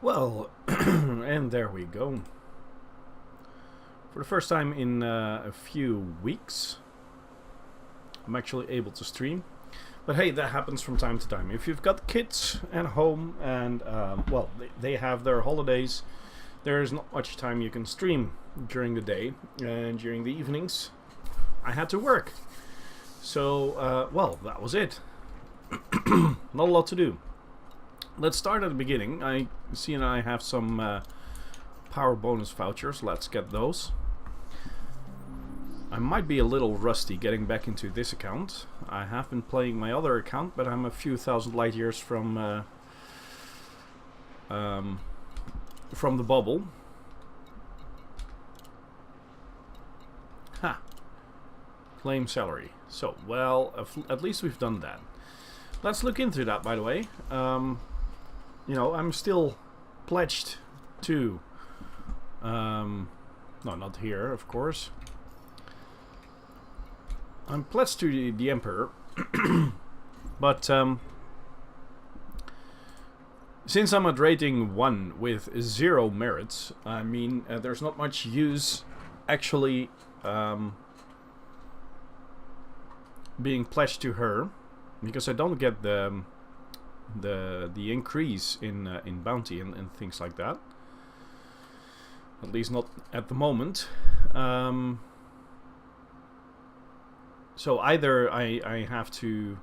Well, and there we go. For the first time in a few weeks, I'm actually able to stream. But hey, that happens from time to time. If you've got kids at home and, well, they have their holidays, there's not much time you can stream during the day. And during the evenings, I had to work. So, well, that was it. Not a lot to do. Let's start at the beginning. I see and I have some power bonus vouchers. Let's get those. I might be a little rusty getting back into this account. I have been playing my other account, but I'm a few thousand light years from the bubble. Ha! Claim salary. So, well, at least we've done that. Let's look into that, by the way. You know, I'm still pledged to... no, not here, of course. I'm pledged to the Emperor. But, since I'm at rating 1 with 0 merits, I mean, there's not much use actually being pledged to her, because I don't get the increase in bounty and things like that. At least not at the moment. So either I have to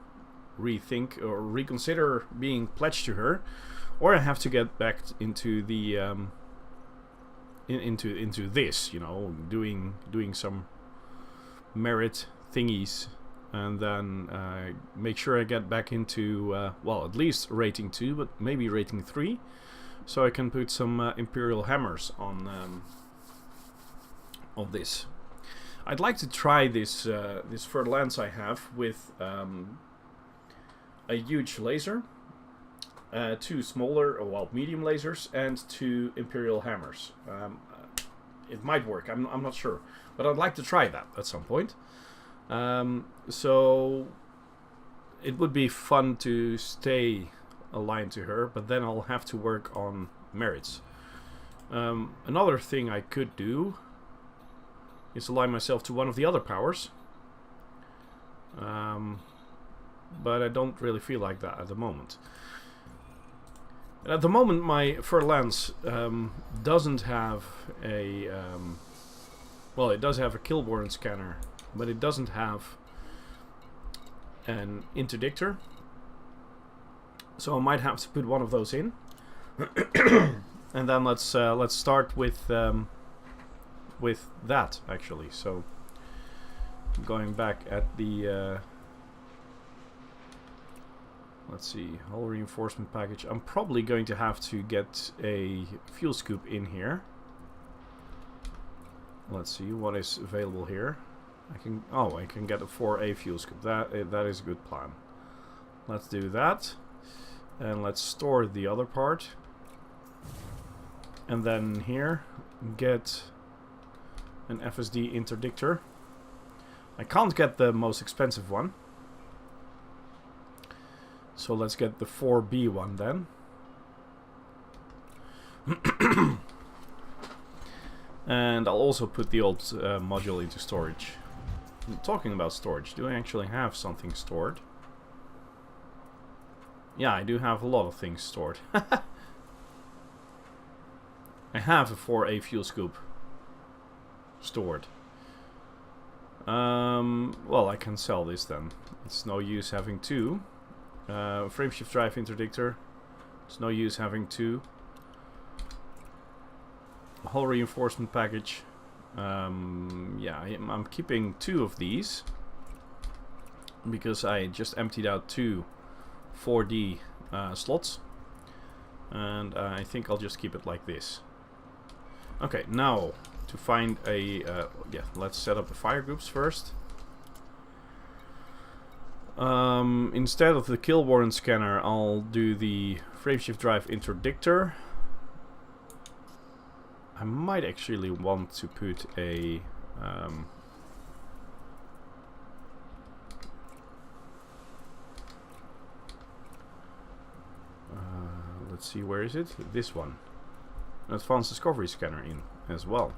rethink or reconsider being pledged to her, or I have to get back into the into this, you know, doing some merit thingies, and then make sure I get back into well, at least rating 2, but maybe rating 3, so I can put some Imperial hammers on this. I'd like to try this this Fer-de-Lance I have with a huge laser, 2 smaller, or well, medium lasers, and 2 Imperial hammers. It might work. I'm not sure, but I'd like to try that at some point. So it would be fun to stay aligned to her, but then I'll have to work on merits. Another thing I could do is align myself to one of the other powers, but I don't really feel like that at the moment. At the moment, my Fer-de-Lance doesn't have a well, it does have a killborn scanner, but it doesn't have an interdictor, so I might have to put one of those in. And then let's start with that, actually. So going back at the let's see, hull reinforcement package. I'm probably going to have to get a fuel scoop in here. Let's see what is available here. I can get a 4A fuel scoop. That is a good plan. Let's do that, and let's store the other part. And then here, get an FSD interdictor. I can't get the most expensive one, so let's get the 4B one then. And I'll also put the old module into storage. Talking about storage, do I actually have something stored? Yeah, I do have a lot of things stored. I have a 4A fuel scoop stored. Well, I can sell this then. It's no use having 2. Frameshift drive interdictor. It's no use having 2. Hull reinforcement package. Yeah, I'm keeping 2 of these because I just emptied out 2 4D slots, and I think I'll just keep it like this. Okay, now to find a yeah, let's set up the fire groups first. Instead of the killborn scanner, I'll do the frameshift drive interdictor. I might actually want to put a let's see, where is it? This one. an advanced discovery scanner in as well.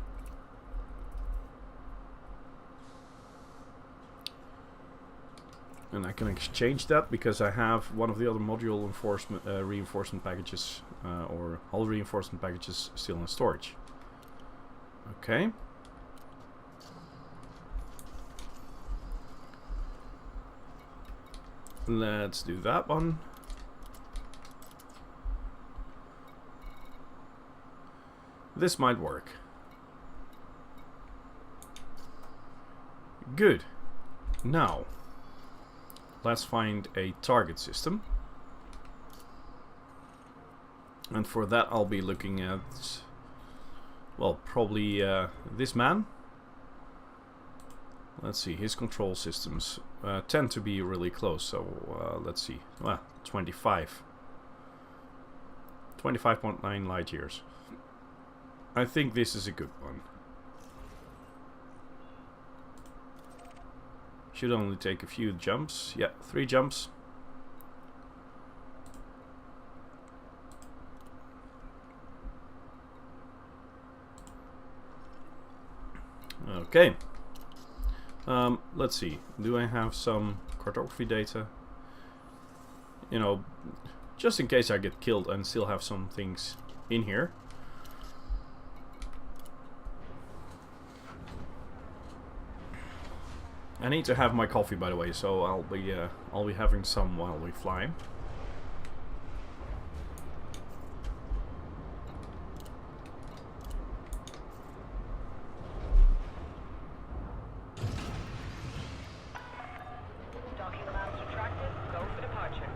And I can exchange that because I have one of the other module reinforcement packages or hull reinforcement packages still in storage. Okay. Let's do that one. This might work. Good. Now, let's find a target system. And for that I'll be looking at, well, probably this man. Let's see, his control systems tend to be really close, so let's see. Well, 25.9 light years. I think this is a good one. Should only take a few jumps. Yeah, 3 jumps. Okay. Let's see. Do I have some cartography data? You know, just in case I get killed and still have some things in here. I need to have my coffee, by the way, so I'll be having some while we fly. Docking allowance retracted. Go for departure.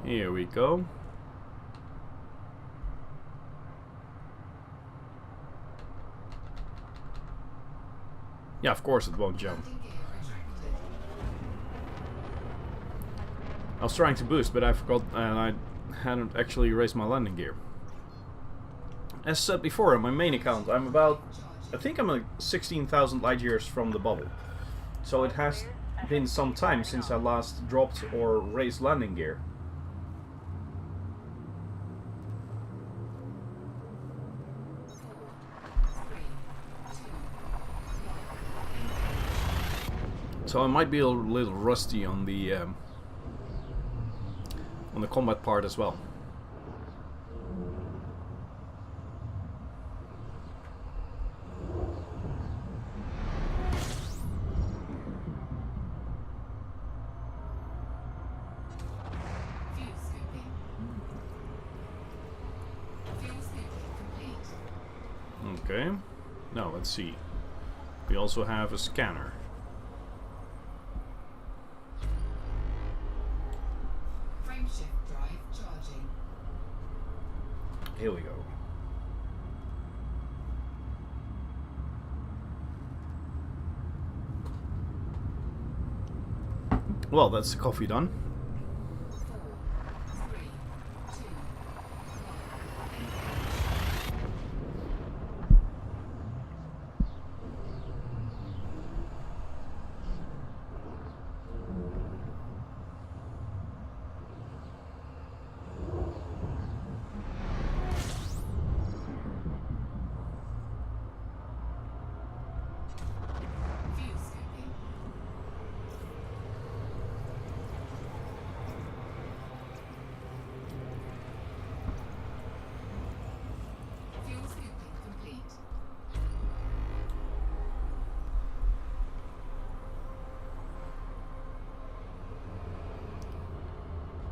Here we go. Yeah, of course it won't jump. I was trying to boost, but I forgot and I hadn't actually raised my landing gear. As said before, on my main account, I'm about, I think I'm 16,000 light years from the bubble. So it has been some time since I last dropped or raised landing gear. So I might be a little rusty on the combat part as well. Okay. Now let's see. We also have a scanner. Here we go. Well, that's the coffee done.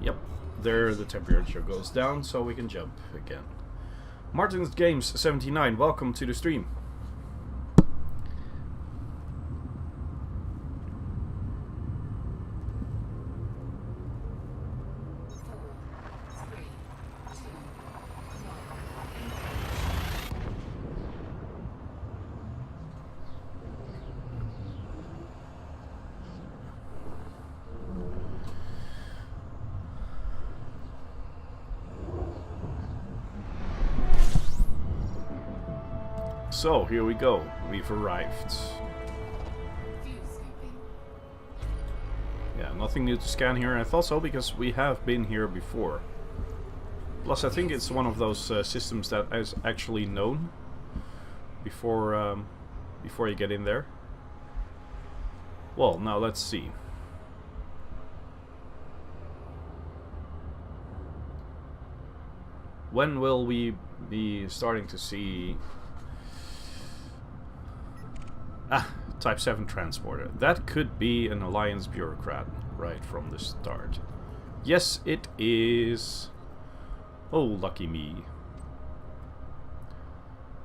Yep, there the temperature goes down, so we can jump again. Martin's Games 79, welcome to the stream. So, here we go. We've arrived. Yeah, nothing new to scan here. I thought so, because we have been here before. Plus, I think it's one of those systems that is actually known before before you get in there. Well, now let's see. When will we be starting to see... Type 7 transporter. That could be an Alliance bureaucrat right from the start. Yes, it is. Oh, lucky me.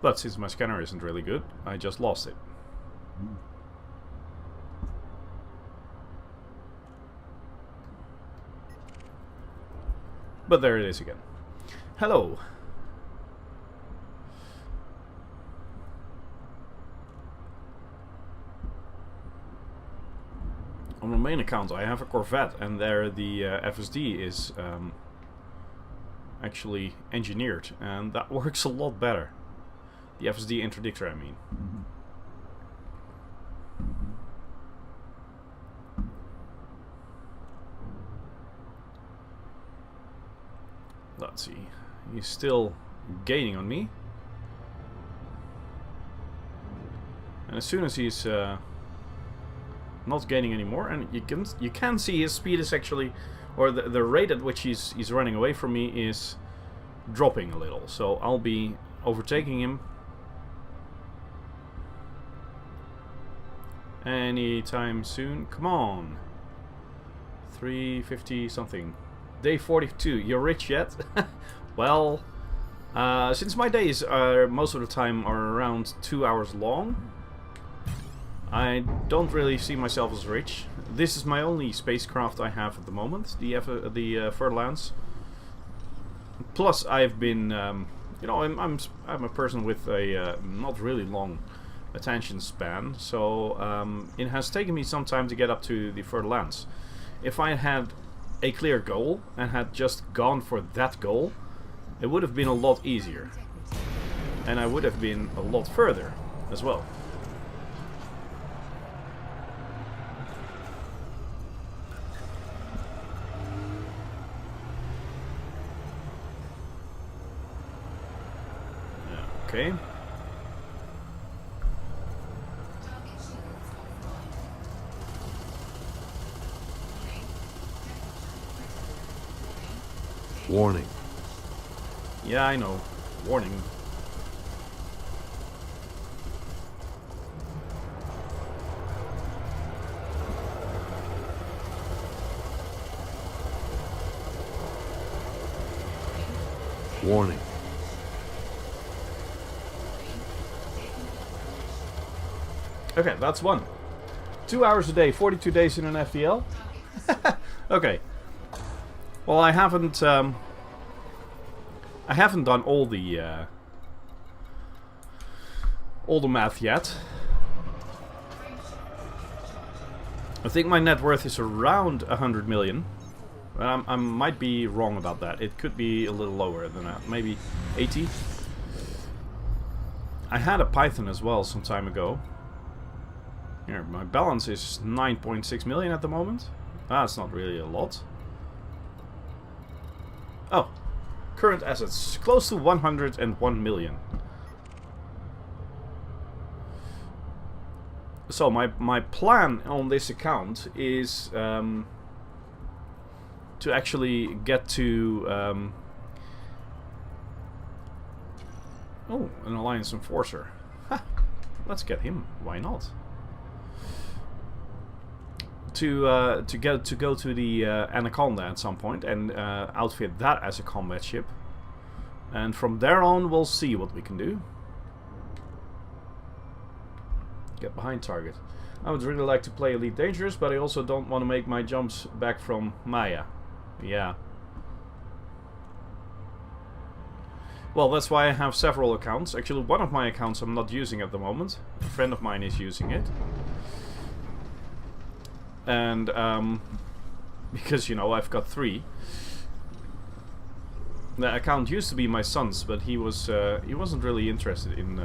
But since my scanner isn't really good, I just lost it. But there it is again. Hello. On the main account I have a Corvette, and there the FSD is actually engineered, and that works a lot better. The FSD interdictor, I mean. Let's see. He's still gaining on me. And as soon as he's not gaining anymore, and you can see his speed is actually, or the rate at which he's running away from me is dropping a little. So I'll be overtaking him anytime soon. Come on. 350 something. Day 42. You're rich yet? Well, since my days are most of the time are around 2 hours long, I don't really see myself as rich. This is my only spacecraft I have at the moment, the Fer-de-Lance. Plus, I've been, you know, I'm a person with a not really long attention span, so it has taken me some time to get up to the Fer-de-Lance. If I had a clear goal and had just gone for that goal, it would have been a lot easier, and I would have been a lot further as well. Okay. Warning. Yeah, I know. Warning. Warning. Okay, that's one. 2 hours a day, 42 days in an FTL. Okay. Well, I haven't done all the math yet. I think my net worth is around 100 million. I might be wrong about that. It could be a little lower than that. Maybe 80. I had a Python as well some time ago. Here, my balance is 9.6 million at the moment. That's not really a lot. Oh, current assets close to 101 million. So my plan on this account is to actually get to oh, an Alliance Enforcer. Ha, let's get him. Why not? To go to the Anaconda at some point and outfit that as a combat ship, and from there on we'll see what we can do. Get behind target. I would really like to play Elite Dangerous, but I also don't want to make my jumps back from Maya. Yeah. Well, that's why I have several accounts. Actually, one of my accounts I'm not using at the moment. A friend of mine is using it. And because, you know, I've got 3. The account used to be my son's, but he wasn't really interested in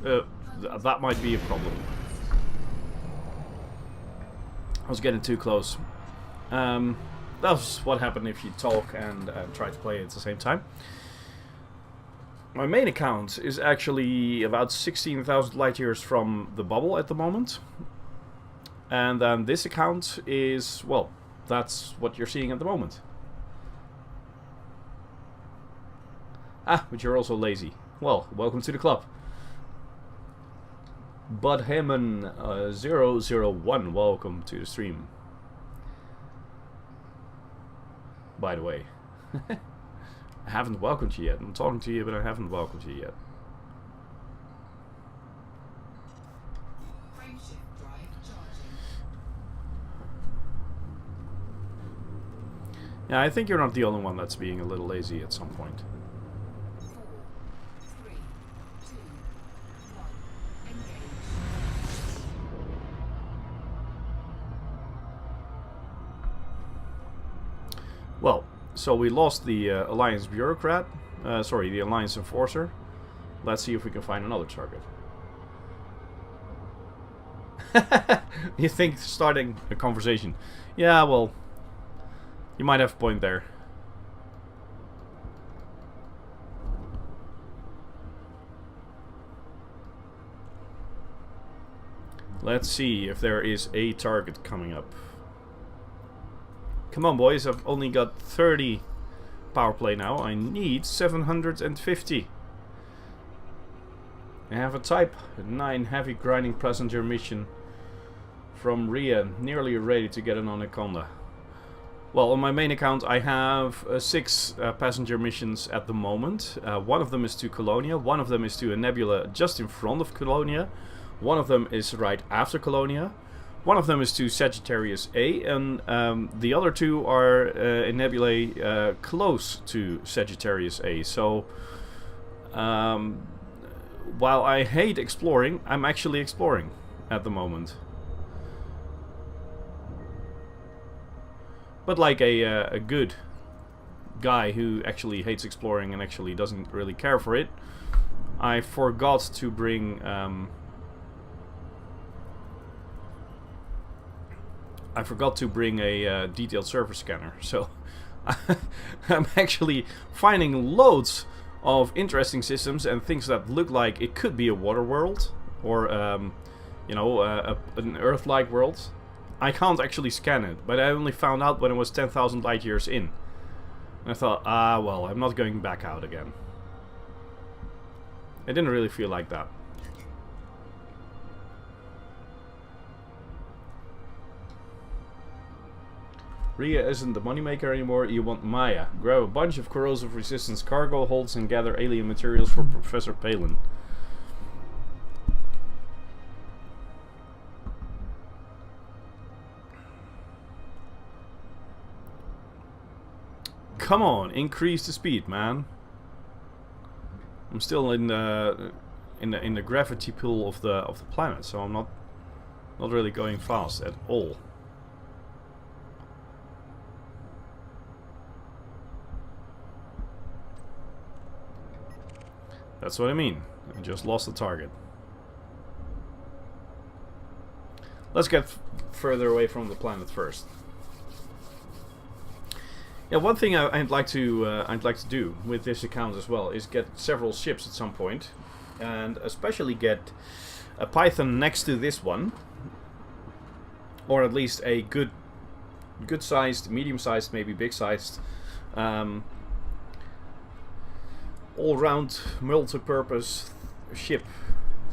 that might be a problem. I was getting too close. That's what happened if you talk and try to play at the same time. My main account is actually about 16,000 light years from the bubble at the moment. And then this account is, well, that's what you're seeing at the moment. Ah, but you're also lazy. Well, welcome to the club. Budheman 001, welcome to the stream. By the way. I haven't welcomed you yet. I'm talking to you, but I haven't welcomed you yet. Yeah, I think you're not the only one that's being a little lazy at some point. 4, 3, 2, 1, engage. Well, so we lost the Alliance Bureaucrat. Sorry, the Alliance Enforcer. Let's see if we can find another target. You think starting a conversation? Yeah, well, you might have a point there. Let's see if there is a target coming up. Come on, boys, I've only got 30 power play now. I need 750. I have a Type 9 heavy grinding passenger mission from Ria, nearly ready to get an Anaconda. Well, on my main account I have 6 passenger missions at the moment. One of them is to Colonia, one of them is to a nebula just in front of Colonia, one of them is right after Colonia, one of them is to Sagittarius A, and the other 2 are in nebulae close to Sagittarius A. So, while I hate exploring, I'm actually exploring at the moment. But like a good guy who actually hates exploring and actually doesn't really care for it, I forgot to bring a detailed surface scanner, so I'm actually finding loads of interesting systems and things that look like it could be a water world or you know, an Earth-like world. I can't actually scan it, but I only found out when it was 10,000 light years in. And I thought, ah, well, I'm not going back out again. I didn't really feel like that. Ria isn't the moneymaker anymore, you want Maya. Grab a bunch of corrosive resistance cargo holds and gather alien materials for Professor Palin. Come on, increase the speed, man. I'm still in the gravity pool of the planet, so I'm not really going fast at all. That's what I mean. I just lost the target. Let's get further away from the planet first. Yeah, one thing I'd like to do with this account as well is get several ships at some point, and especially get a Python next to this one, or at least a good-sized, medium-sized, maybe big-sized, all-round, multi-purpose ship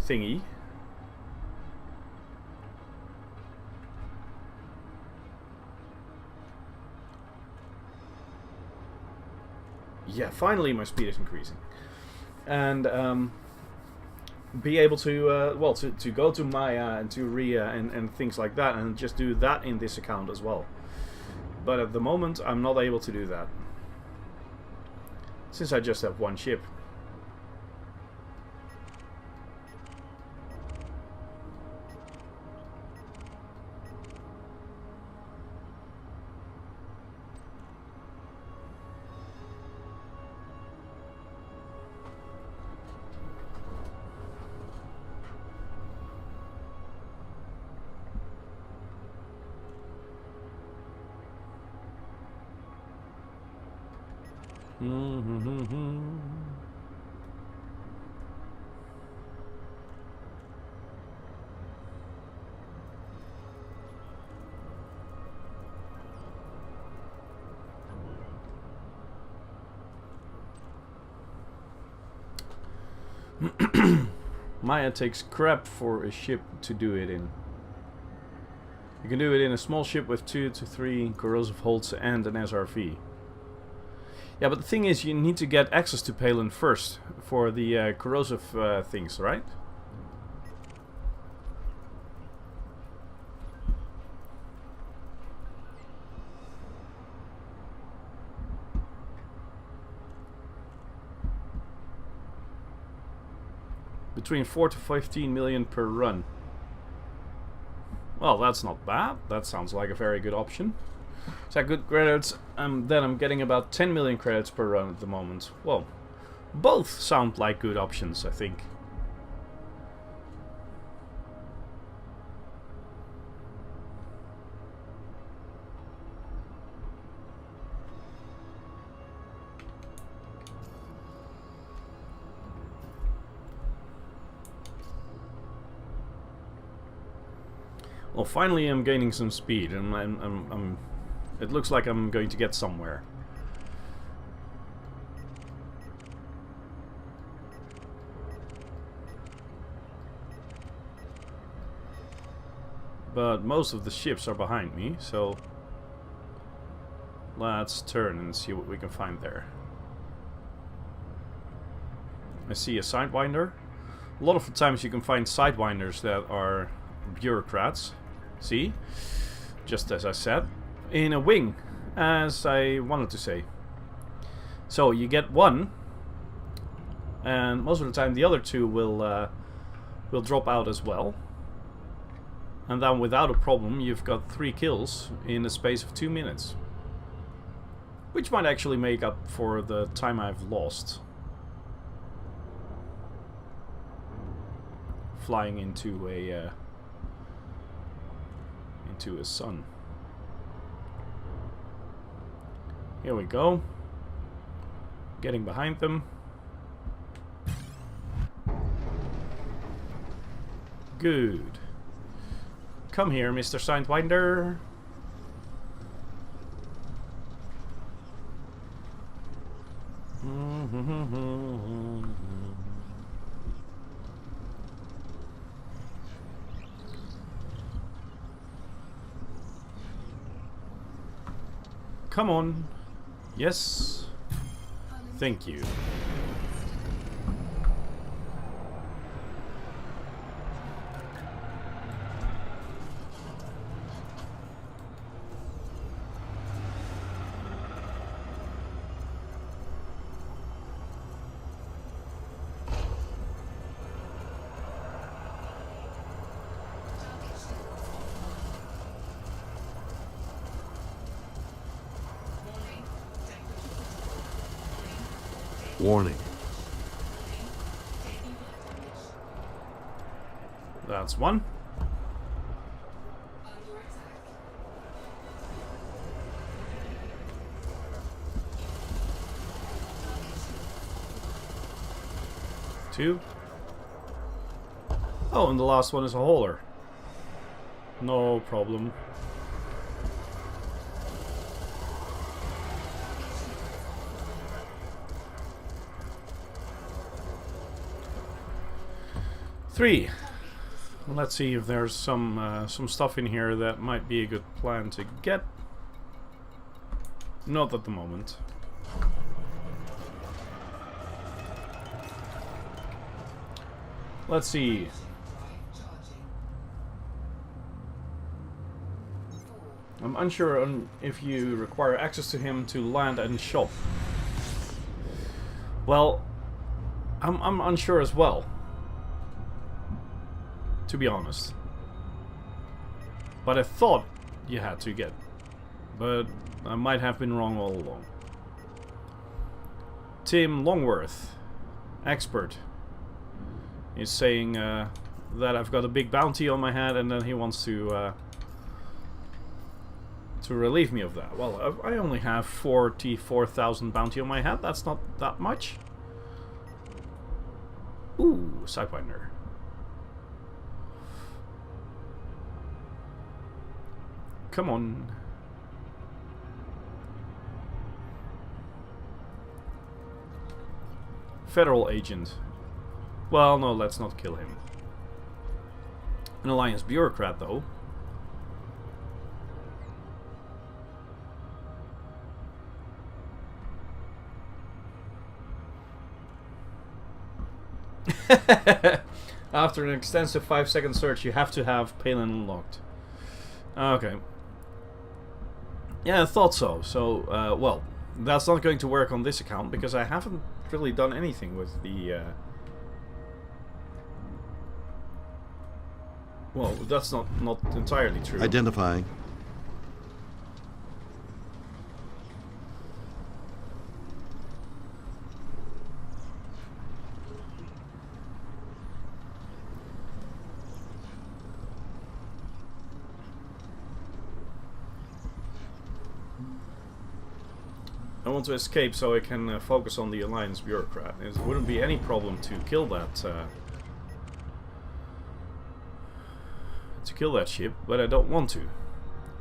thingy. Yeah, finally my speed is increasing, and be able to well, to go to Maya and to Ria and things like that, and just do that in this account as well. But at the moment I'm not able to do that, since I just have one ship. Maya takes crap for a ship to do it in. You can do it in a small ship with 2 to 3 corrosive holds and an SRV. Yeah, but the thing is, you need to get access to Palin first for the corrosive things, right? Between 4 to 15 million per run. Well, that's not bad. That sounds like a very good option. Is that good credits? Then I'm getting about 10 million credits per run at the moment. Well, both sound like good options, I think. Well, finally I'm gaining some speed, and it looks like I'm going to get somewhere. But most of the ships are behind me, so let's turn and see what we can find there. I see a sidewinder. A lot of the times you can find sidewinders that are bureaucrats. See? Just as I said. In a wing, as I wanted to say. So you get one, and most of the time the other two will drop out as well. And then without a problem you've got 3 kills in the space of 2 minutes. Which might actually make up for the time I've lost flying into a sun. Here we go. Getting behind them. Good. Come here, Mr. Sidewinder. Come on. Yes. Thank you. Warning. That's one. Two. Oh, and the last one is a hauler. No problem. Three. Let's see if there's some stuff in here that might be a good plan to get. Not at the moment. Let's see. I'm unsure on if you require access to him to land and shop. Well, I'm unsure as well, to be honest. But I thought you had to get. But I might have been wrong all along. Tim Longworth, expert, is saying that I've got a big bounty on my head, and then he wants to to relieve me of that. Well, I only have 44,000 bounty on my head. That's not that much. Ooh, Sidewinder. Come on. Federal agent. Well, no, let's not kill him. An Alliance bureaucrat, though. After an extensive 5-second search, you have to have Palin unlocked. Okay. Yeah, I thought so. So, well, that's not going to work on this account because I haven't really done anything with the... Well, that's not entirely true. Identifying. I want to escape so I can focus on the Alliance bureaucrat. It wouldn't be any problem to kill that ship, but I don't want to.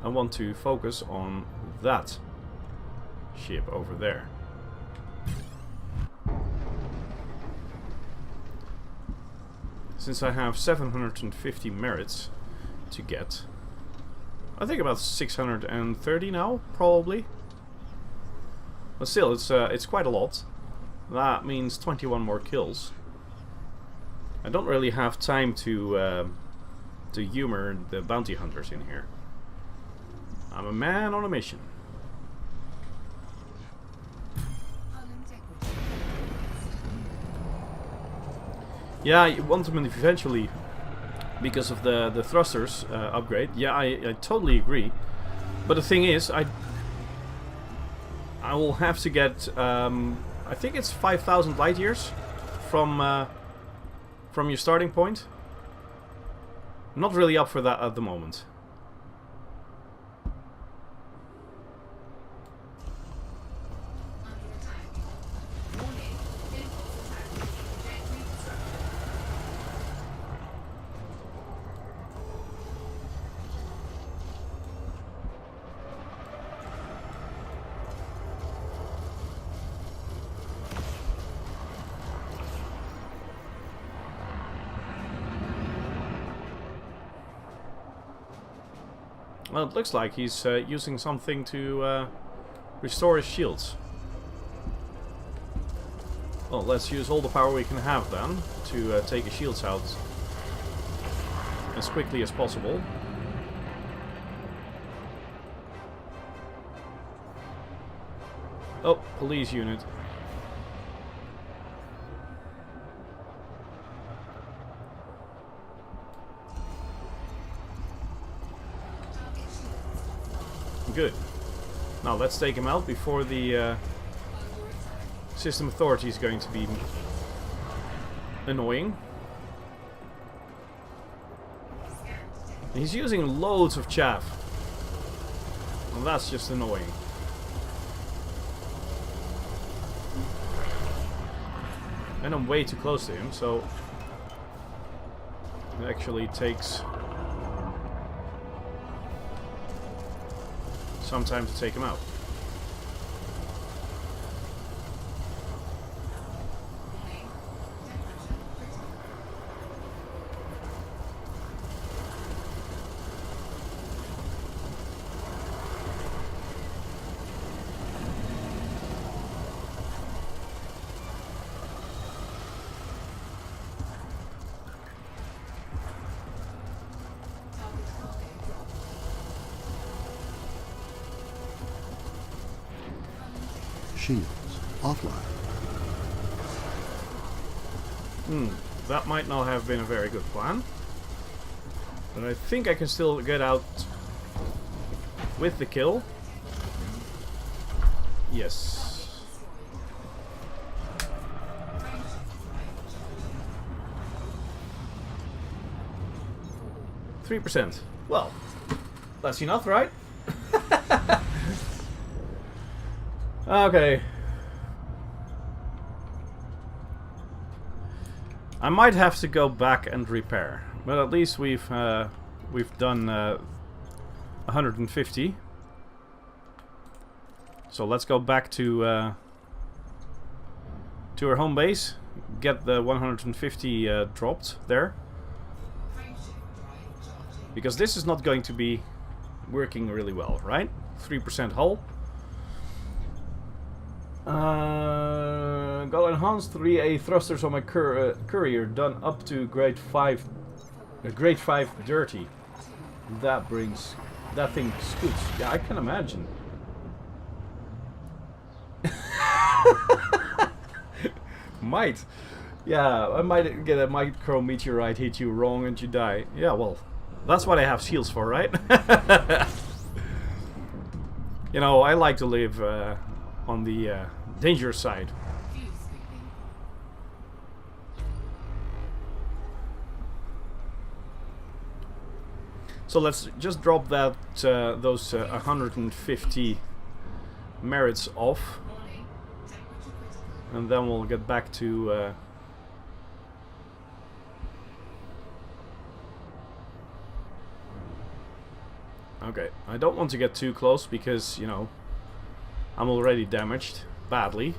I want to focus on that ship over there. Since I have 750 merits to get, I think about 630 now, probably. But still, it's quite a lot. That means 21 more kills. I don't really have time to humor the bounty hunters in here. I'm a man on a mission. Yeah, you want them eventually because of the thrusters upgrade. Yeah, I totally agree. But the thing is, I will have to get, I think it's 5,000 light years from your starting point. I'm not really up for that at the moment. Well, it looks like he's using something to restore his shields. Well, let's use all the power we can have then to take his shields out as quickly as possible. Oh, police unit. Good. Now let's take him out before the system authority is going to be annoying. He's using loads of chaff. Well, that's just annoying. And I'm way too close to him, so it actually takes some time to take him out. Shields offline. That might not have been a very good plan. But I think I can still get out with the kill. Yes. %. Well, that's enough, right? Okay. I might have to go back and repair, but at least we've done 150. So let's go back to our home base, get the 150 dropped there, because this is not going to be working really well, right? 3% hull. Got enhanced 3A thrusters on my courier, done up to grade 5 dirty. That thing scoots. Yeah, I can imagine. Might. Yeah, I might get a micro meteorite hit you wrong and you die. Yeah, well, that's what I have shields for, right? You know, I like to live on the dangerous side. So let's just drop that those 150 merits off, and then we'll get back to okay, I don't want to get too close because, you know, I'm already damaged badly.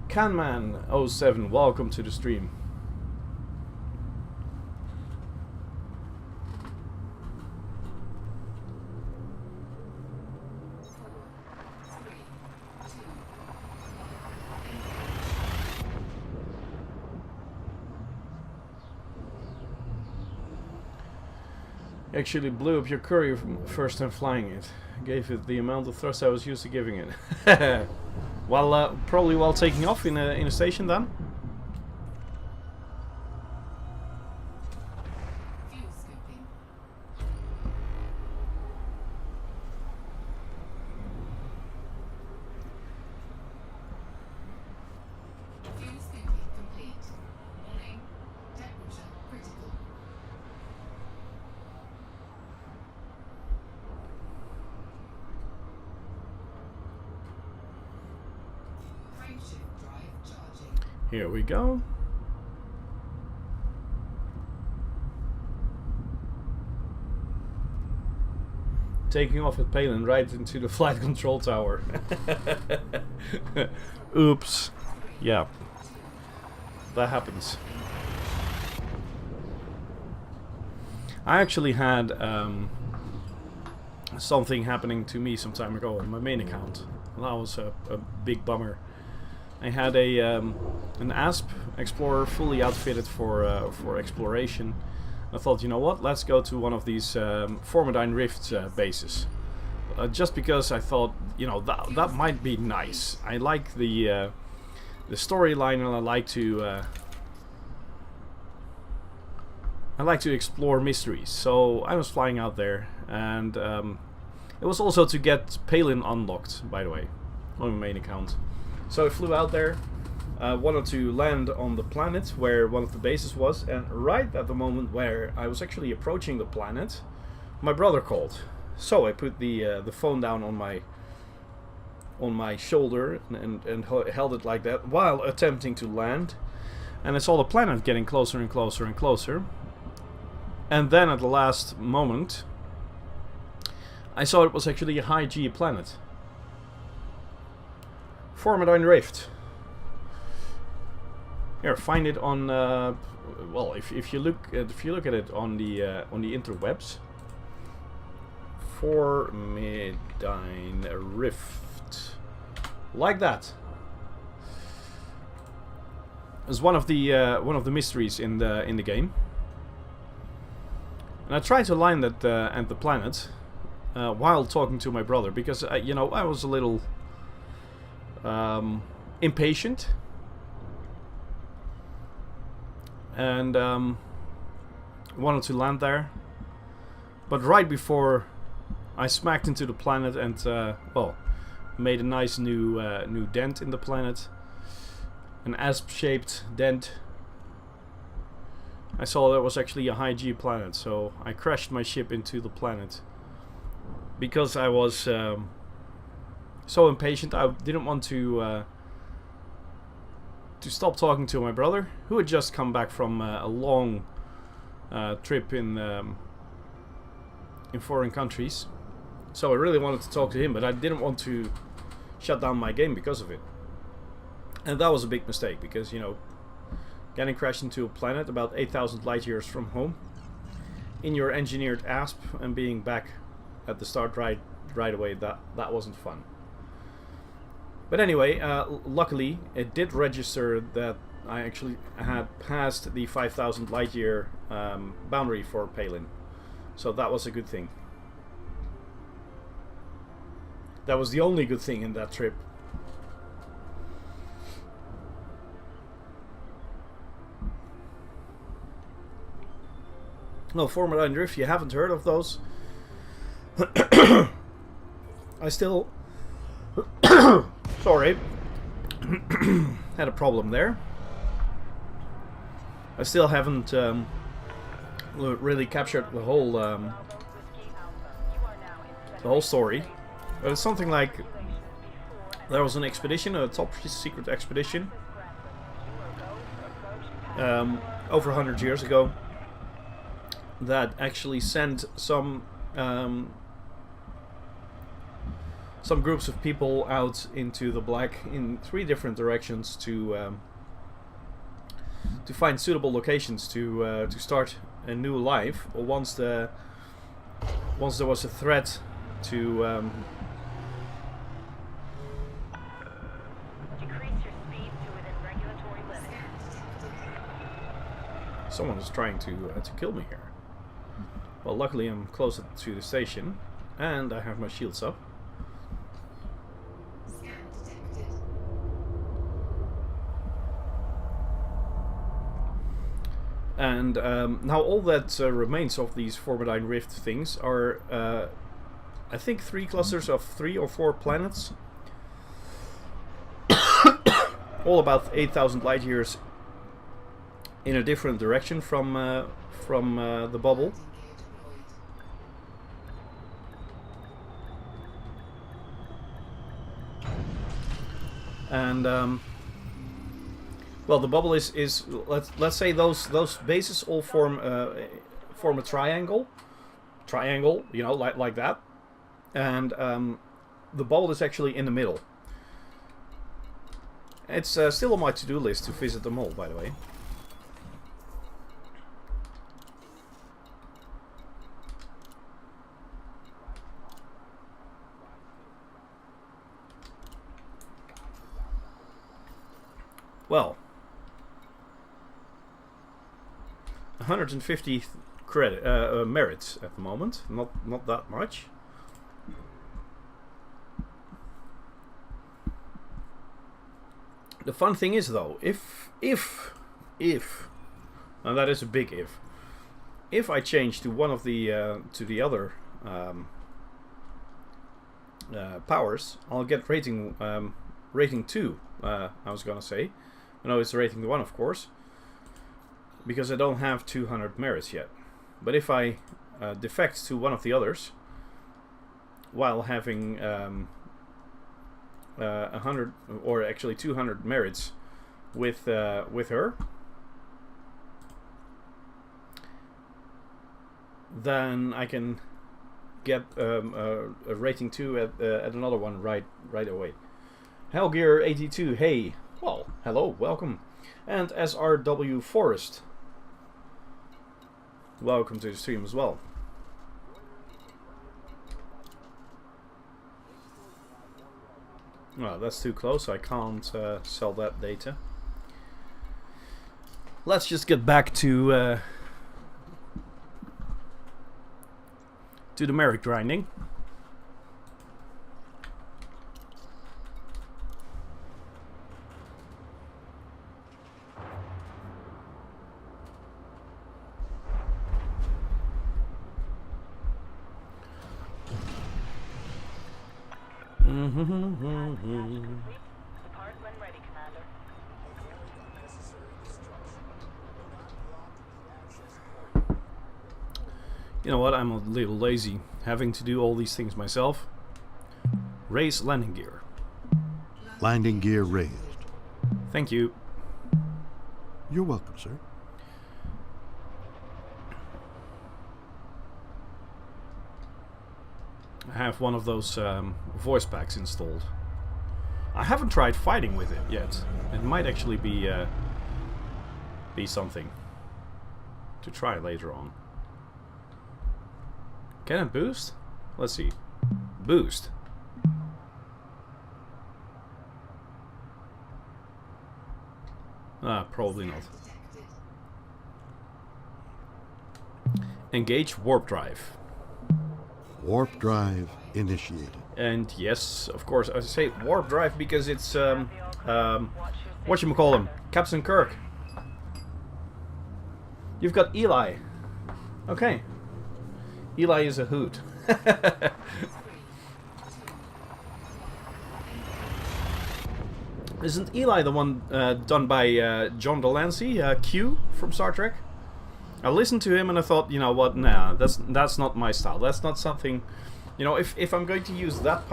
Canman07, welcome to the stream. Actually blew up your courier first time flying it. Gave it the amount of thrust I was used to giving it. Well, probably while taking off in a station then. Here we go. Taking off at Palin right into the flight control tower. Oops. Yeah. That happens. I actually had something happening to me some time ago on my main account. That was a big bummer. I had a an ASP Explorer fully outfitted for exploration. I thought, you know what, let's go to one of these Formidine Rift bases. Just because I thought, you know, that might be nice. I like the storyline, and I like to explore mysteries. So I was flying out there, and it was also to get Palin unlocked, by the way, on my main account. So I flew out there, wanted to land on the planet where one of the bases was, and right at the moment where I was actually approaching the planet, my brother called. So I put the phone down on my shoulder and held it like that while attempting to land, and I saw the planet getting closer and closer and closer. And then at the last moment, I saw it was actually a high G planet. Formidine Rift. Here, find it on. Well, if you look at it on the interwebs. Formidine Rift, like that. It's one of the mysteries in the game. And I tried to land that at the planet while talking to my brother, because you know, I was a little impatient, and wanted to land there, but right before I smacked into the planet and well, made a nice new dent in the planet, an asp-shaped dent. I saw that was actually a high G planet, so I crashed my ship into the planet because I was so impatient. I didn't want to stop talking to my brother, who had just come back from a long trip in foreign countries. So I really wanted to talk to him, but I didn't want to shut down my game because of it. And that was a big mistake, because, you know, getting crashed into a planet about 8,000 light years from home in your engineered ASP and being back at the start right away, that wasn't fun. But anyway, luckily it did register that I actually had passed the 5,000 light year boundary for Palin. So that was a good thing. That was the only good thing in that trip. No, Formula 9 Drift, you haven't heard of those? I still... Sorry. Had a problem there. I still haven't really captured the whole story. But it's something like there was an expedition, a top secret expedition, over 100 years ago, that actually sent some groups of people out into the black in 3 different directions to find suitable locations to start a new life. Or once there was a threat to Decrease your speed to within regulatory limits. someone is trying to kill me here. Well, luckily I'm closer to the station, and I have my shields up. Scan detected. And now all that remains of these Formula 9 Rift things are, I think, 3 clusters of 3 or 4 planets, all about 8,000 light years in a different direction from the bubble. And well, the bubble is let's say those bases all form a triangle, you know, like that, and the bubble is actually in the middle. It's still on my to-do list to visit them all, by the way. Well, 150 merits at the moment. Not that much. The fun thing is, though, if, and that is a big if I change to one of the other powers, I'll get rating 2. I was gonna say. No, it's rating 1, of course, because I don't have 200 merits yet. But if I defect to one of the others while having 100 or actually 200 merits with her, then I can get a rating 2 at another one right away. Hellgear82, hey, well, hello, welcome. And SRW Forest, welcome to the stream as well. Well, that's too close, I can't sell that data. Let's just get back to the merit grinding. Depart when ready, Commander. You know what, I'm a little lazy having to do all these things myself. Raise landing gear. Landing gear raised. Thank you. You're welcome, sir. I have one of those voice packs installed. I haven't tried fighting with it yet. It might actually be something to try later on. Can it boost? Let's see. Boost. Probably not. Engage warp drive. Warp drive initiated. And yes, of course, I say warp drive because it's whatchamacallem, Captain Kirk. You've got Eli. Okay. Eli is a hoot. Isn't Eli the one done by John Delancey, Q from Star Trek? I listened to him and I thought, you know what? Nah, that's not my style. That's not something. You know, if I'm going to use that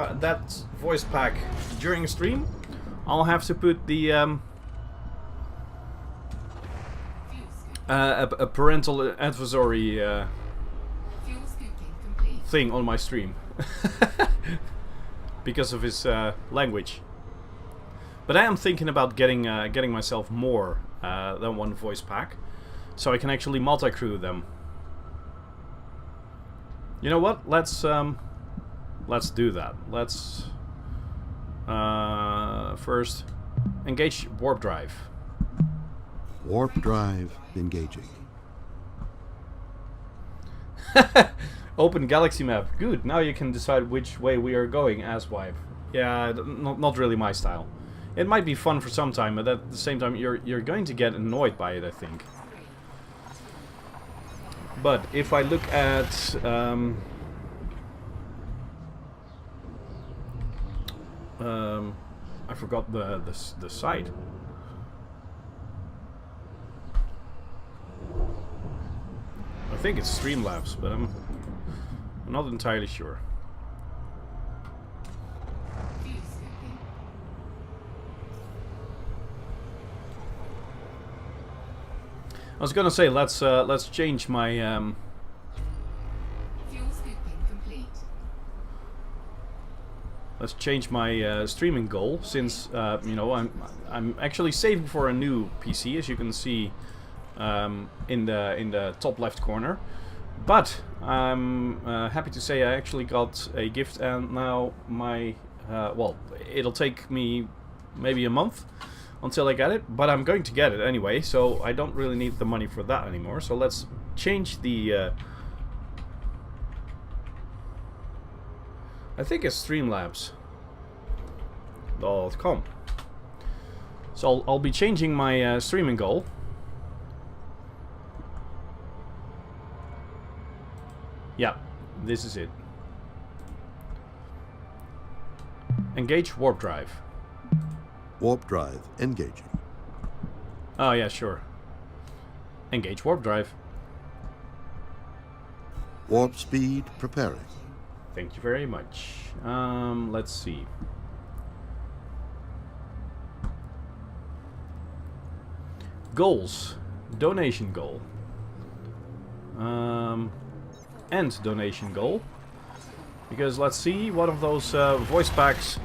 voice pack during a stream, I'll have to put the a parental advisory thing on my stream because of his language. But I am thinking about getting myself more than one voice pack, so I can actually multi-crew them. You know what? Let's do that. Let's first engage warp drive. Warp drive engaging. Open galaxy map. Good. Now you can decide which way we are going, Asswipe. Yeah, not really my style. It might be fun for some time, but at the same time you're going to get annoyed by it, I think. But if I look at I forgot the site. I think it's Streamlabs, but I'm not entirely sure. I was gonna say let's change my Fuel scooping complete. let's change my streaming goal, since you know, I'm actually saving for a new PC, as you can see in the top left corner. But I'm happy to say I actually got a gift, and now my well, it'll take me maybe a month until I get it, but I'm going to get it anyway, so I don't really need the money for that anymore. So let's change the I think it's Streamlabs.com. So I'll be changing my streaming goal. Yeah, this is it. Engage warp drive. Warp drive engaging. Oh yeah, sure. Engage warp drive. Warp speed preparing. Thank you very much. Let's see. Goals. Donation goal. End donation goal. Because let's see, one of those voice packs.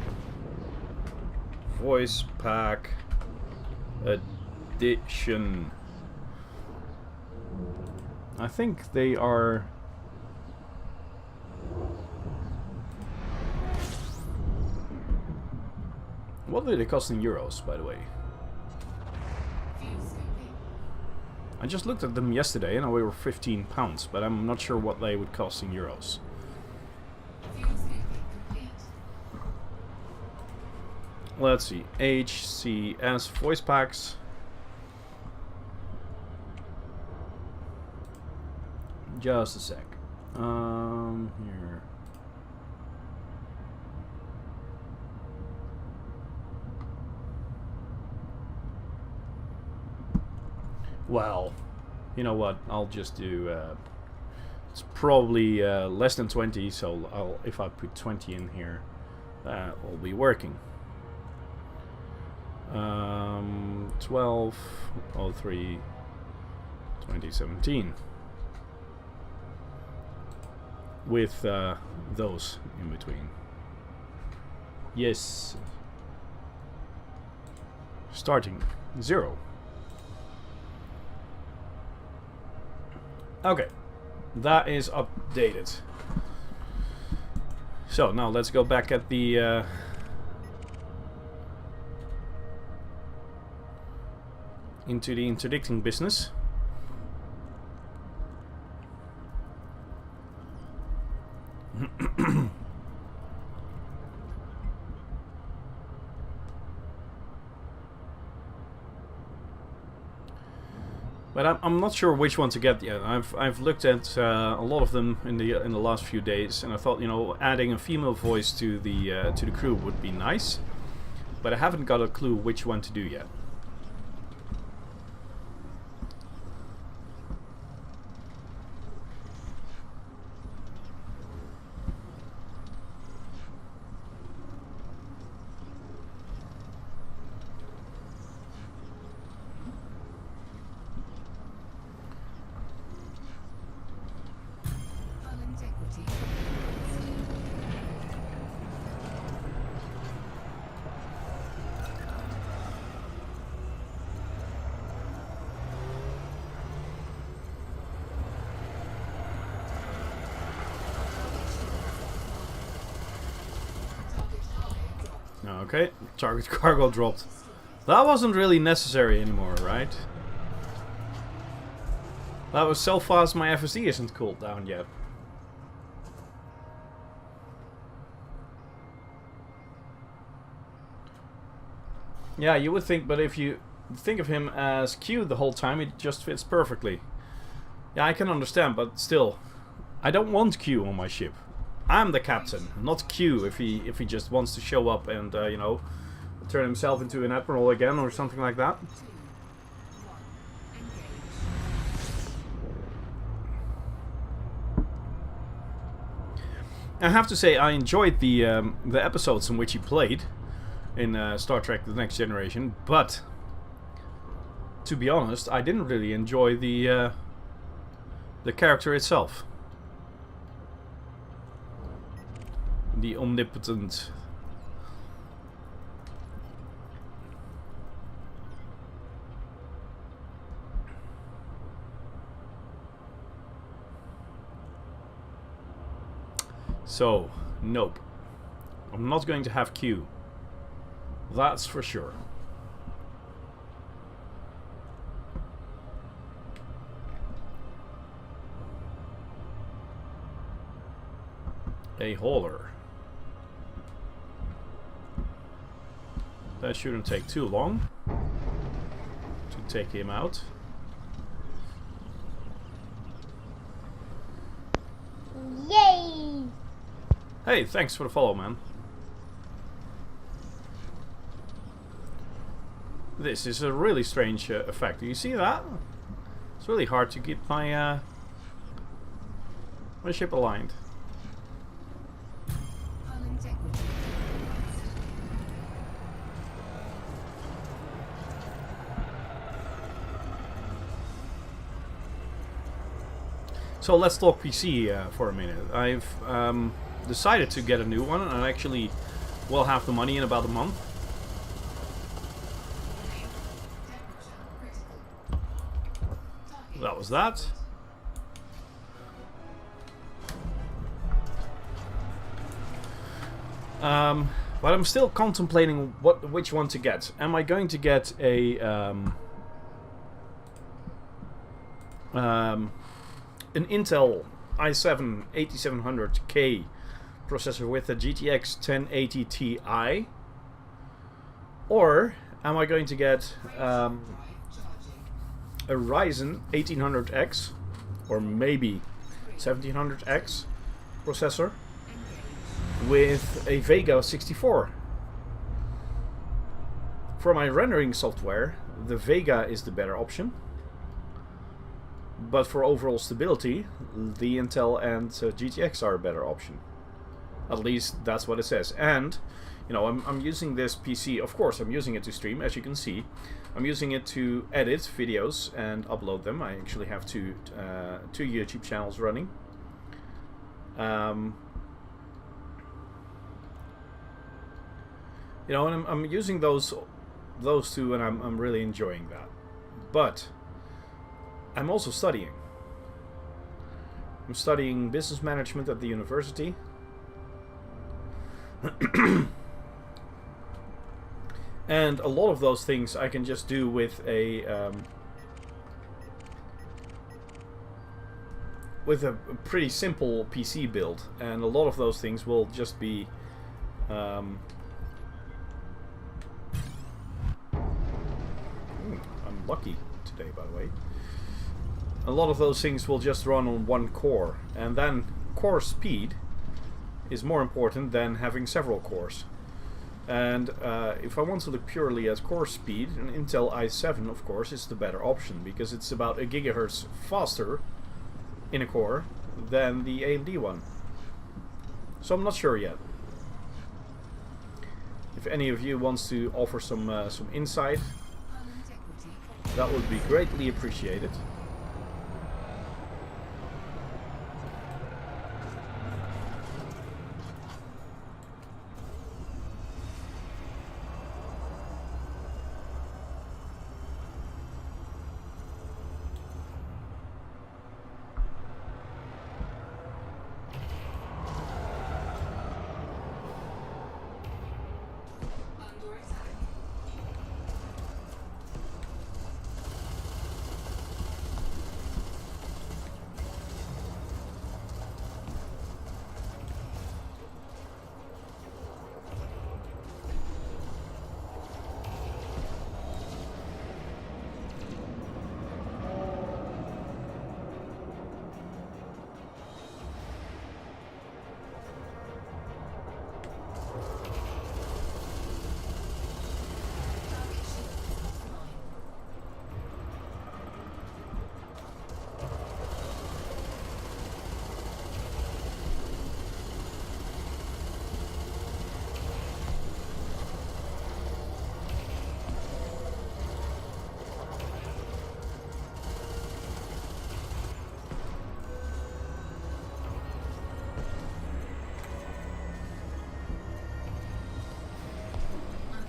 Voice pack edition. I think they are. What do they cost in euros, by the way? I just looked at them yesterday and they were £15, but I'm not sure what they would cost in euros. Let's see, HCS voice packs. Just a sec. Here. Well, you know what? I'll just do It's probably less than 20, so if I put 20 in here, that will be working. 12/03/2017 with those in between. Yes. Starting 0. Okay, that is updated. So now let's go back at the into the interdicting business. But I'm not sure which one to get yet. I've looked at a lot of them in the last few days, and I thought, you know, adding a female voice to the crew would be nice. But I haven't got a clue which one to do yet. Hull integrity. Okay, target cargo dropped. That wasn't really necessary anymore, right? That was so fast my FSD isn't cooled down yet. Yeah, you would think, but if you think of him as Q the whole time, it just fits perfectly. Yeah, I can understand, but still, I don't want Q on my ship. I'm the captain, not Q. If he just wants to show up and you know, turn himself into an admiral again or something like that. 2, 1, engage. I have to say, I enjoyed the episodes in which he played in Star Trek: The Next Generation, but to be honest, I didn't really enjoy the character itself. The omnipotent. So, nope. I'm not going to have Q. That's for sure. A hauler. That shouldn't take too long to take him out. Yay! Hey, thanks for the follow, man. This is a really strange effect. Do you see that? It's really hard to keep my my ship aligned. Hull integrity. So let's talk PC for a minute. I've decided to get a new one, and I actually will have the money in about a month. That was that. But I'm still contemplating which one to get. Am I going to get a an Intel i7 8700K processor with a GTX 1080 Ti, or am I going to get a Ryzen 1800X or maybe 1700X processor with a Vega 64? For my rendering software, the Vega is the better option. But for overall stability, the Intel and GTX are a better option. At least that's what it says. And, you know, I'm using this PC, of course I'm using it to stream, as you can see. I'm using it to edit videos and upload them. I actually have two YouTube channels running. You know, and I'm using those two, and I'm really enjoying that. But I'm also studying. I'm studying business management at the university. And a lot of those things I can just do with a pretty simple PC build, and a lot of those things will just be I'm lucky today, by the way. A lot of those things will just run on one core, and then core speed is more important than having several cores. And if I want to look purely at core speed, an Intel i7 of course is the better option, because it's about a gigahertz faster in a core than the AMD one. So I'm not sure yet. If any of you wants to offer some insight, that would be greatly appreciated.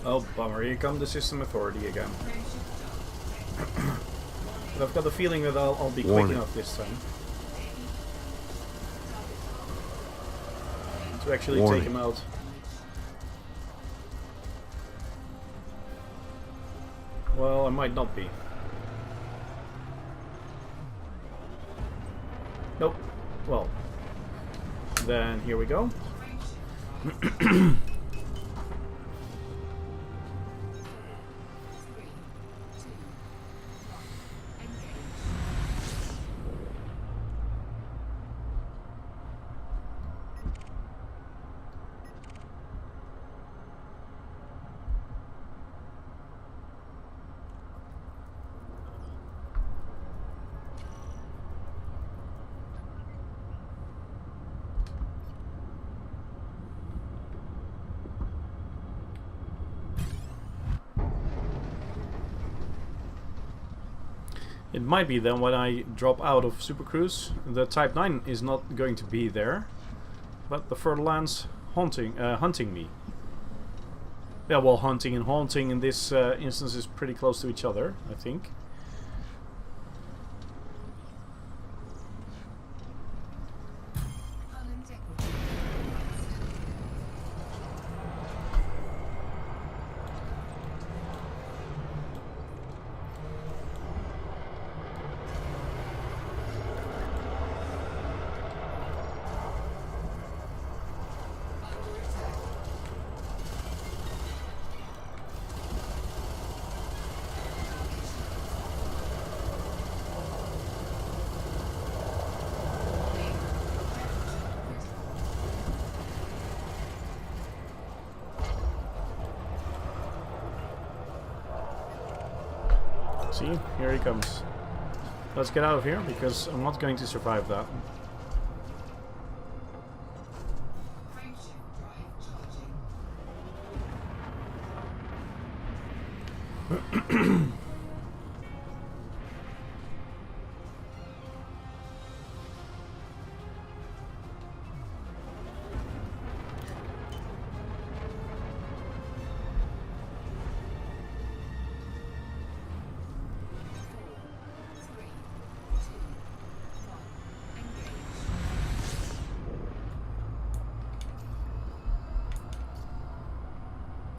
Oh, bummer, here comes the system authority again. But I've got the feeling that I'll be quick enough this time to actually take him out. Well, I might not be. Nope. Well, then here we go. It might be then when I drop out of Super Cruise, the Type 9 is not going to be there, but the Fer-de-Lance hunting me. Yeah, well, hunting and haunting in this instance is pretty close to each other, I think. See, here he comes. Let's get out of here, because I'm not going to survive that.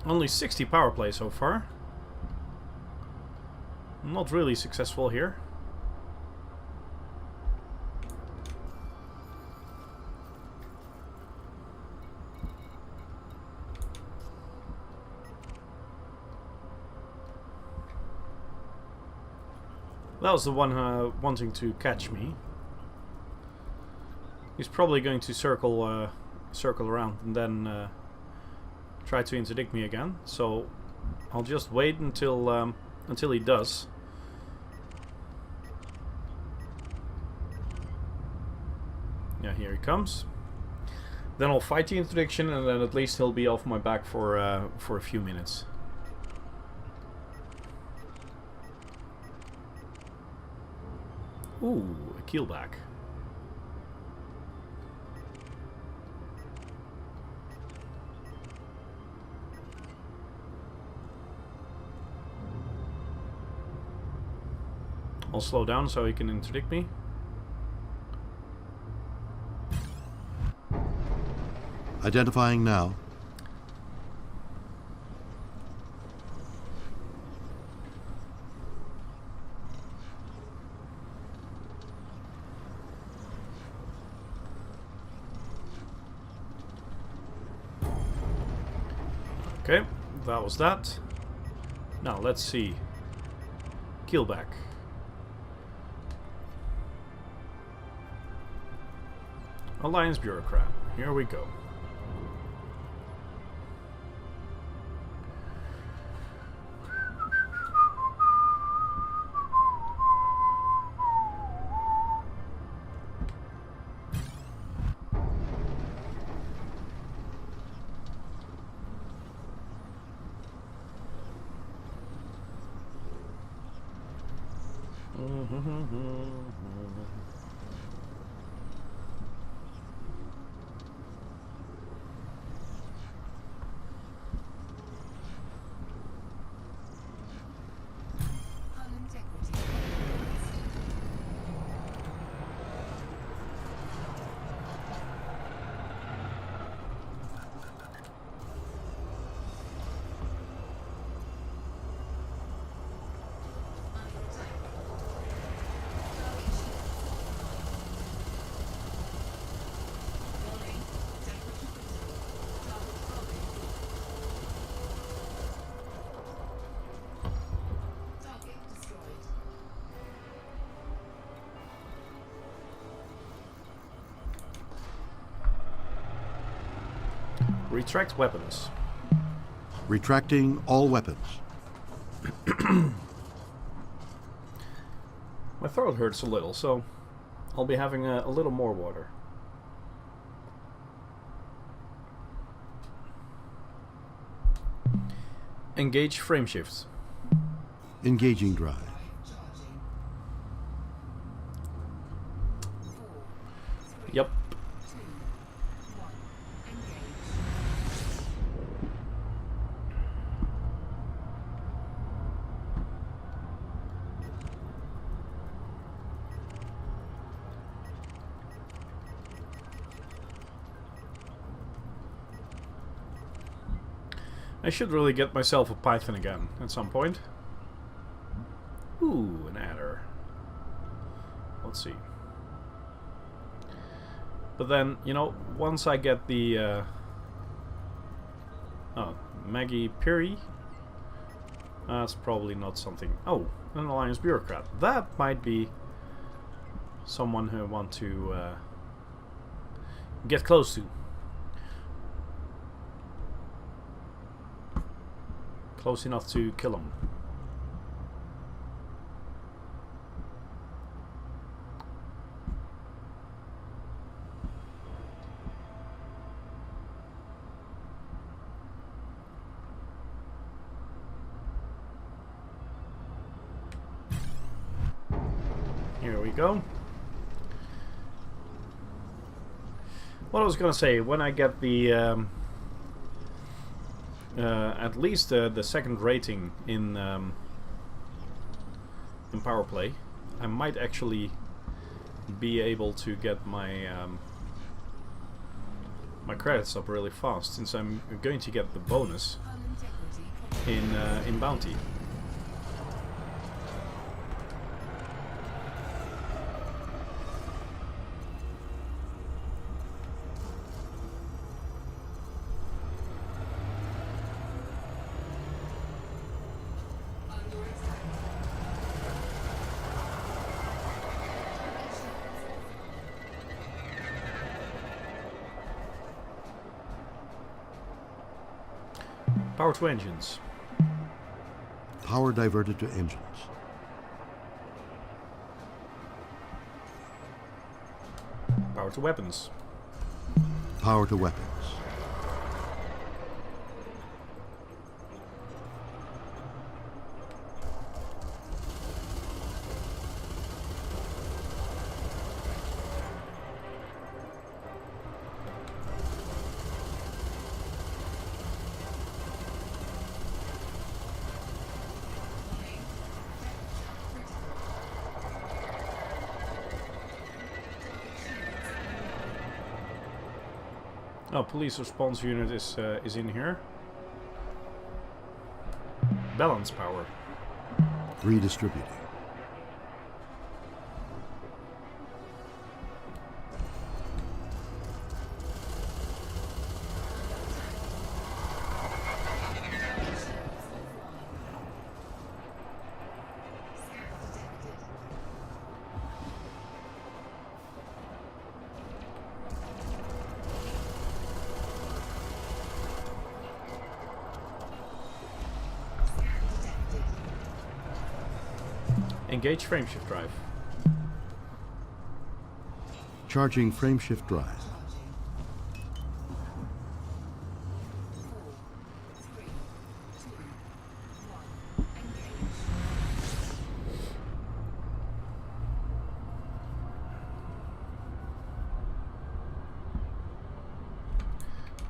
Only 60 power play so far. Not really successful here. That was the one wanting to catch me. He's probably going to circle around and then try to interdict me again. So I'll just wait until he does. Yeah, here he comes. Then I'll fight the interdiction, and then at least he'll be off my back for a few minutes. Ooh, a keelback. I'll slow down so he can interdict me. Identifying now. Okay, that was that. Now let's see. Keelback. Alliance Bureaucrat. Here we go. Retract weapons. Retracting all weapons. My throat hurts a little, so I'll be having a little more water. Engage frame shifts. Engaging drive. Yep. I should really get myself a Python again at some point. Ooh, an adder. Let's see. But then, you know, once I get the oh, Maggie Piri, that's probably not something. Oh, an Alliance Bureaucrat. That might be someone who I want to get close to. Close enough to kill him. we go. What I was gonna say, when I get the at least the second rating in Power Play, I might actually be able to get my my credits up really fast, since I'm going to get the bonus in Bounty. Power to engines. Power diverted to engines. Power to weapons. Power to weapons. Oh, police response unit is in here. Balance power. Redistributing. Engage frameshift drive. Charging frameshift drive.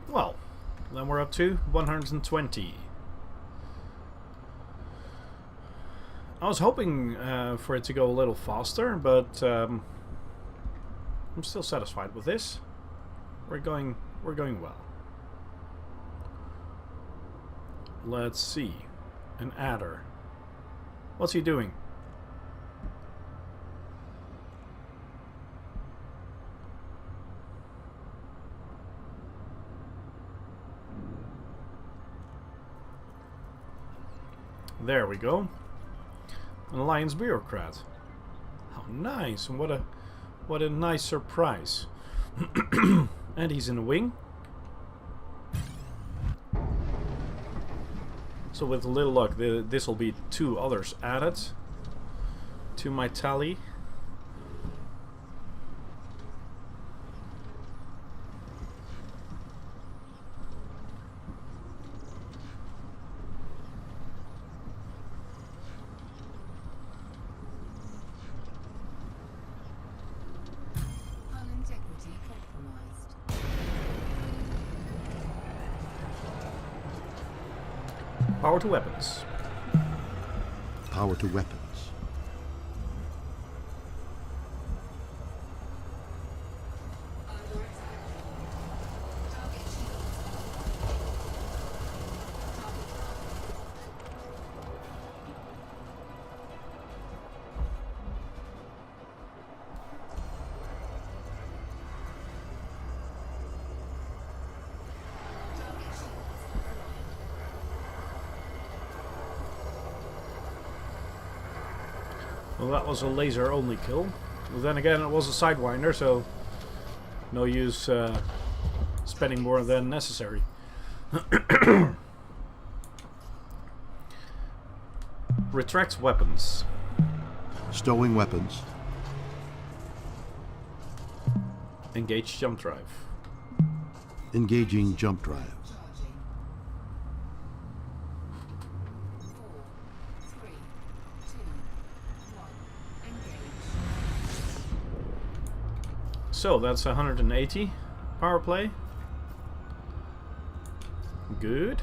Well, then we're up to 120. I was hoping for it to go a little faster, but I'm still satisfied with this. We're going well. Let's see. An adder. What's he doing? There we go. An Alliance bureaucrat. How nice, and what a nice surprise. And he's in the wing. So with a little luck, this will be 2 others added to my tally. Power to weapons. Power to weapons. Well, that was a laser only kill. Well, then again, it was a sidewinder, so no use spending more than necessary. Retract weapons. Stowing weapons. Engage jump drive. Engaging jump drive. So that's 180 power play. Good.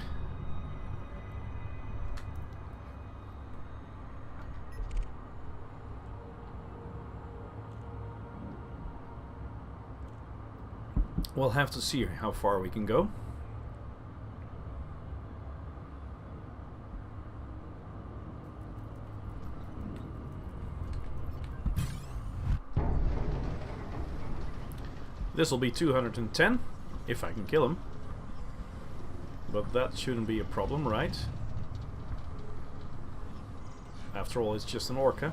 We'll have to see how far we can go. This will be 210 if I can kill him. But that shouldn't be a problem, right? After all, it's just an orca.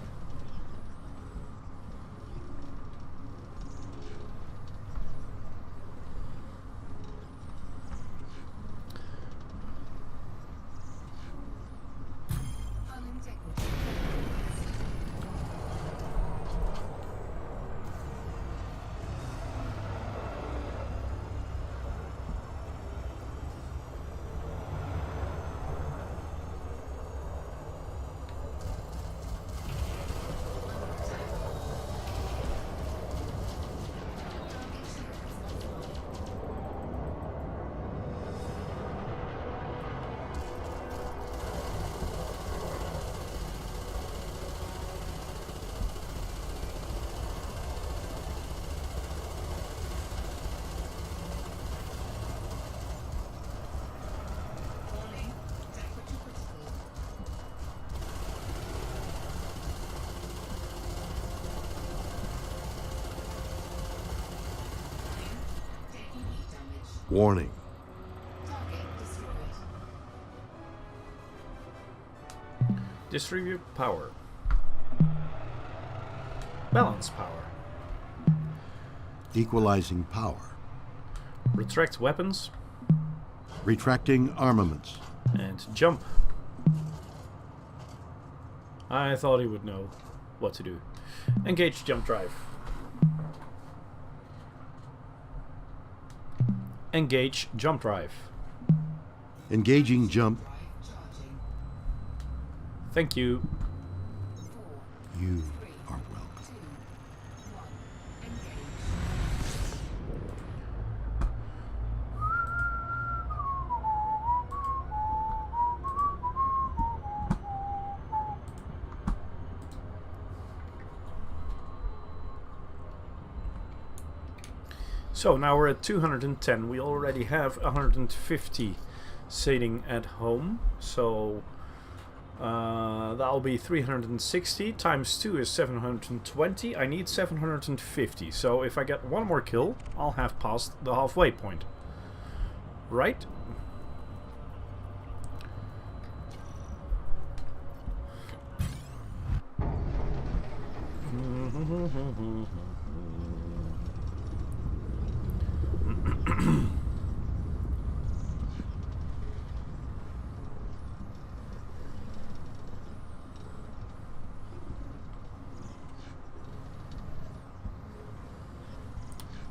Warning. Distribute power. Balance power. Equalizing power. Retract weapons. Retracting armaments. And jump. I thought he would know what to do. Engage jump drive. Engage jump drive. Engaging jump. Thank you. You are welcome. So now we're at 210. We already have 150 sitting at home. So that'll be 360 times 2 is 720. I need 750. So if I get one more kill, I'll have passed the halfway point. Right?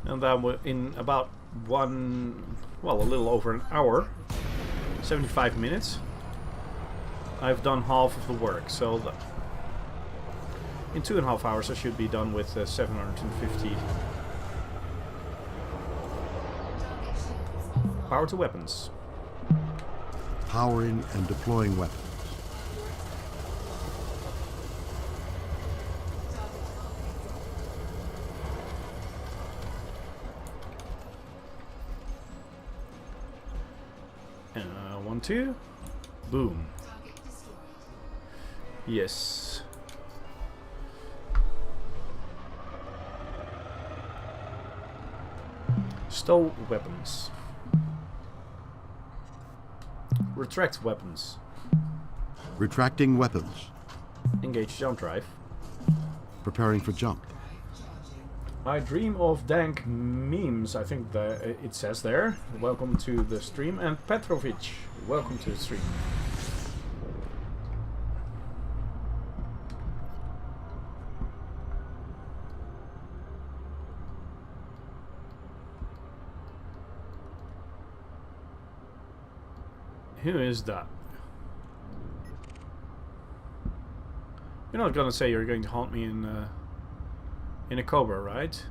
And then in about a little over an hour, 75 minutes, I've done half of the work. So in 2.5 hours I should be done with 750. Power to weapons. Powering and deploying weapons. One, two. Boom. Yes. Stow weapons. Retract weapons. Retracting weapons. Engage jump drive. Preparing for jump. I dream of dank memes, I think it says there. Welcome to the stream. And Petrovic, welcome to the stream. Who is that? You're not gonna say you're going to haunt me in a Cobra, right?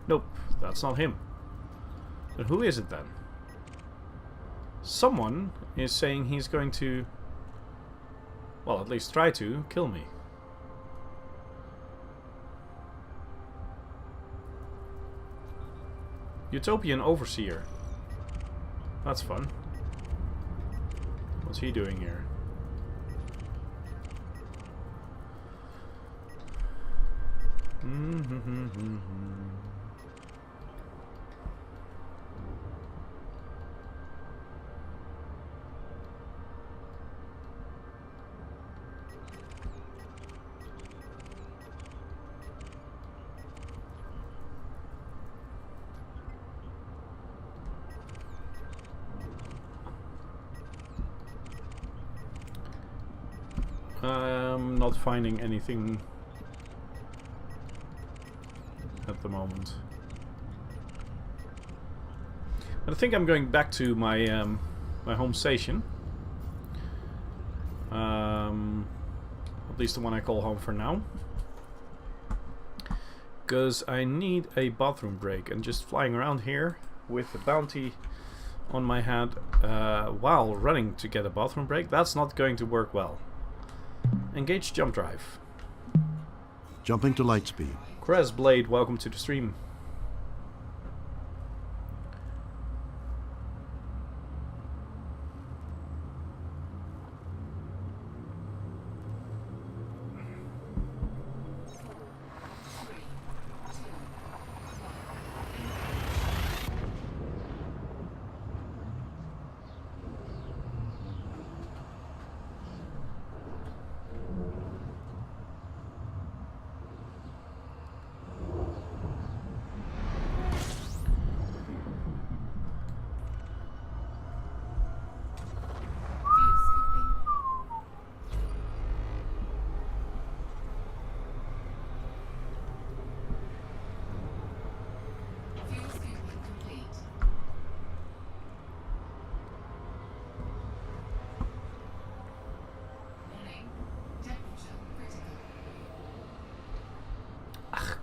Nope, that's not him. But who is it then? Someone is saying he's going to, well, at least try to kill me. Utopian Overseer. That's fun. What's he doing here? I'm not finding anything at the moment. But I think I'm going back to my my home station. At least the one I call home for now. Because I need a bathroom break, and just flying around here with a bounty on my head while running to get a bathroom break, that's not going to work well. Engage jump drive. Jumping to light speed. Crez Blade, welcome to the stream.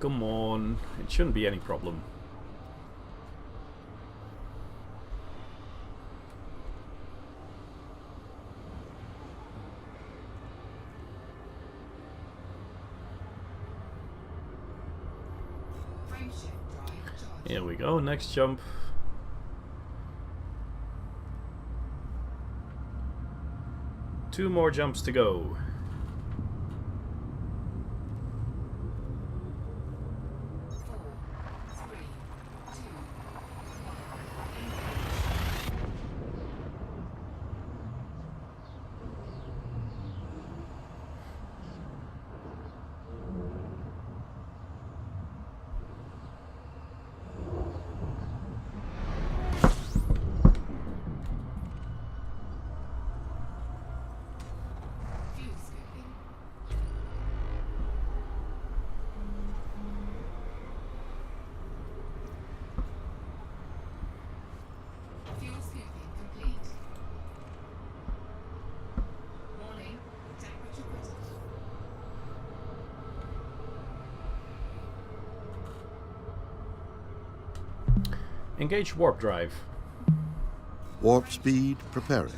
Come on, it shouldn't be any problem. Here we go, next jump. Two more jumps to go. Engage warp drive. Warp speed preparing.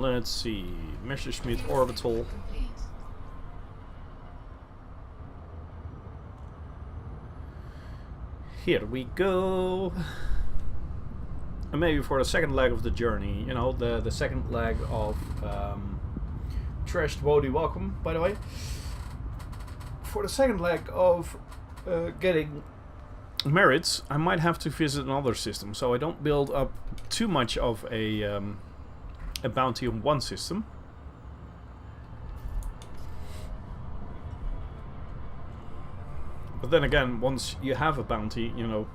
Let's see, Messerschmitt orbital. Here we go. And maybe for the second leg of the journey, you know, the second leg of Trashed Wody, welcome, by the way. For the second leg of getting merits, I might have to visit another system, so I don't build up too much of a bounty on one system. But then again, once you have a bounty, you know,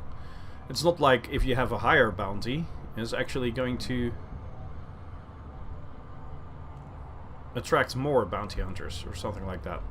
it's not like if you have a higher bounty, it's actually going to attract more bounty hunters or something like that.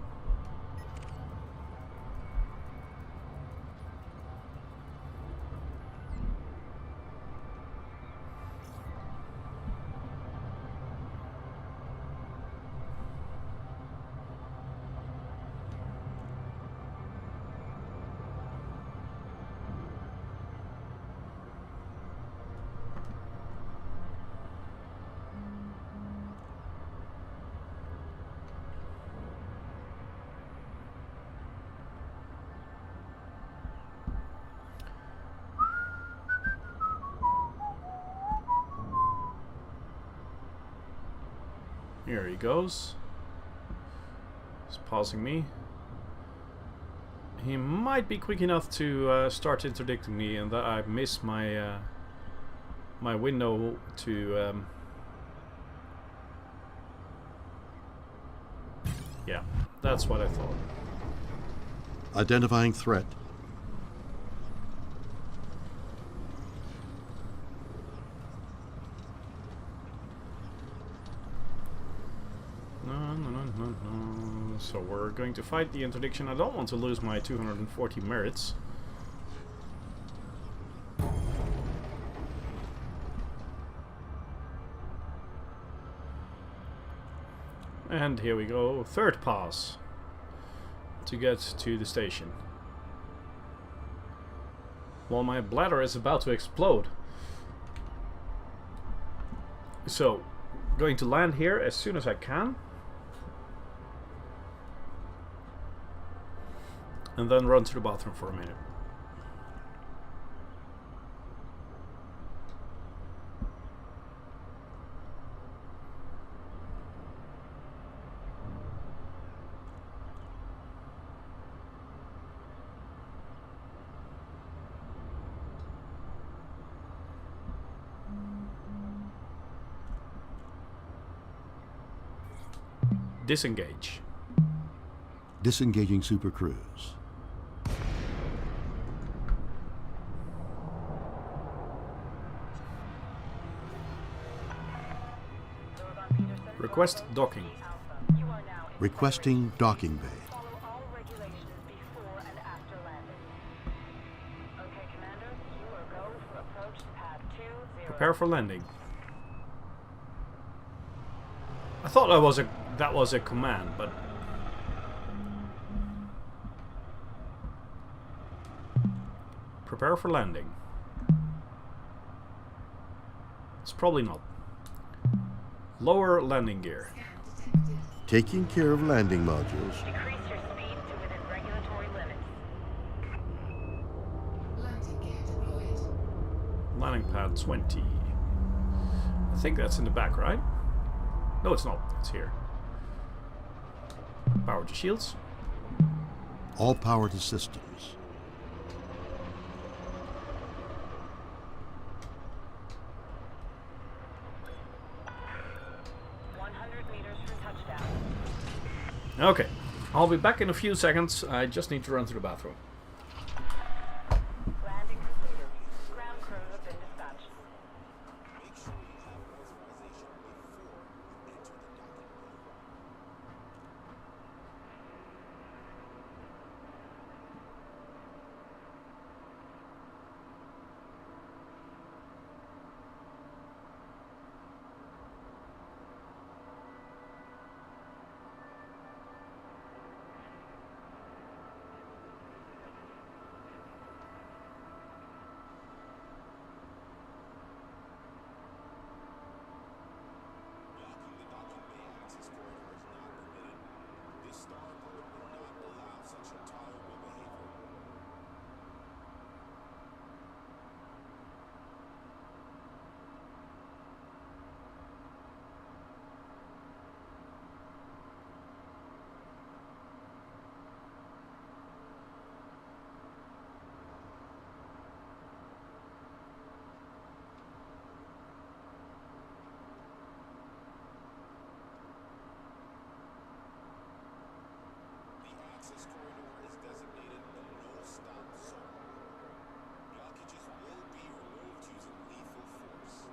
Here he goes. He's pausing me. He might be quick enough to start interdicting me, and that I miss my my window to. Yeah, that's what I thought. Identifying threat. No. So we're going to fight the interdiction. I don't want to lose my 240 merits. And here we go, third pass to get to the station. While my bladder is about to explode. So, going to land here as soon as I can. And then run to the bathroom for a minute. Disengage. Disengaging Super Cruise. Request docking. You are now in Requesting docking bay. follow all regulations before and after landing. Okay, Commander, you are go for approach to pad 20. Prepare for landing. I thought that was a command, but prepare for landing. It's probably not. Lower landing gear. Taking care of landing modules. Decrease your speed to within regulatory limits. Landing gear deployed. Landing pad 20. I think that's in the back, right? No, it's not. It's here. Power to shields. All power to systems. Okay, I'll be back in a few seconds. I just need to run to the bathroom. Landing completed. Ground crew have been dispatched. access corridor is designated a no-stop zone. Blockages will be removed using lethal force.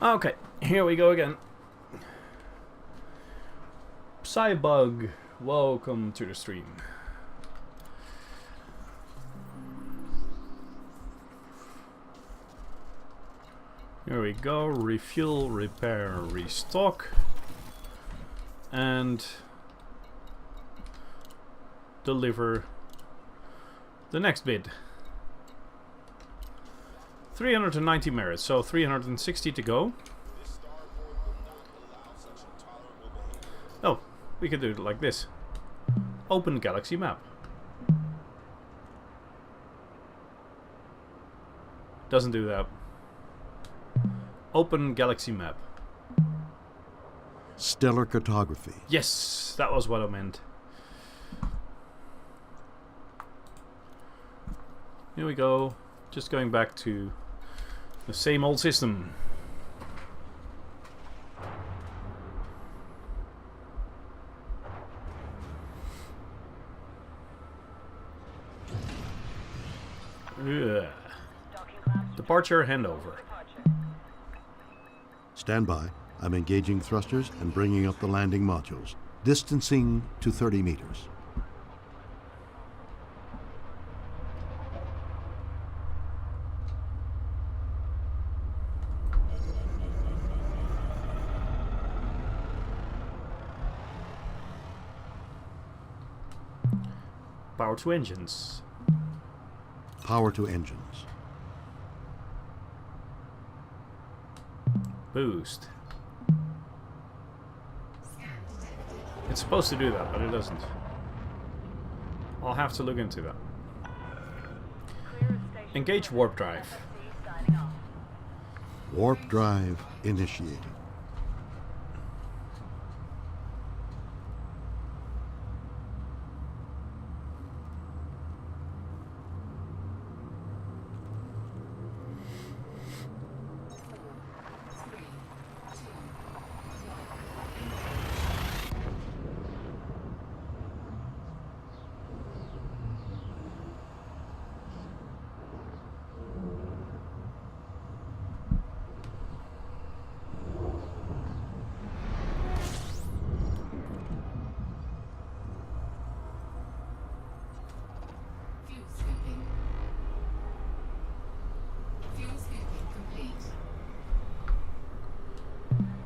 Okay, here we go again. Psybug, welcome to the stream. Here we go, refuel, repair, restock, and deliver the next bid. 390 merits, so 360 to go. This starboard will not allow such intolerable behavior. Oh, we could do it like this. Open galaxy map. Doesn't do that. Open galaxy map. Stellar cartography. Yes, that was what I meant. Here we go. Just going back to the same old system. Ugh. Departure handover. Stand by. I'm engaging thrusters and bringing up the landing modules. Distancing to 30 meters. Power to engines. Power to engines. Boost. It's supposed to do that, but it doesn't. I'll have to look into that. Engage warp drive. Warp drive initiated.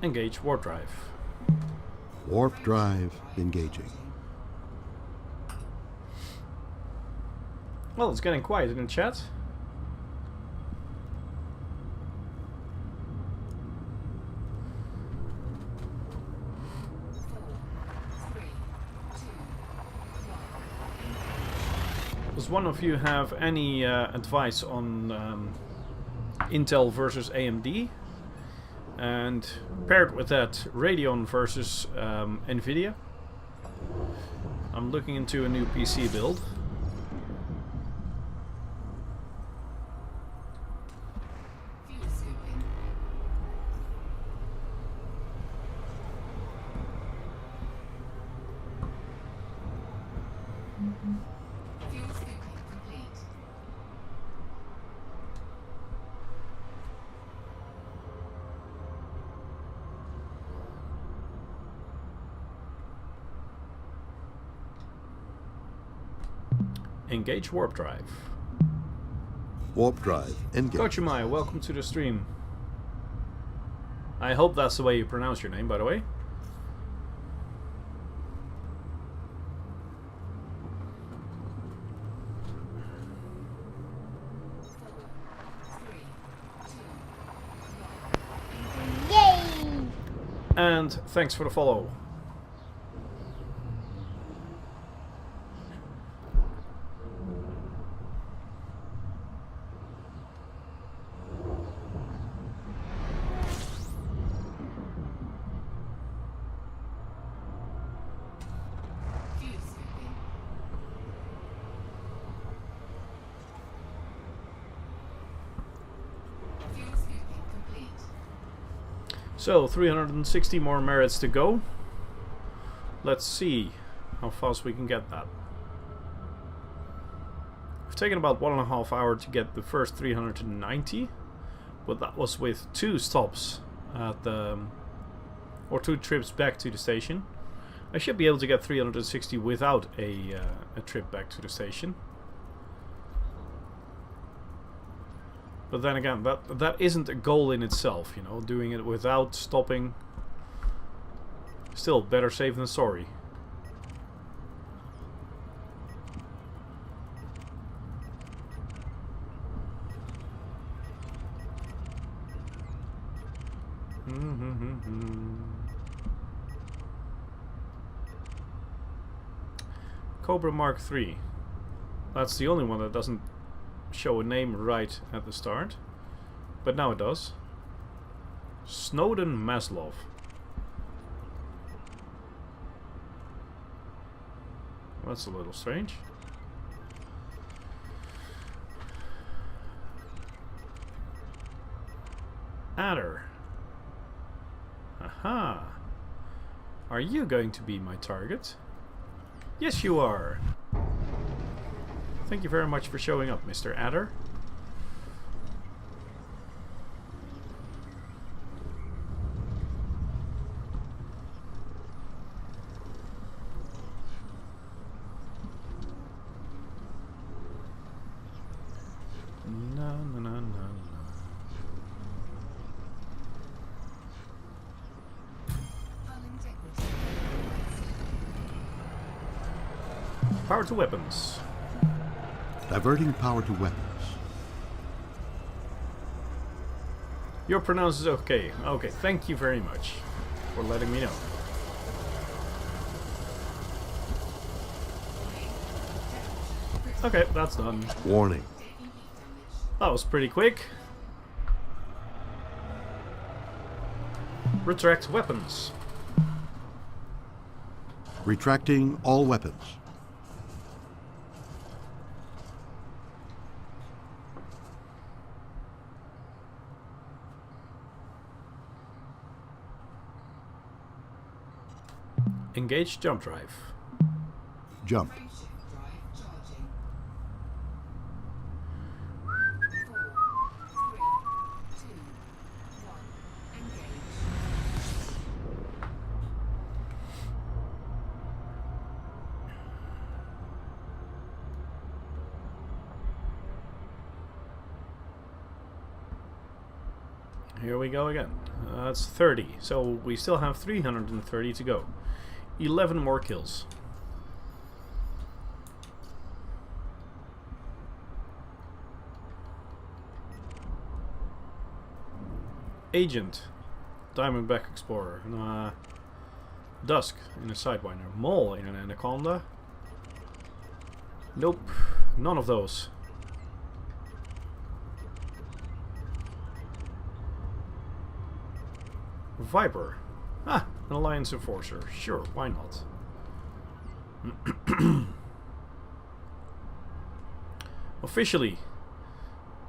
Engage warp drive. Warp drive engaging. Well, it's getting quiet in the chat. Does one of you have any advice on Intel versus AMD? And paired with that, Radeon versus NVIDIA. I'm looking into a new PC build. Engage warp drive. Warp drive engaged. Coach Umai, welcome to the stream. I hope that's the way you pronounce your name, by the way. And thanks for the follow. Fuel scooping. Fuel scooping complete. So 360 more merits to go. Let's see how fast we can get that. It's taken about 1.5 hours to get the first 390, but that was with 2 stops at the, or 2 trips back to the station. I should be able to get 360 without a trip back to the station. But then again, that isn't a goal in itself, you know, doing it without stopping. Still, better safe than sorry. Cobra Mark III. That's the only one that doesn't show a name right at the start, but now it does. Snowden Maslov. That's a little strange. Adder. Aha. Are you going to be my target? Yes, you are. Thank you very much for showing up, Mr. Adder. Na, na, na, na, na. Hull integrity. Power to weapons. Diverting power to weapons. Your pronounce is okay. Okay, thank you very much for letting me know. Okay, that's done. Warning. That was pretty quick. Retract weapons. Retracting all weapons. Engage jump drive. Jump. Frameshift drive charging. 4, 3, 2, 1. Engage. Here we go again. That's 30. So we still have 330 to go. 11 more kills. Agent. Diamondback Explorer. Dusk in a Sidewinder. Mole in an Anaconda. Nope. None of those. Viper. Ah, an Alliance Enforcer. Sure, why not? Officially,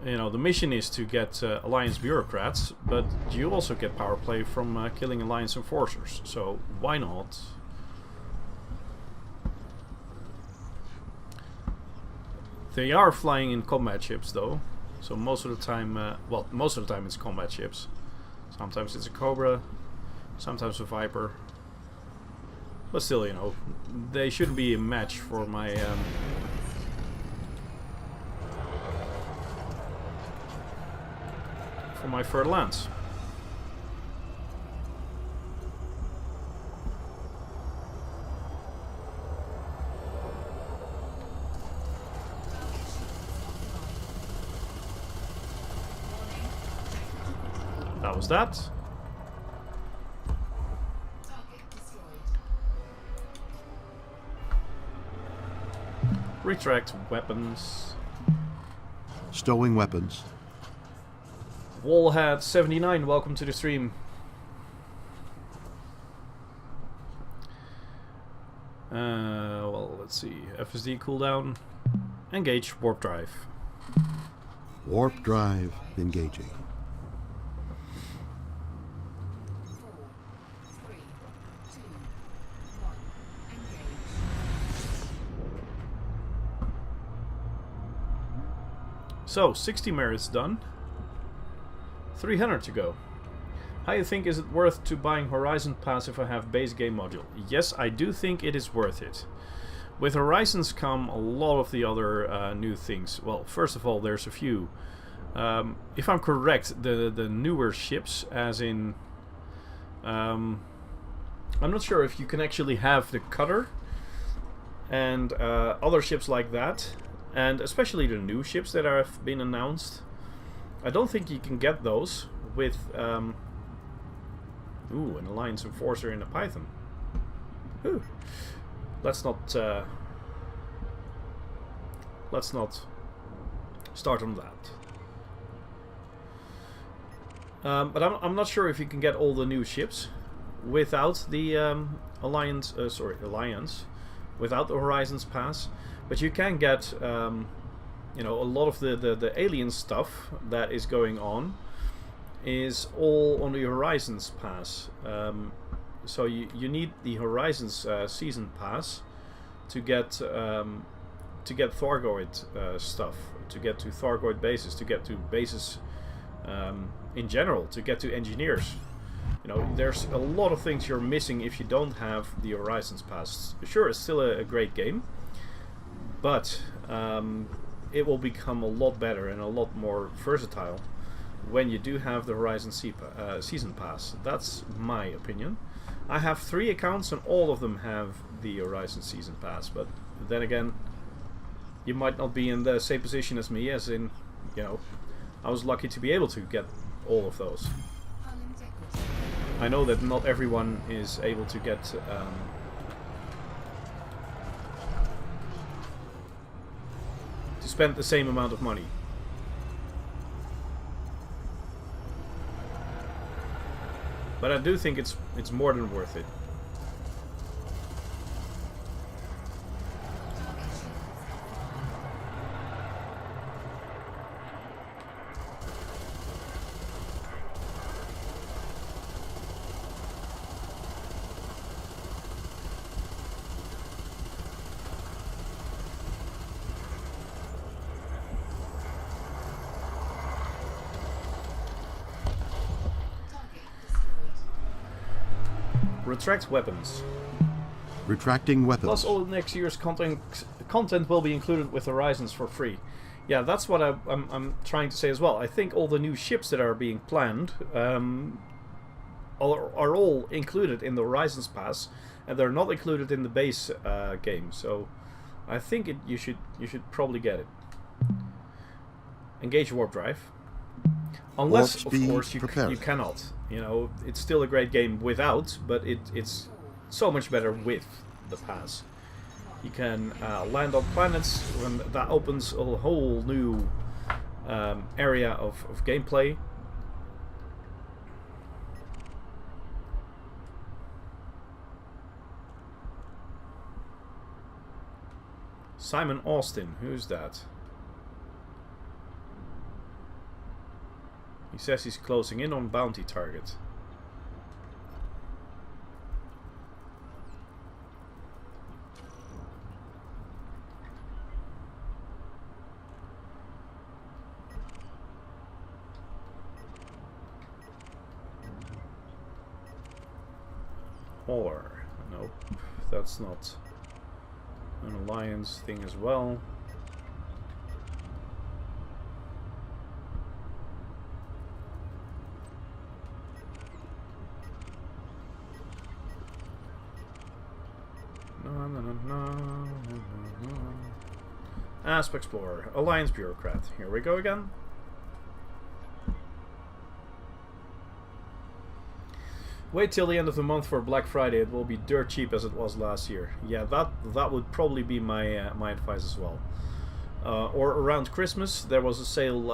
you know, the mission is to get Alliance bureaucrats, but you also get power play from killing Alliance Enforcers, so why not? They are flying in combat ships though, so most of the time, well, most of the time it's combat ships. Sometimes it's a Cobra, sometimes a Viper. But still, you know, they shouldn't be a match for my Fer-de-Lance. That was that. Retract weapons. Stowing weapons. Wallhead79, welcome to the stream. Well, let's see. FSD cooldown. Engage warp drive. Warp drive engaging. 4, 3, 2, 1. Engage. So, 60 merits done. 300 to go. How you think, is it worth to buying Horizon Pass if I have base game module? Yes, I do think it is worth it. With Horizons come a lot of the other new things. Well, first of all, there's a few. If I'm correct, the newer ships, as in... I'm not sure if you can actually have the cutter and other ships like that. And especially the new ships that have been announced. I don't think you can get those with... Ooh, an Alliance Enforcer in a Python. Ooh. Let's not start on that. But I'm not sure if you can get all the new ships without the Alliance, without the Horizons Pass. But you can get, you know, a lot of the alien stuff that is going on is all on the Horizons Pass. So you need the Horizons Season Pass to get Thargoid stuff, to get to Thargoid bases, to get to bases in general, to get to engineers. You know, there's a lot of things you're missing if you don't have the Horizons Pass. Sure, it's still a great game, but it will become a lot better and a lot more versatile when you do have the Horizon Season Pass. That's my opinion. I have 3 accounts and all of them have the Horizon Season Pass, but then again, you might not be in the same position as me, as in, you know, I was lucky to be able to get all of those. I know that not everyone is able to get to spend the same amount of money. But I do think it's more than worth it. Retract weapons. Retracting weapons. Plus, all next year's content will be included with Horizons for free. Yeah, that's what I'm trying to say as well. I think all the new ships that are being planned are all included in the Horizons Pass, and they're not included in the base game. So, I think you should probably get it. Engage warp drive. Unless, of course, you cannot. You know, it's still a great game without, but it's so much better with the pass. You can land on planets, when that opens a whole new area of gameplay. Simon Austin, who's that? He says he's closing in on bounty target. Or, nope, that's not an alliance thing as well. ASP Explorer, Alliance Bureaucrat. Here we go again. Wait till the end of the month for Black Friday. It will be dirt cheap as it was last year. Yeah, that would probably be my my advice as well. Or around Christmas. There was a sale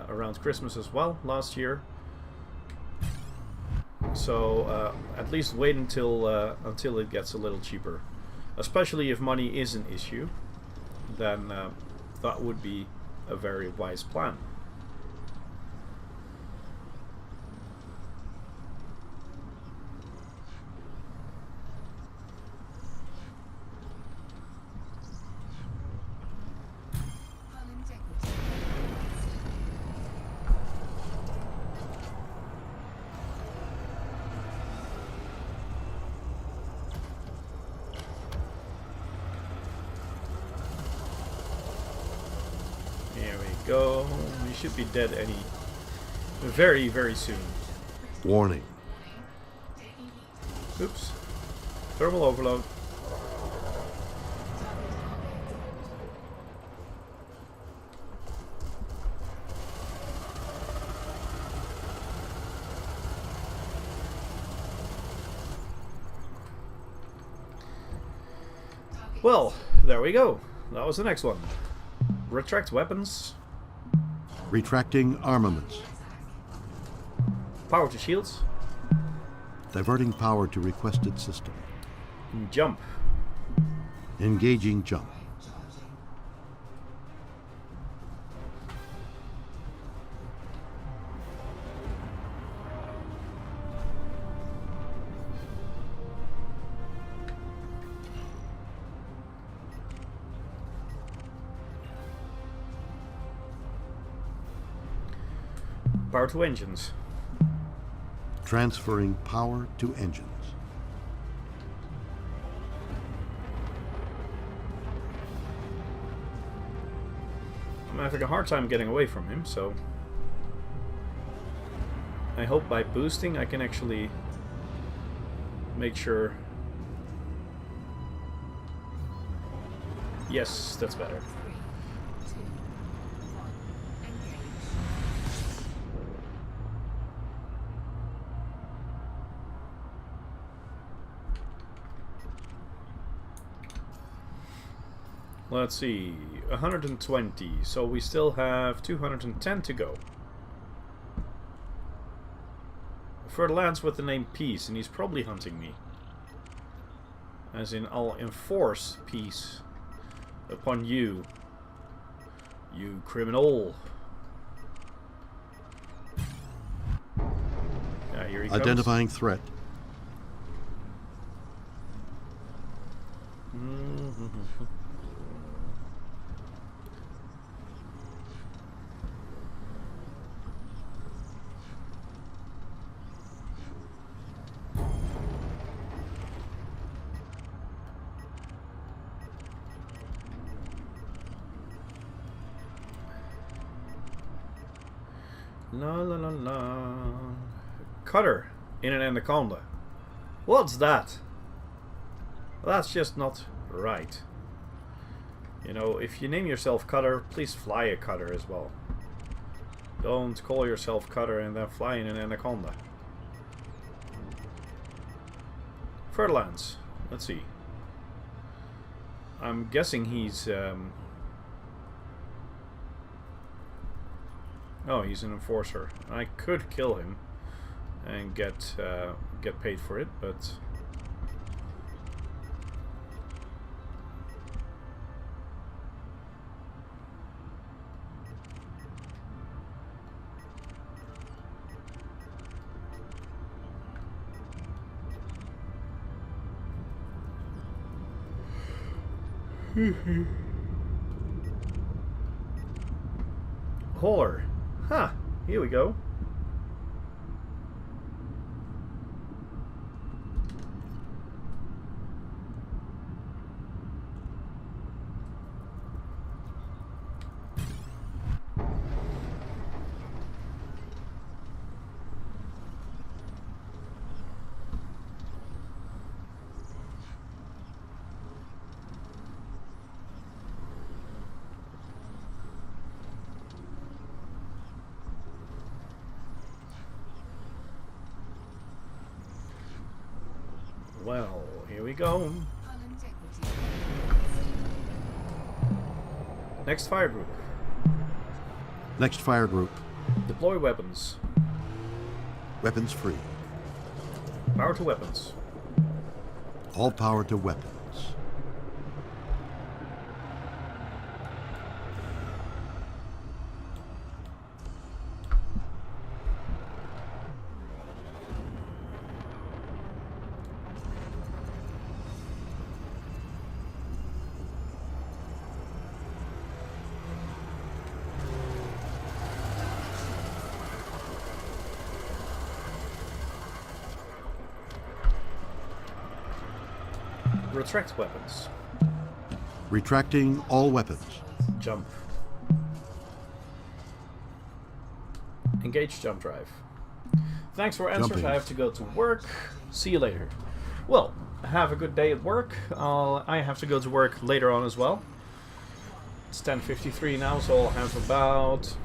around Christmas as well last year. So at least wait until it gets a little cheaper. Especially if money is an issue, then that would be a very wise plan. Go. You should be dead very, very soon. Warning. Oops. Thermal overload. Well, there we go. That was the next one. Retract weapons. Retracting armaments. Power to shields. Diverting power to requested system. Jump. Engaging jump. Power to engines. Transferring power to engines. I'm having a hard time getting away from him, so I hope by boosting I can actually make sure. Yes, that's better. Let's see, 120, so we still have 210 to go. Fer-de-Lance with the name Peace, and he's probably hunting me. As in, I'll enforce peace upon you, you criminal. Yeah, here he comes. Identifying threat. La la la la. Cutter in an anaconda. What's that? That's just not right. You know, if you name yourself Cutter, please fly a Cutter as well. Don't call yourself Cutter and then fly in an anaconda. Fer-de-Lance. Let's see. I'm guessing he's oh, he's an enforcer. I could kill him and get paid for it, but Hauler. Huh, here we go. Well, here we go. Hull integrity. Next fire group. Next fire group. Deploy weapons. Weapons free. Power to weapons. All power to weapons. Retract weapons. Retracting all weapons. Jump. Engage jump drive. Thanks for answers. Jumping. I have to go to work. See you later. Well, have a good day at work. I have to go to work later on as well. It's 10:53 now, so I'll have about...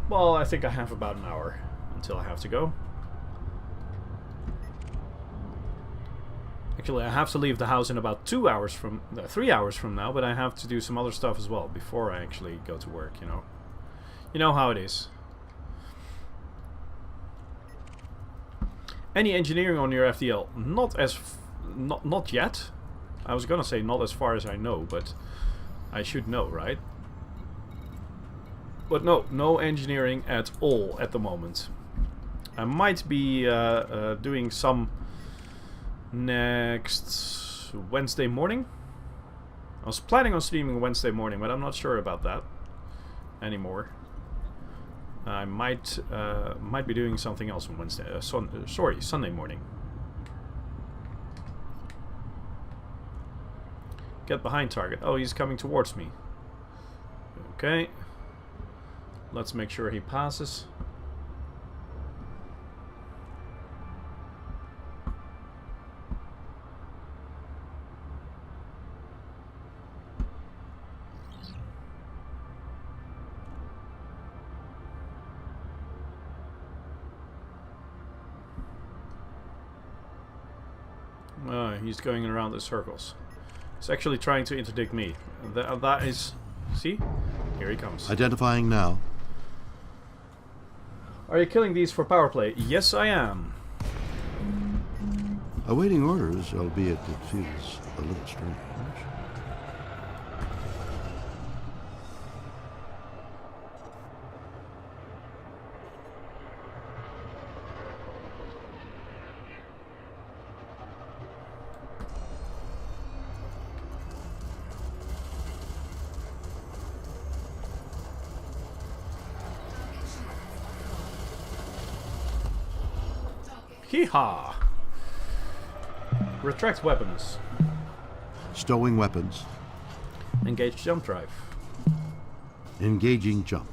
Well, I think I have about an hour until I have to go. Actually, I have to leave the house in about 3 hours from now, but I have to do some other stuff as well before I actually go to work, you know. You know how it is. Any engineering on your FDL? Not yet. I was gonna say not as far as I know, but I should know, right? But no engineering at all at the moment. I might be doing some next Wednesday morning. I was planning on streaming Wednesday morning, but I'm not sure about that anymore. I might be doing something else on Wednesday. Sunday morning. Get behind target. Oh, he's coming towards me. Okay. Let's make sure he passes. He's going around the circles. He's actually trying to interdict me. That is... See? Here he comes. Identifying now. Are you killing these for power play? Yes, I am. Awaiting orders, albeit it feels a little strange. Hee-haw! Retract weapons. Stowing weapons. Engage jump drive. Engaging jump.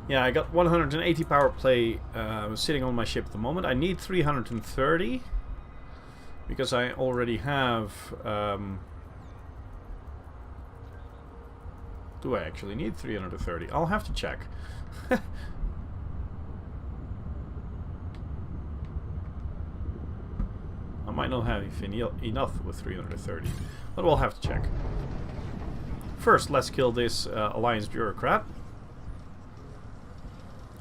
Yeah, I got 180 power play sitting on my ship at the moment. I need 330 because I already have... do I actually need 330? I'll have to check. I might not have enough with 330, but we'll have to check. First, let's kill this Alliance bureaucrat.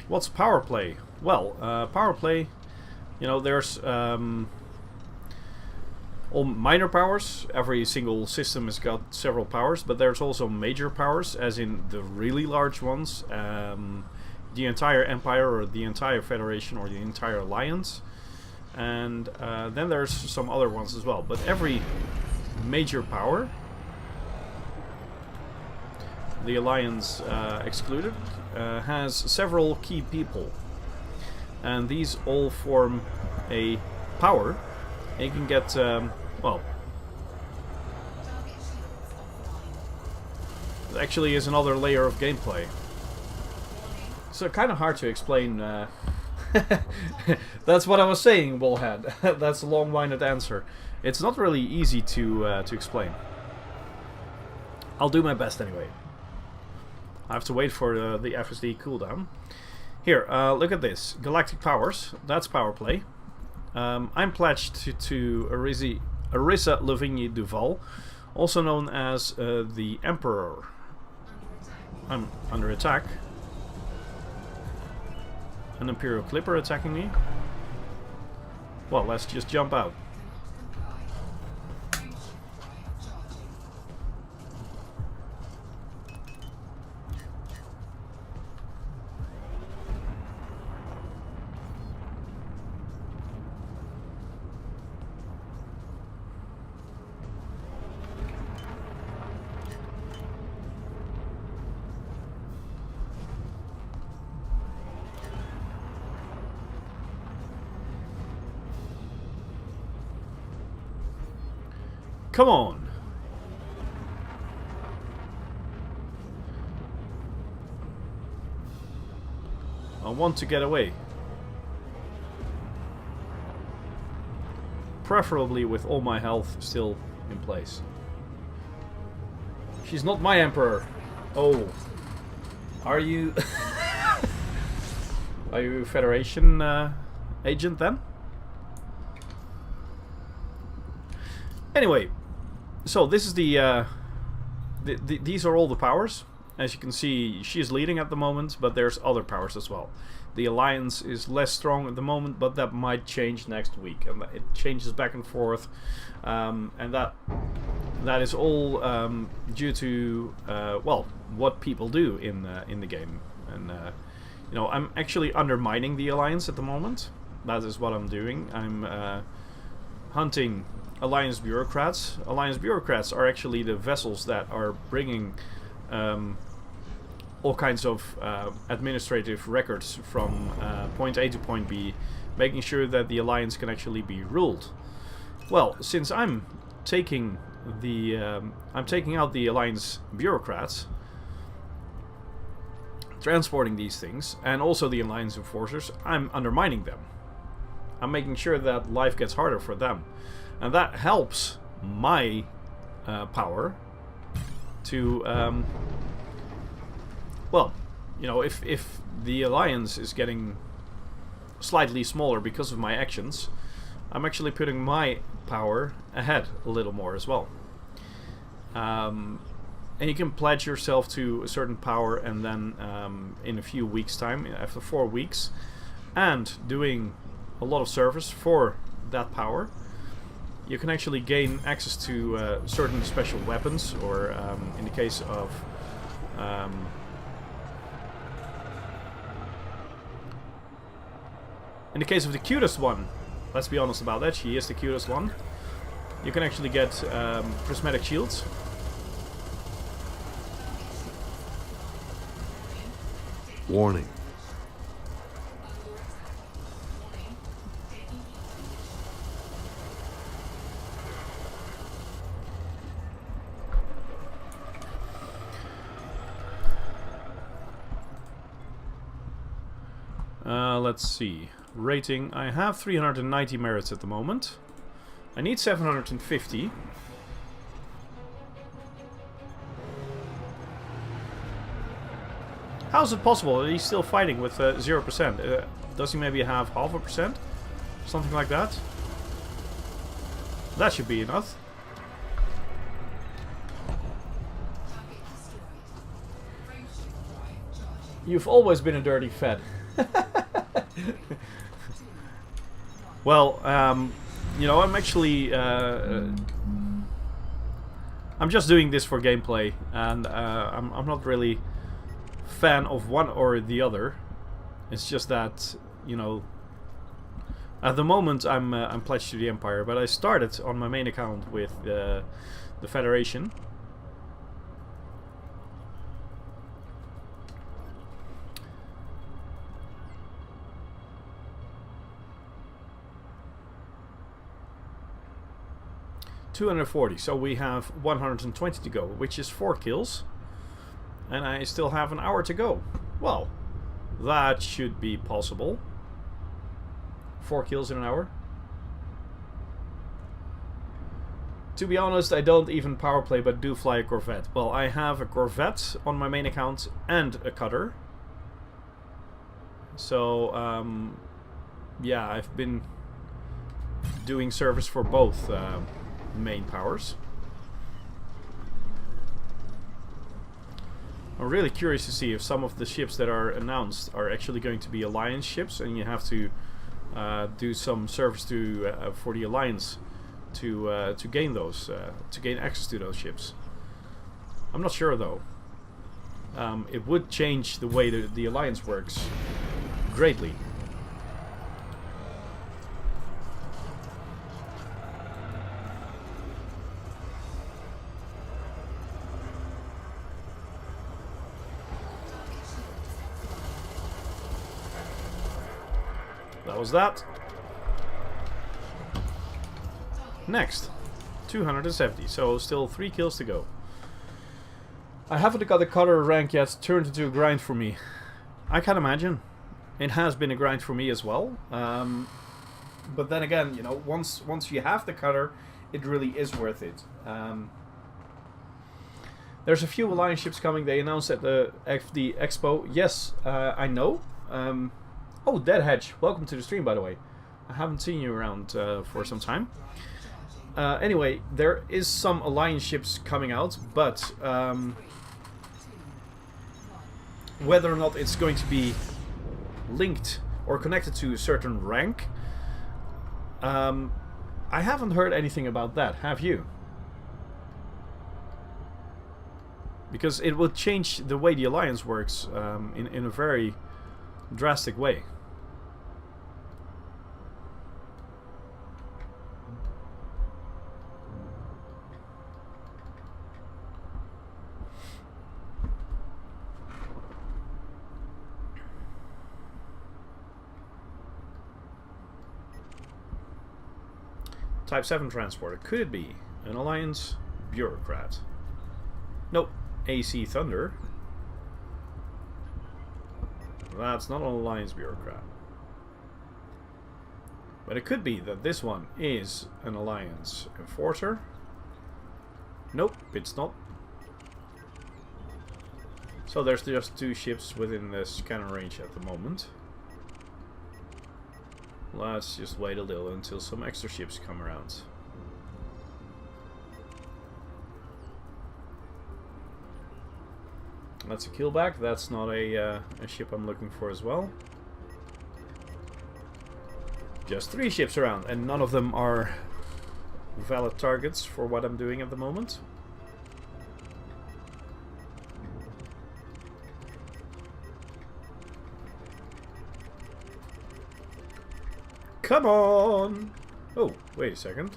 What's power play? Well, power play, you know, there's all minor powers. Every single system has got several powers, but there's also major powers, as in the really large ones. The entire empire, or the entire federation, or the entire alliance. And then there's some other ones as well. But every major power, the alliance excluded, has several key people, and these all form a power. And you can get well, it actually is another layer of gameplay. So kind of hard to explain. That's what I was saying, Bullhead. That's a long-winded answer. It's not really easy to explain. I'll do my best anyway. I have to wait for the FSD cooldown. Here, look at this. Galactic Powers. That's power play. I'm pledged to Arisa Lavigne Duval, also known as the Emperor. I'm under attack. An Imperial Clipper attacking me. Well, let's just jump out. Come on! I want to get away. Preferably with all my health still in place. She's not my Emperor! Oh. Are you... Are you a Federation agent then? Anyway. So this is these are all the powers. As you can see, she is leading at the moment, but there's other powers as well. The alliance is less strong at the moment, but that might change next week, and it changes back and forth, and that is all due to well, what people do in the game. And you know, I'm actually undermining the alliance at the moment. That is what I'm doing. I'm hunting Alliance bureaucrats. Alliance bureaucrats are actually the vessels that are bringing all kinds of administrative records from point A to point B, making sure that the alliance can actually be ruled. Well, since I'm taking out the alliance bureaucrats, transporting these things, and also the alliance enforcers, I'm undermining them. I'm making sure that life gets harder for them. And that helps my power to, well, you know, if the alliance is getting slightly smaller because of my actions, I'm actually putting my power ahead a little more as well. And you can pledge yourself to a certain power, and then in a few weeks' time, after 4 weeks, and doing a lot of service for that power, you can actually gain access to certain special weapons, or in the case of the cutest one, let's be honest about that, she is the cutest one, you can actually get prismatic shields. Warning. Let's see. Rating. I have 390 merits at the moment. I need 750. How is it possible that he's still fighting with 0%? Does he maybe have 0.5%? Something like that? That should be enough. You've always been a dirty fed. Well, you know, I'm actually I'm just doing this for gameplay, and I'm not really fan of one or the other. It's just that, you know, at the moment I'm pledged to the Empire, but I started on my main account with the Federation. $240, so we have 120 to go, which is 4 kills, and I still have an hour to go. Well, that should be possible. 4 kills in an hour. To be honest, I don't even power play, but do fly a Corvette. Well, I have a Corvette on my main account and a cutter. So, yeah, I've been doing service for both main powers. I'm really curious to see if some of the ships that are announced are actually going to be Alliance ships, and you have to do some service to for the Alliance to gain those, to gain access to those ships. I'm not sure though. It would change the way the Alliance works greatly. That was that. Next, 270, so still 3 kills to go. I haven't got the cutter rank yet turned into a grind for me. I can imagine. It has been a grind for me as well. But then again, you know, once you have the cutter, it really is worth it. There's a few Alliance ships coming. They announced at the Expo. Yes, I know. Oh, Deadhedge, welcome to the stream, by the way. I haven't seen you around for some time. Anyway, there is some Alliance ships coming out, but whether or not it's going to be linked or connected to a certain rank, I haven't heard anything about that. Have you? Because it would change the way the Alliance works in a very drastic way. Type 7 transporter. Could it be an Alliance bureaucrat? Nope. AC Thunder. That's not an Alliance bureaucrat. But it could be that this one is an Alliance enforcer. Nope, it's not. So there's just 2 ships within the scanner range at the moment. Let's just wait a little until some extra ships come around. That's a killback. That's not a ship I'm looking for as well. Just 3 ships around, and none of them are valid targets for what I'm doing at the moment. Come on! Oh, wait a second.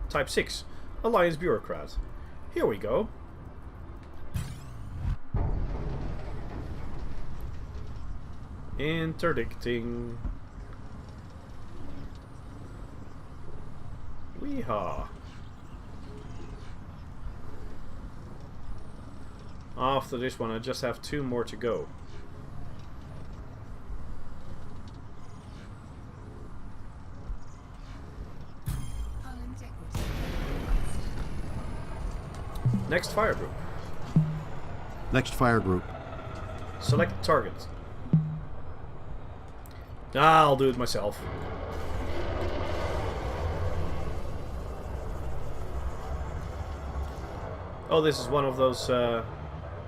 Type 6. Alliance bureaucrat. Here we go. Interdicting. Weehaw. After this one, I just have 2 more to go. Next fire group. Next fire group. Select target. I'll do it myself. Oh, this is one of those,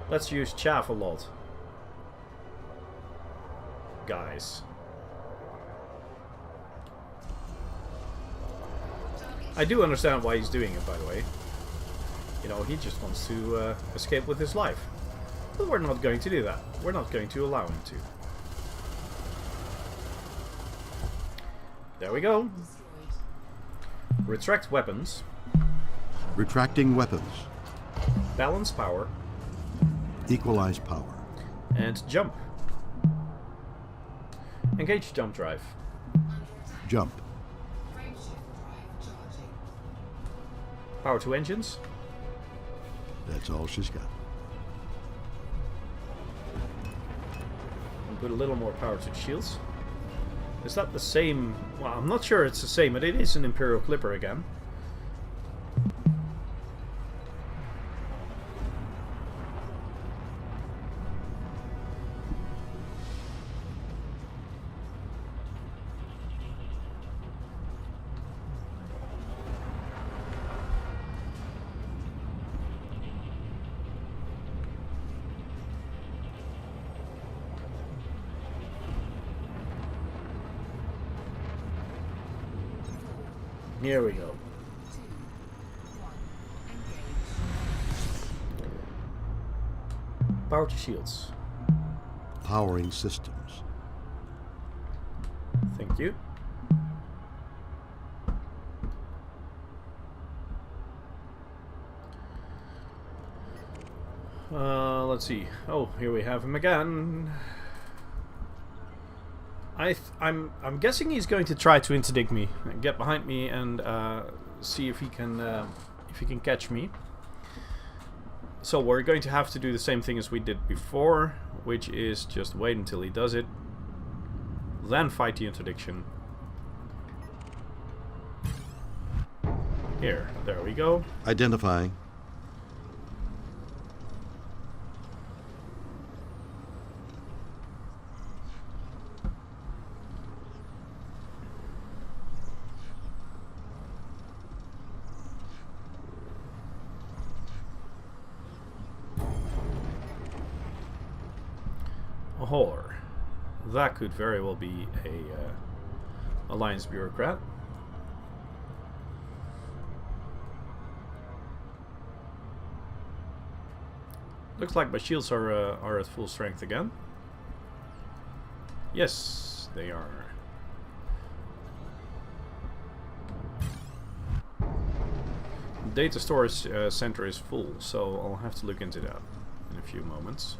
let's use chaff a lot guys. I do understand why he's doing it, by the way. You know, he just wants to escape with his life. But we're not going to do that. We're not going to allow him to. There we go. Retract weapons. Retracting weapons. Balance power. Equalize power. And jump. Engage jump drive. Jump. Power to engines. That's all she's got. And put a little more power to the shields. Is that the same? Well, I'm not sure it's the same, but it is an Imperial Clipper again. Here we go. 2, 1, engage. Power to shields. Powering systems. Thank you. Let's see. Oh, here we have him again. I'm guessing he's going to try to interdict me, get behind me, and see if he can catch me. So we're going to have to do the same thing as we did before, which is just wait until he does it, then fight the interdiction. Here, there we go. Identifying. A whore. That could very well be a Alliance bureaucrat. Looks like my shields are at full strength again. Yes, they are. Data storage center is full, so I'll have to look into that in a few moments.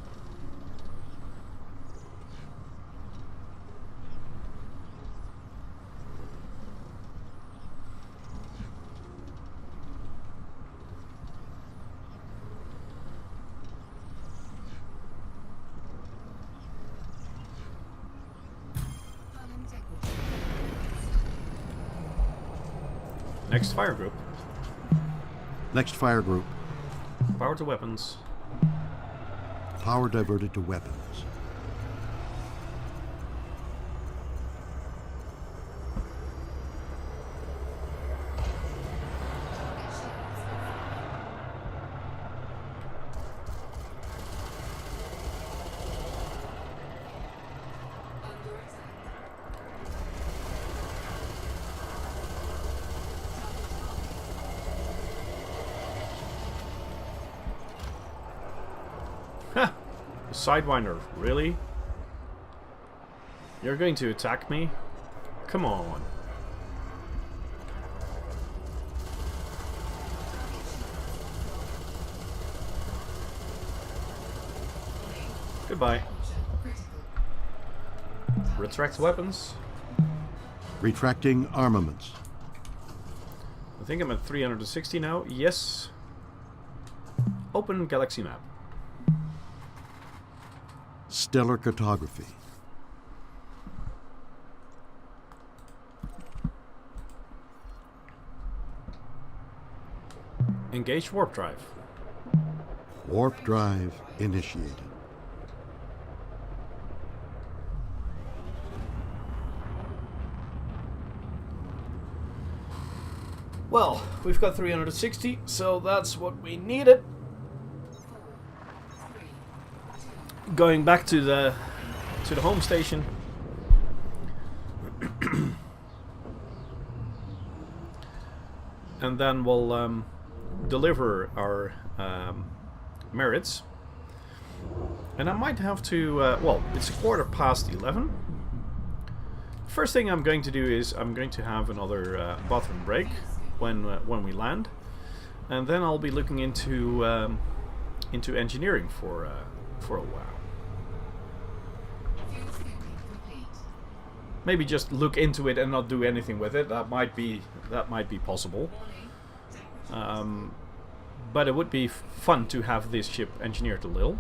Next fire group. Next fire group. Power to weapons. Power diverted to weapons. Sidewinder, really? You're going to attack me? Come on. Goodbye. Retract weapons. Retracting armaments. I think I'm at 360 now. Yes. Open galaxy map. Stellar cartography. Engage warp drive. Warp drive initiated. Well, we've got 360, so that's what we needed. Going back to the home station. And then we'll deliver our merits. And I might have to, well, it's 11:15. First thing I'm going to do is I'm going to have another bathroom break when we land. And then I'll be looking into engineering for a while. Maybe just look into it and not do anything with it. That might be possible. But it would be fun to have this ship engineered a little.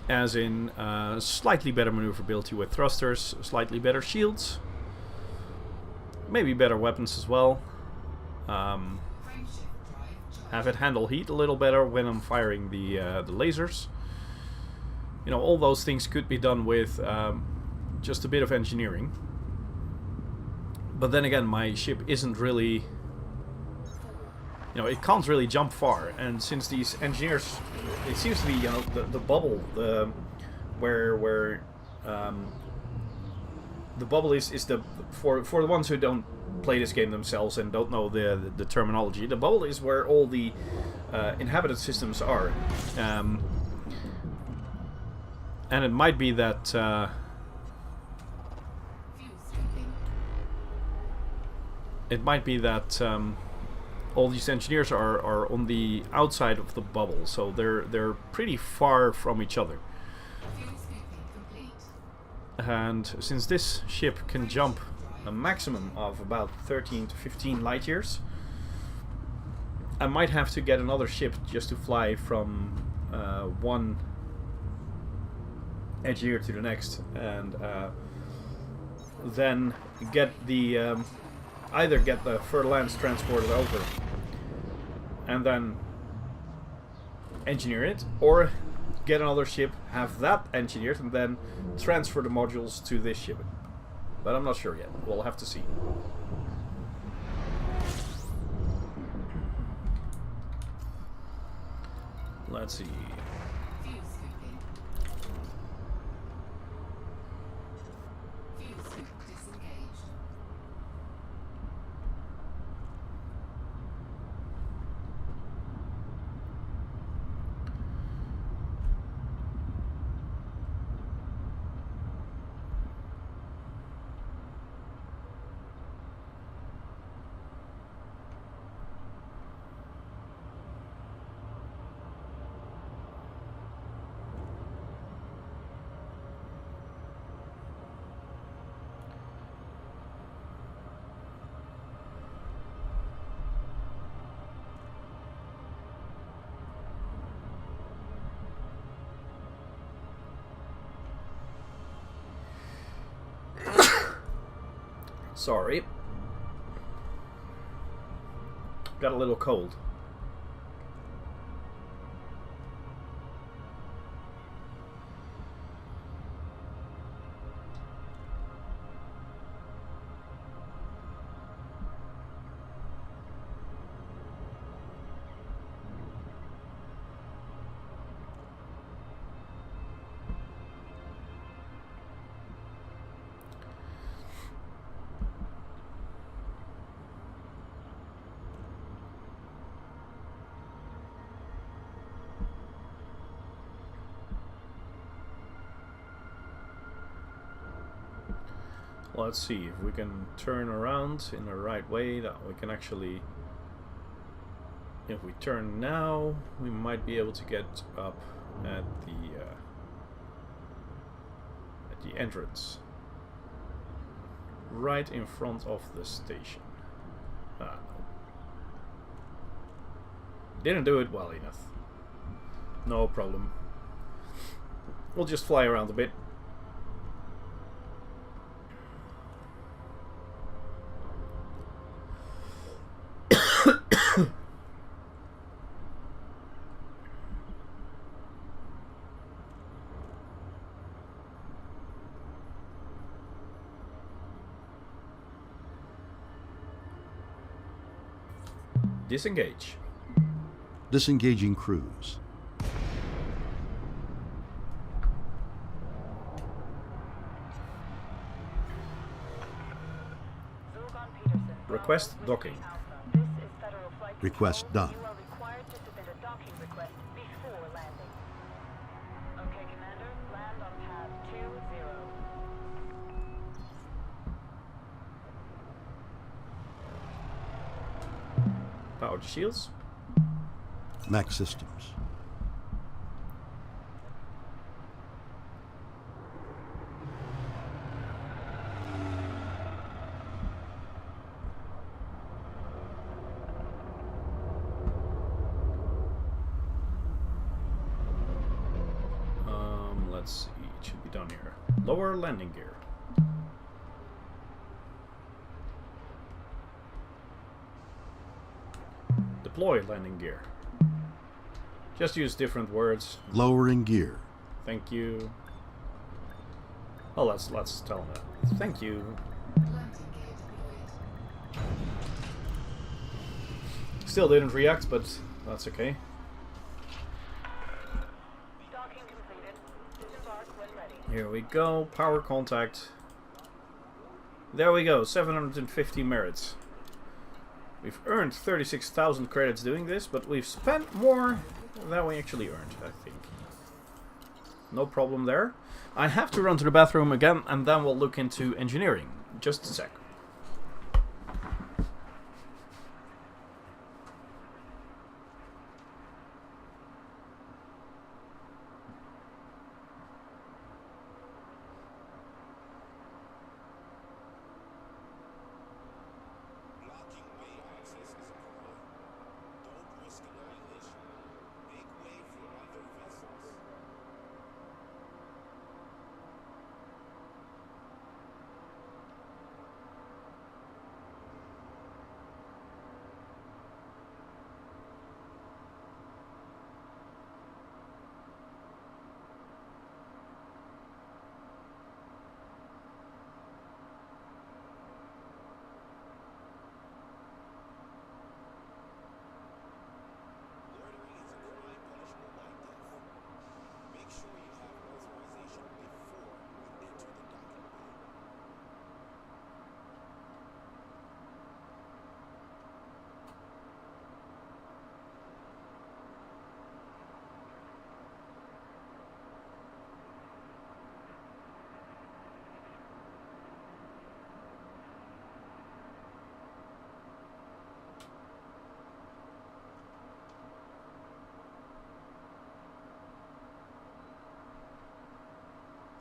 As in slightly better maneuverability with thrusters, slightly better shields, maybe better weapons as well. Have it handle heat a little better when I'm firing the lasers. You know, all those things could be done with just a bit of engineering. But then again, my ship isn't really, you know, it can't really jump far. And since these engineers, it seems to be, you know, the bubble, where the bubble is the for the ones who don't play this game themselves and don't know the terminology. The bubble is where all the inhabited systems are, and it might be that. It might be that all these engineers are on the outside of the bubble, so they're pretty far from each other. And since this ship can jump a maximum of about 13 to 15 light years, I might have to get another ship just to fly from one engineer to the next, and then get the either get the Fer-de-Lance transported over and then engineer it, or get another ship, have that engineered, and then transfer the modules to this ship. But I'm not sure yet. We'll have to see. Let's see. Sorry. Got a little cold. Let's see if we can turn around in the right way, that we can actually, if we turn now, we might be able to get up at the entrance, right in front of the station. Didn't do it well enough. No problem. We'll just fly around a bit. Disengage. Disengaging cruise. Request docking. Request done. You are required to submit a docking request before landing. Okay, Commander, land on pad 20. Power the shields. Max systems. Let's see, it should be down here. Lower landing gear. Deploy landing gear. Just use different words. Lowering gear. Thank you. Oh, let's tell them that. Thank you. Still didn't react, but that's okay. Docking completed. Disembark when ready. Here we go. Power contact. There we go, 750 merits. We've earned 36,000 credits doing this, but we've spent more than we actually earned, I think. No problem there. I have to run to the bathroom again, and then we'll look into engineering. Just a sec. Blocking bay access is a crime. Don't risk annihilation. Make way for other vessels. Loitering is a crime punishable by death. Make sure you have authorization before you enter the docking bay.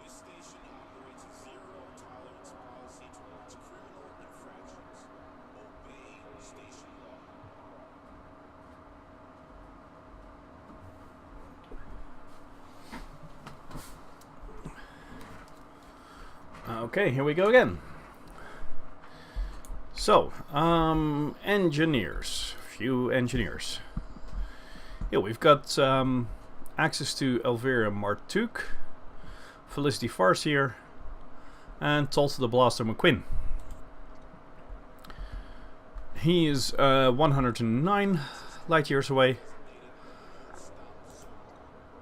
This station operates a zero-tolerance policy towards criminal infractions. Obey station law. Okay, here we go again. So, engineers. Few engineers. Yeah, we've got access to Elvira Martuk, Felicity Farseer, and Tulsa the Blaster McQuinn. He is 109 light years away.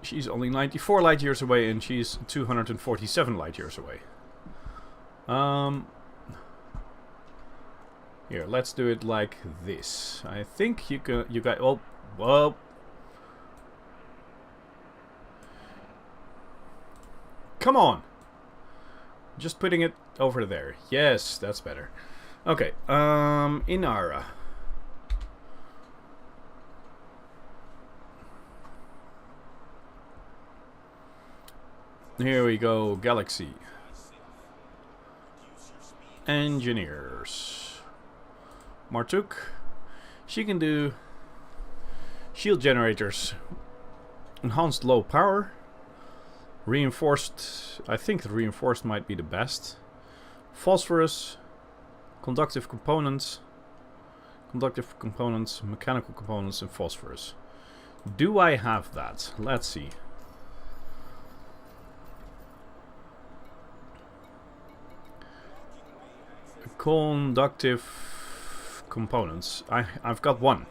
She's only 94 light years away, and she's 247 light years away. Here, let's do it like this. I think you got. Oh, whoa. Come on. Just putting it over there. Yes, that's better. Okay. Inara. Here we go. Galaxy. Engineers. Martuk. She can do shield generators, enhanced low power, reinforced. I think the reinforced might be the best. Phosphorus, conductive components, mechanical components, and phosphorus. Do I have that? Let's see. Conductive components. I've got one.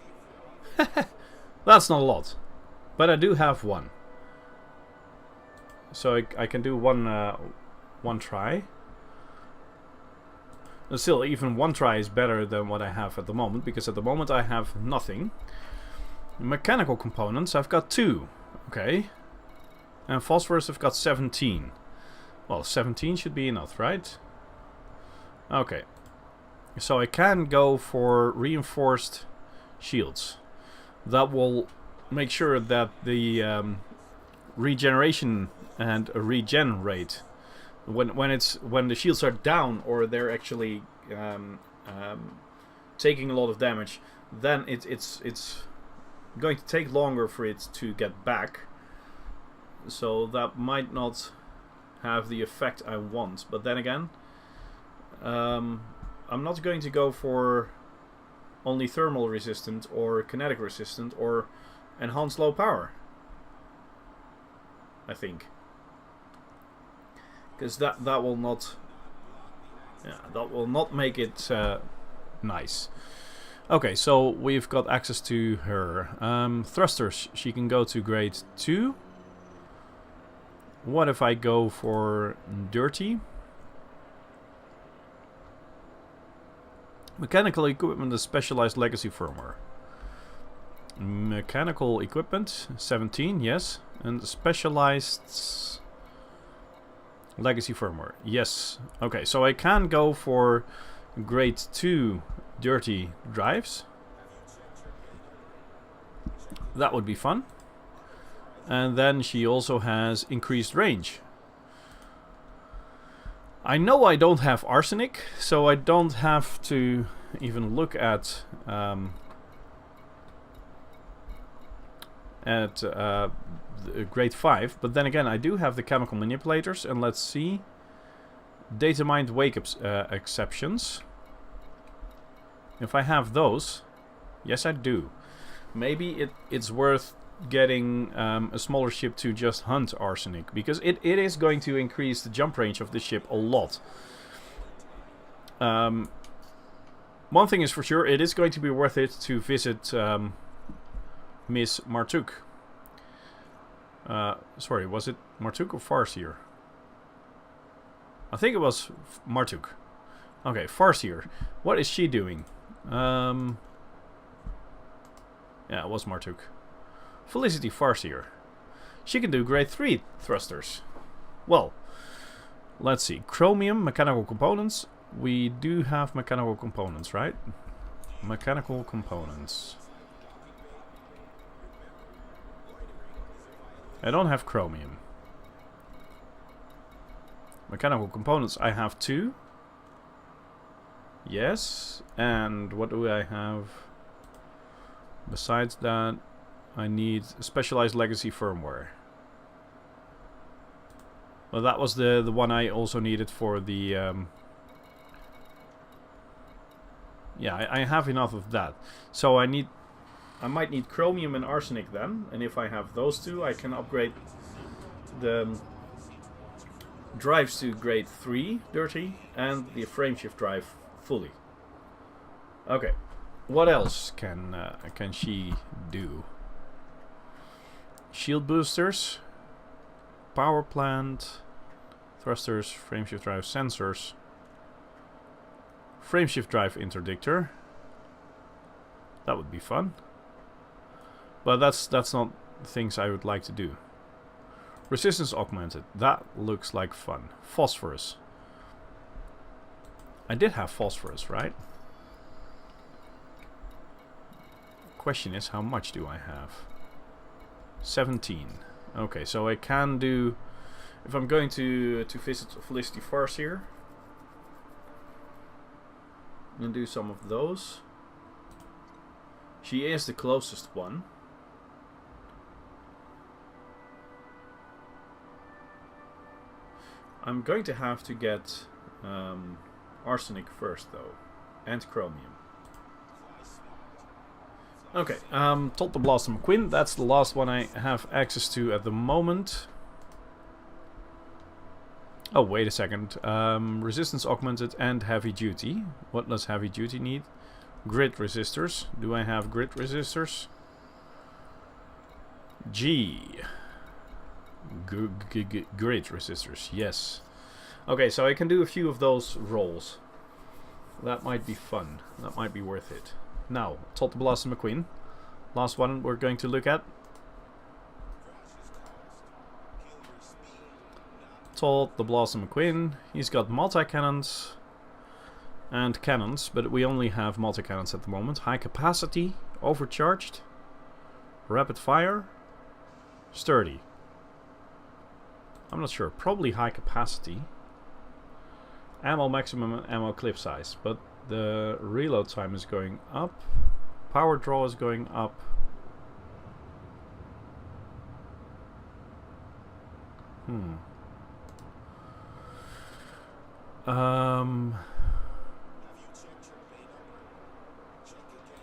That's not a lot, but I do have one. So I can do one try. And still, even one try is better than what I have at the moment, because at the moment I have nothing. Mechanical components, I've got 2. Okay. And phosphorus, I've got 17. Well, 17 should be enough, right? Okay. So I can go for reinforced shields. That will make sure that the regeneration and regen rate, when the shields are down or they're actually taking a lot of damage, then it's going to take longer for it to get back. So that might not have the effect I want. But then again, I'm not going to go for only thermal resistant or kinetic resistant or enhanced low power, I think, because that will not make it nice. Okay, so we've got access to her thrusters. She can go to grade 2. What if I go for dirty? Mechanical equipment is specialized legacy firmware. Mechanical equipment 17, yes, and specialized legacy firmware, yes. Okay, so I can go for grade 2 dirty drives. That would be fun. And then she also has increased range. I know I don't have arsenic, so I don't have to even look at grade 5. But then again, I do have the chemical manipulators, and let's see. Data mined wake exceptions. If I have those, yes I do. Maybe it's worth getting a smaller ship to just hunt arsenic, because it is going to increase the jump range of the ship a lot. One thing is for sure, it is going to be worth it to visit Miss Martuk. Sorry, was it Martuk or Farseer? I think it was Martuk. Okay, Farseer. What is she doing? Yeah, it was Martuk. Felicity Farseer. She can do grade 3 thrusters. Well, let's see. Chromium, mechanical components. We do have mechanical components, right? Mechanical components. I don't have chromium. Mechanical components, I have 2. Yes, and what do I have? Besides that, I need specialized legacy firmware. Well, that was the one I also needed for the... yeah, I have enough of that. So I might need chromium and arsenic then. And if I have those two, I can upgrade the drives to grade 3 dirty and the frameshift drive fully. Okay, what else can she do? Shield boosters, power plant, thrusters, frameshift drive sensors, frameshift drive interdictor. That would be fun. But that's not things I would like to do. Resistance augmented. That looks like fun. Phosphorus. I did have phosphorus, right? Question is, how much do I have? 17. Okay, so I can do... If I'm going to visit Felicity Farseer and do some of those. She is the closest one. I'm going to have to get arsenic first though, and chromium. Okay, Told the Blaster McQueen, that's the last one I have access to at the moment. Oh, wait a second. Resistance augmented and heavy duty. What does heavy duty need? Grid resistors. Do I have grid resistors? G. Grid resistors, yes. Okay, so I can do a few of those rolls. That might be fun. That might be worth it. Now, Told the Blaster McQueen. Last one we're going to look at. Told the Blaster McQueen. He's got multi-cannons and cannons, but we only have multi-cannons at the moment. High capacity, overcharged, rapid fire, sturdy. I'm not sure. Probably high capacity. Ammo maximum and ammo clip size, but the reload time is going up. Power draw is going up.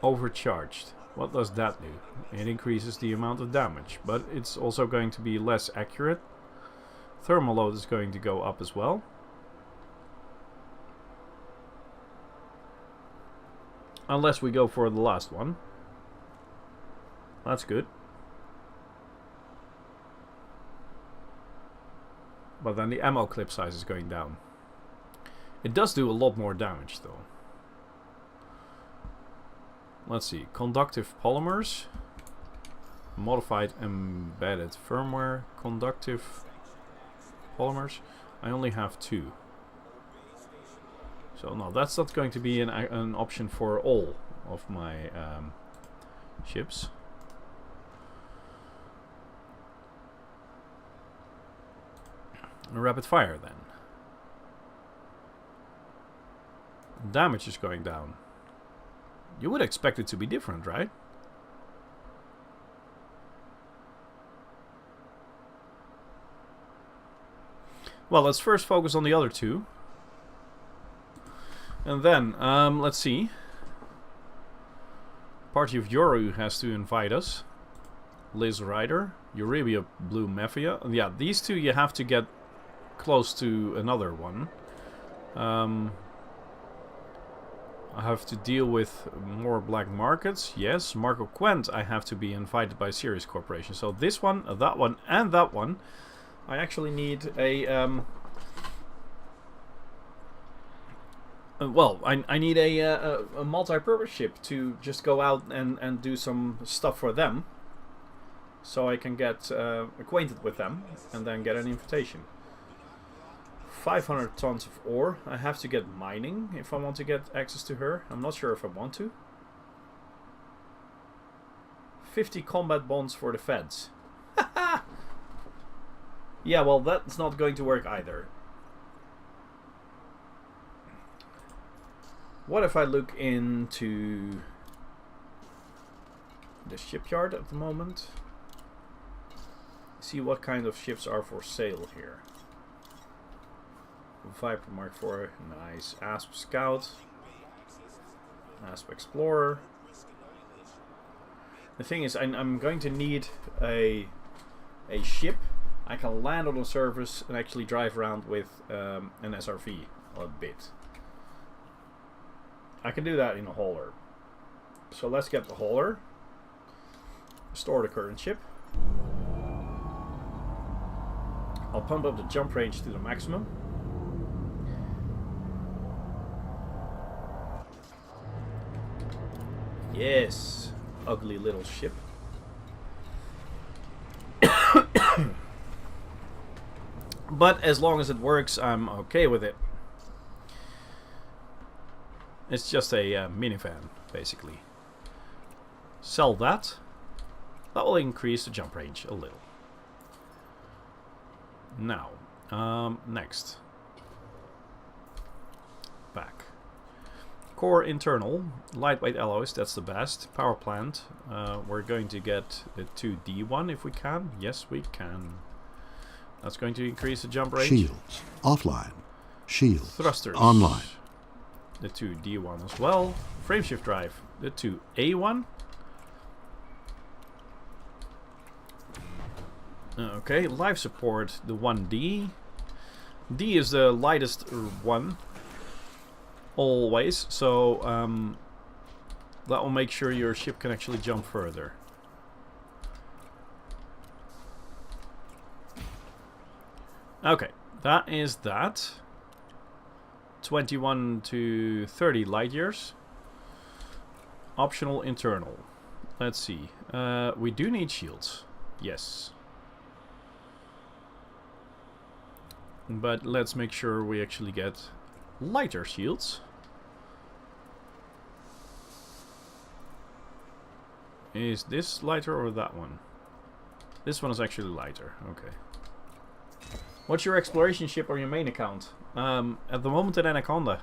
Overcharged. What does that do? It increases the amount of damage, but it's also going to be less accurate. Thermal load is going to go up as well. Unless we go for the last one. That's good. But then the ammo clip size is going down. It does do a lot more damage though. let's see, conductive polymers, modified embedded firmware, conductive polymers. I only have 2. So no, that's not going to be an option for all of my chips. Rapid fire then. Damage is going down. You would expect it to be different, right? Well, let's first focus on the other 2. And then, let's see. Party of Yoru has to invite us. Liz Rider, Eurabia Blue Mafia. Yeah, these 2 you have to get close to another one. I have to deal with more black markets. Yes, Marco Quent I have to be invited by Sirius Corporation. So this one, that one, and that one. I actually need a... well, I need a multi-purpose ship to just go out and do some stuff for them. So I can get acquainted with them and then get an invitation. 500 tons of ore. I have to get mining if I want to get access to her. I'm not sure if I want to. 50 combat bonds for the feds. Yeah, well, that's not going to work either. What if I look into the shipyard at the moment? See what kind of ships are for sale here. Viper Mark IV, nice. Asp Scout, Asp Explorer. The thing is, I'm going to need a ship I can land on a surface and actually drive around with an SRV a bit. I can do that in a hauler. So let's get the hauler. Store the current ship. I'll pump up the jump range to the maximum. Yes, ugly little ship. But as long as it works, I'm okay with it. It's just a minivan, basically. Sell that. That will increase the jump range a little. Now, next. Back. Core internal, lightweight alloys, that's the best. Power plant, we're going to get a 2D1 if we can. Yes, we can. That's going to increase the jump range. Shields offline. Shields Thrusters online. The 2D1 as well. Frameshift drive, the 2A1. Okay, life support, the 1D. D is the lightest one. Always, so that will make sure your ship can actually jump further. Okay, that is that. 21 to 30 light years. Optional internal. Let's see. We do need shields. Yes. But let's make sure we actually get lighter shields. Is this lighter or that one? This one is actually lighter. Okay. What's your exploration ship on your main account? At the moment an Anaconda.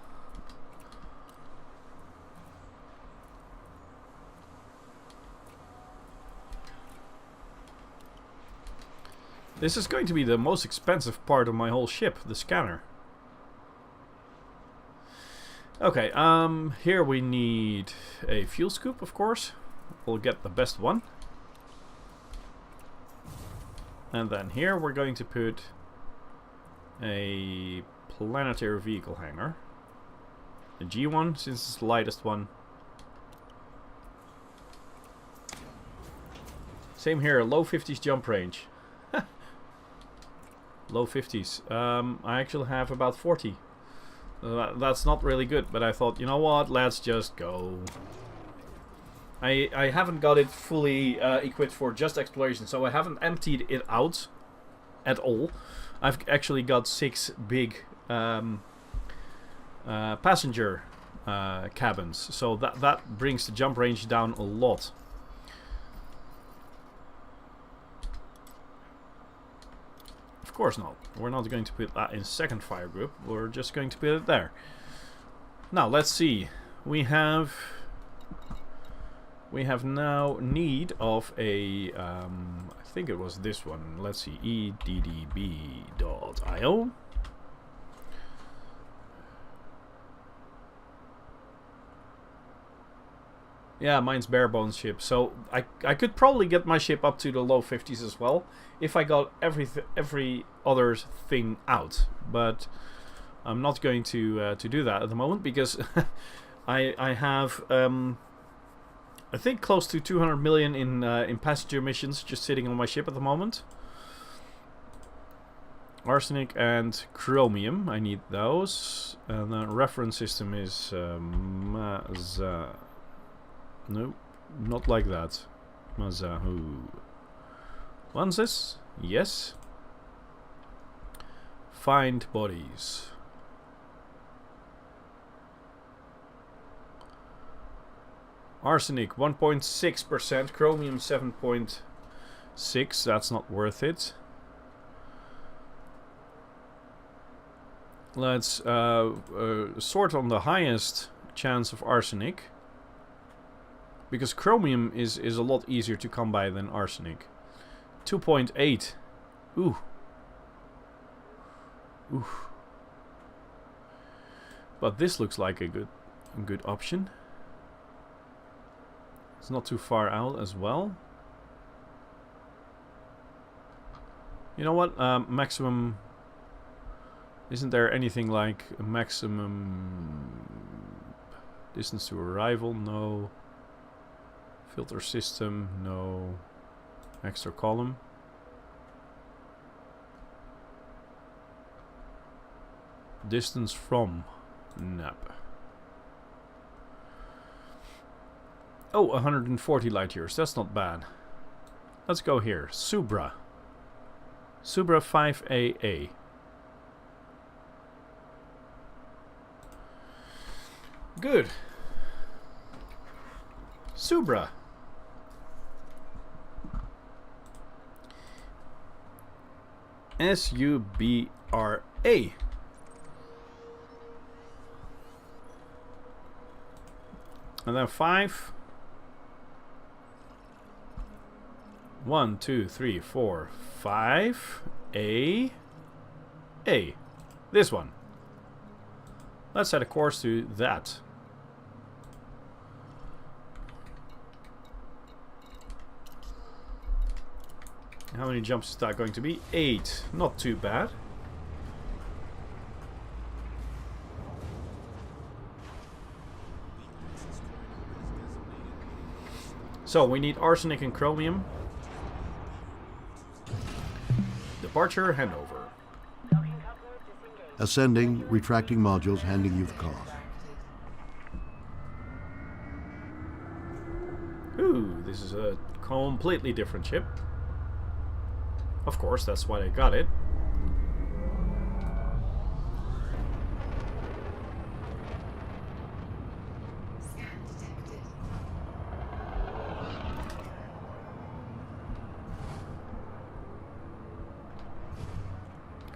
This is going to be the most expensive part of my whole ship, the scanner. Okay, here we need a fuel scoop, of course. We'll get the best one. And then here we're going to put a planetary vehicle hangar. The G1, since it's the lightest one. Same here, low 50s jump range. Low 50s. I actually have about 40. That's not really good, but I thought, you know what, let's just go. I haven't got it fully equipped for just exploration, so I haven't emptied it out at all. I've actually got 6 big passenger cabins, so that brings the jump range down a lot. Of course not. We're not going to put that in second fire group. We're just going to put it there. Now let's see. We have now need of a I think it was this one. Let's see, eddb.io. Yeah, mine's bare bones ship. So I could probably get my ship up to the low 50s as well if I got every other thing out. But I'm not going to do that at the moment because I have I think close to 200 million in passenger missions just sitting on my ship at the moment. Arsenic and chromium, I need those. And the reference system is nope, not like that. Mazahu. Lances? Yes. Find bodies. Arsenic 1.6%, chromium 7.6. That's not worth it. Let's sort on the highest chance of arsenic, because chromium is a lot easier to come by than arsenic. 2.8. Ooh. Ooh. But this looks like a good option. It's not too far out as well. You know what? Maximum. Isn't there anything like a maximum distance to arrival? No. Filter system? No. Extra column? Distance from? Nap. Oh, 140 light years. That's not bad. Let's go here. Subra. Subra 5AA. Good. Subra. S-U-B-R-A. And then 5. 1, 2, 3, 4, 5. A. This one. Let's set a course to that. How many jumps is that going to be? 8. Not too bad. So we need arsenic and chromium. Departure, handover. Ascending, retracting modules, handing you the car. Ooh, this is a completely different ship. Of course, that's why I got it.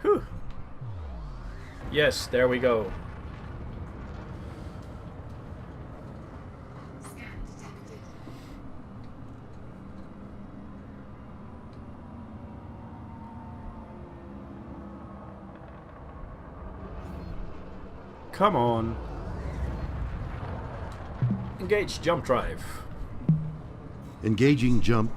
Whew. Yes, there we go. Come on. Engage jump drive. Engaging jump.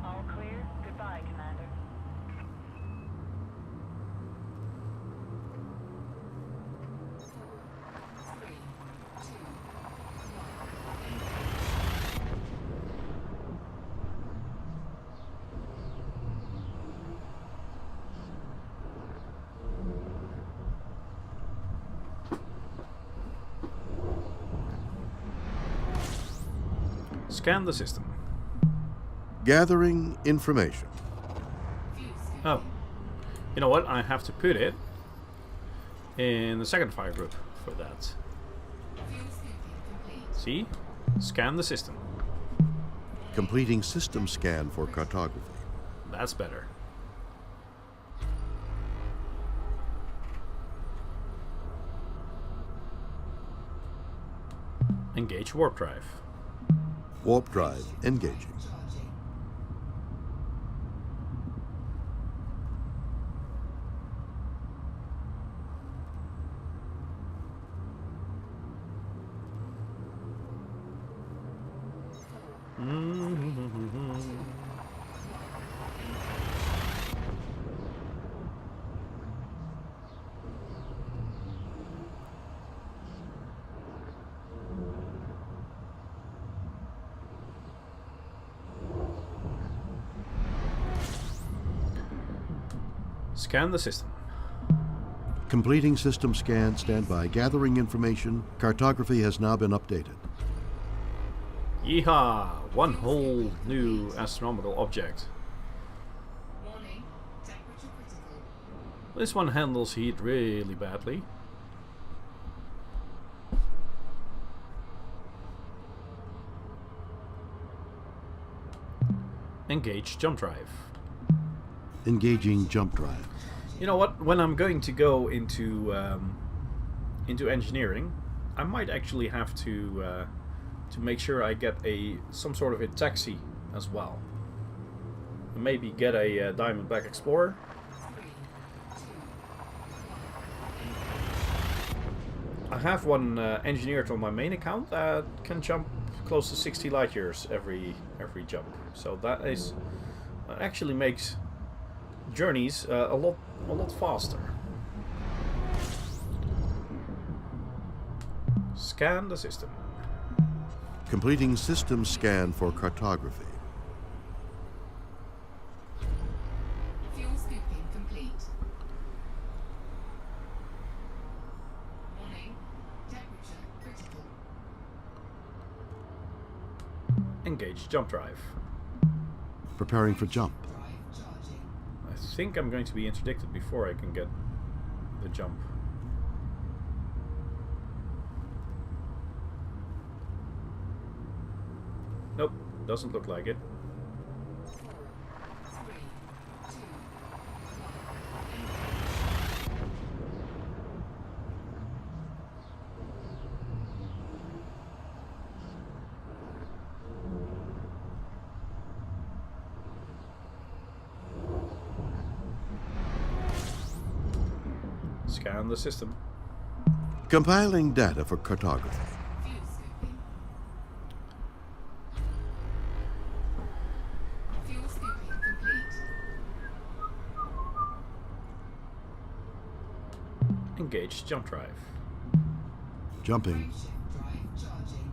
All clear. Goodbye, Commander. Scan the system. Gathering information. Oh. You know what? I have to put it in the second fire group for that. See? Scan the system. Completing system scan for cartography. That's better. Engage warp drive. Warp drive engaging. Scan the system. Completing system scan, standby. Gathering information. Cartography has now been updated. Yeehaw! One whole new astronomical object. Warning, temperature critical. This one handles heat really badly. Engage jump drive. Engaging jump drive. You know what? When I'm going to go into engineering, I might actually have to make sure I get some sort of a taxi as well. Maybe get a Diamondback Explorer. I have one engineered on my main account that can jump close to 60 light years every jump. So that actually makes journeys a lot faster. Scan the system. Completing system scan for cartography. Fuel scooping complete. Warning, temperature critical. Engage jump drive. Preparing for jump. Drive charging. I think I'm going to be interdicted before I can get the jump. Nope, doesn't look like it. 4, 3, 2, 1. Scan the system. Compiling data for cartography. fuel scooping. Fuel scooping complete. Engage jump drive. Jumping. Shift drive charging.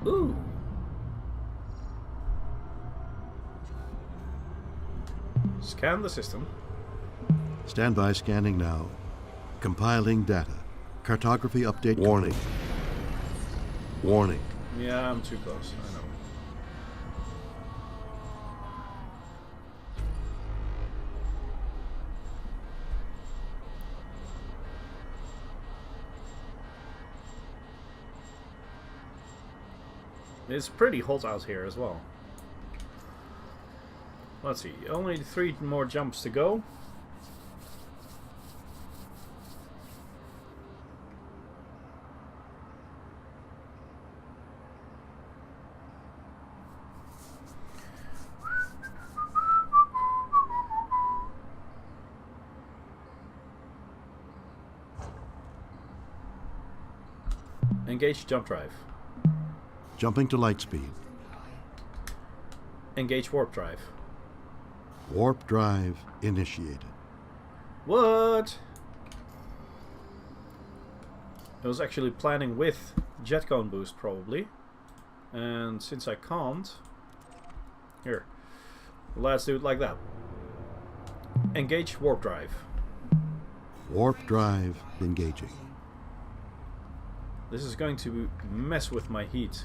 Ooh. Scan the system. Standby scanning now. Compiling data. Cartography update. Warning. Warning. Yeah, I'm too close. I know. It's pretty hot out here as well. Let's see, only 3 more jumps to go. Engage jump drive. Jumping to light speed. Engage warp drive. Warp drive initiated. What? I was actually planning with jet cone boost probably. And since I can't... Here. Let's do it like that. Engage warp drive. Warp drive engaging. This is going to mess with my heat.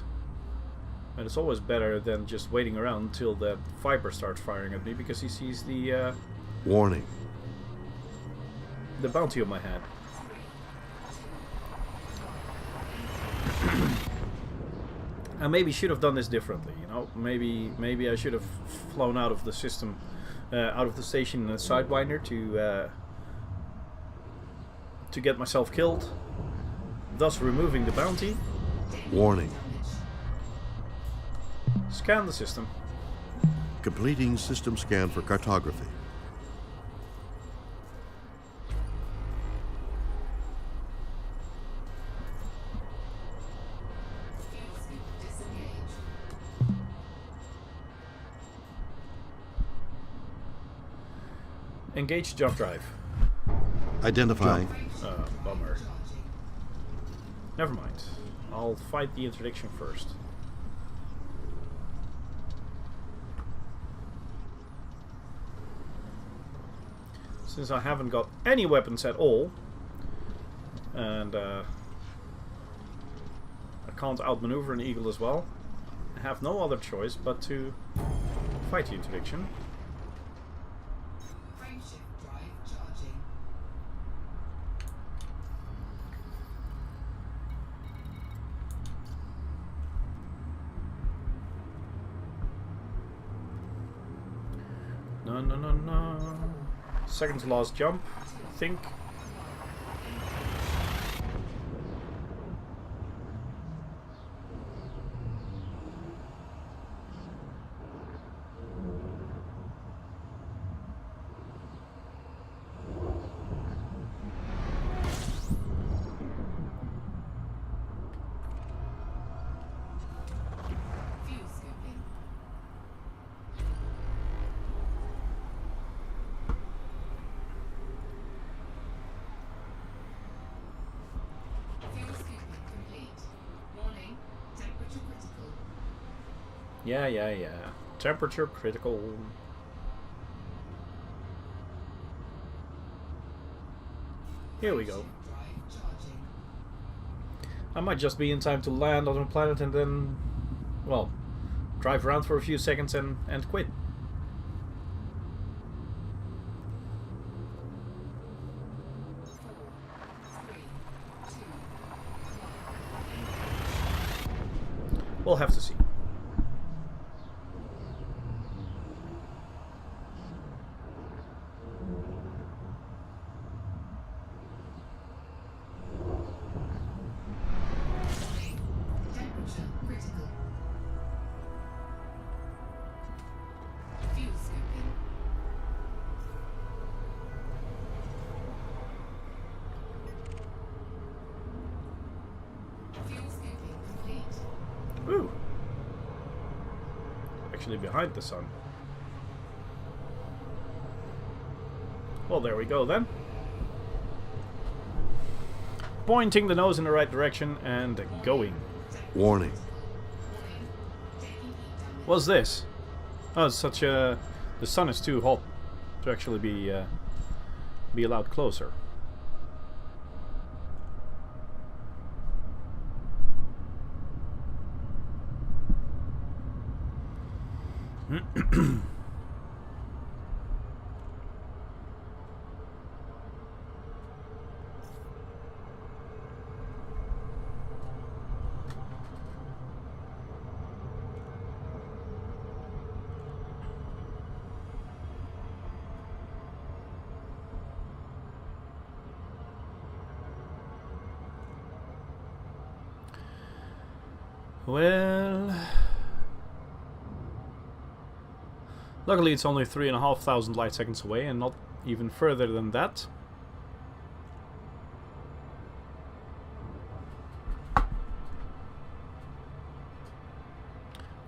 And it's always better than just waiting around until that Viper starts firing at me, because he sees the Warning. bounty on my head. I maybe should have done this differently, you know. Maybe I should have flown out of the system, out of the station in a sidewinder to get myself killed, thus removing the bounty. Warning. Scan the system. Completing system scan for cartography. Fuel scoop disengaged. Engage jump drive. Identifying. Bummer. Never mind. I'll fight the interdiction first. Since I haven't got any weapons at all, and I can't outmaneuver an eagle as well, I have no other choice but to fight the interdiction. Frameshift drive charging. No, no, no, no. Second to last jump, I think. Fuel scooping. Fuel scooping complete. Warning, temperature critical. Yeah. Temperature critical. Here we go. Drive charging. I might just be in time to land on a planet and then, well, drive around for a few seconds and quit. We'll have to see. Warning, temperature critical. Fuel scooping. Fuel scooping complete. Ooh. Actually behind the sun. Well, there we go then. Pointing the nose in the right direction and going. Warning. What's this? Oh, it's such a... The sun is too hot to actually be allowed closer. Well, luckily it's only 3,500 light seconds away and not even further than that.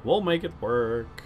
We'll make it work.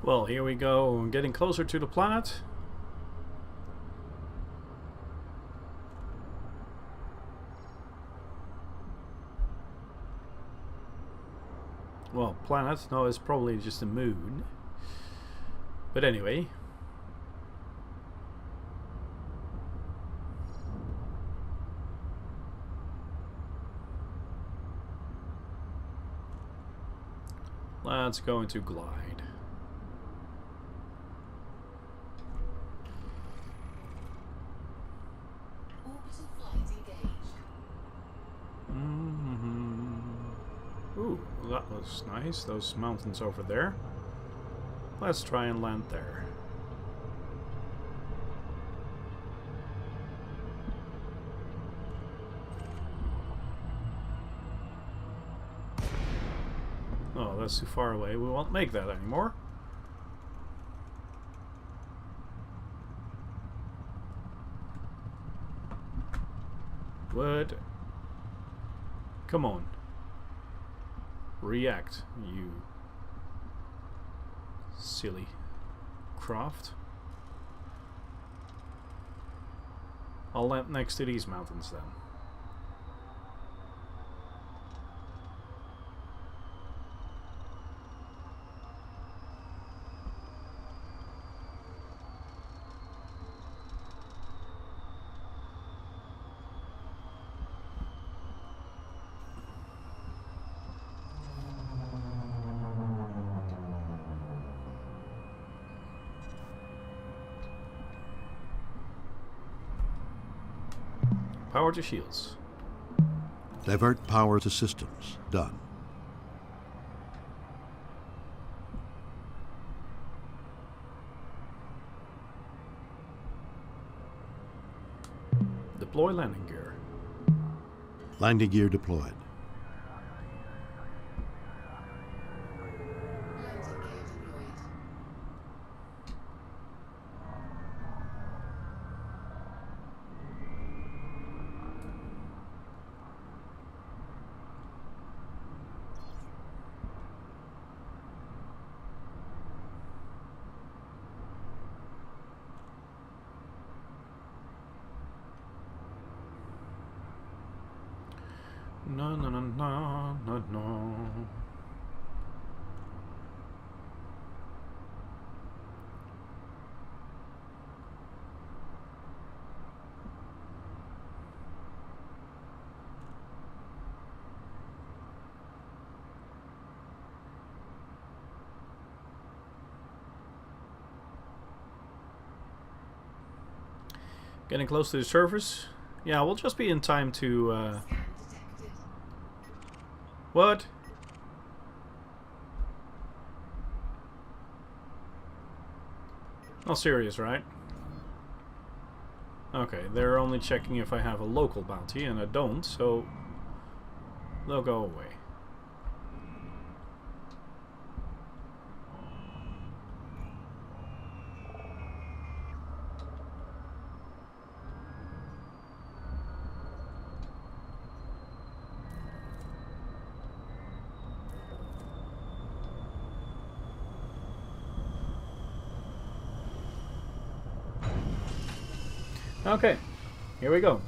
Well, here we go, getting closer to the planet. Well, planet, no, it's probably just the moon. But anyway. Let's go into glide. Orbital flight engaged. Ooh, that was nice. Those mountains over there. Let's try and land there. Oh, that's too far away. We won't make that anymore. What? Come on. React, you silly craft. I'll land next to these mountains then. Power to shields. Divert power to systems. Done. Deploy landing gear. Landing gear deployed. Landing gear deployed. No, no, no, no, no, no. Getting close to the surface. Yeah, we'll just be in time to... Scan detected. What? Not serious, right? Okay, they're only checking if I have a local bounty, and I don't, so they'll go away. Okay, here we go.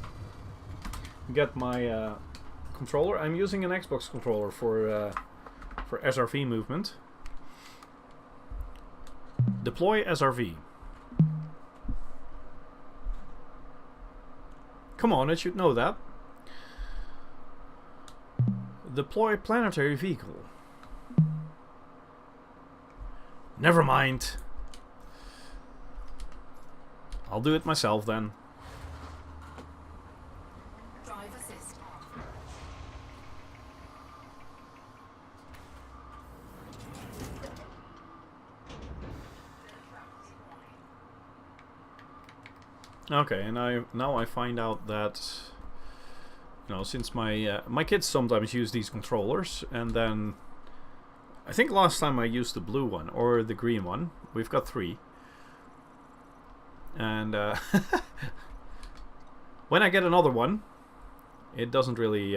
Got my controller. I'm using an Xbox controller for SRV movement. Deploy SRV. Come on, it should know that. Deploy planetary vehicle. Never mind. I'll do it myself then. Drive assist. Okay, and now I find out that, you know, since my my kids sometimes use these controllers, and then I think last time I used the blue one or the green one. We've got 3, and when I get another one, it doesn't really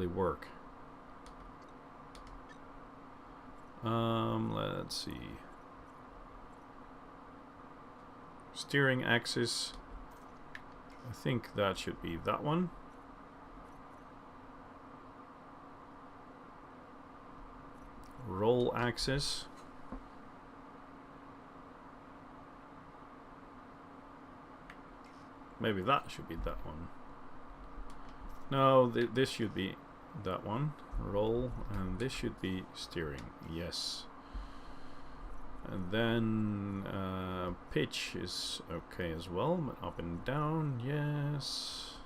work. Let's see. Steering axis. I think that should be that one. Roll axis. Maybe that should be that one. No, this should be that one. Roll, and this should be steering. Yes. And then pitch is okay as well, but up and down, yes.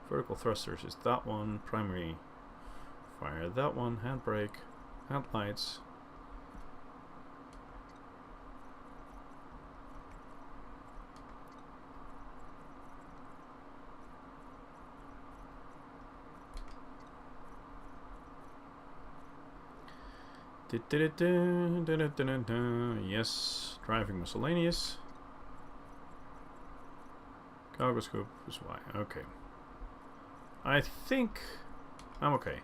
Vertical thrusters is that one. Primary fire, that one. Handbrake, headlights. Yes, driving miscellaneous. Cargo scope is Y. Okay. I think I'm okay.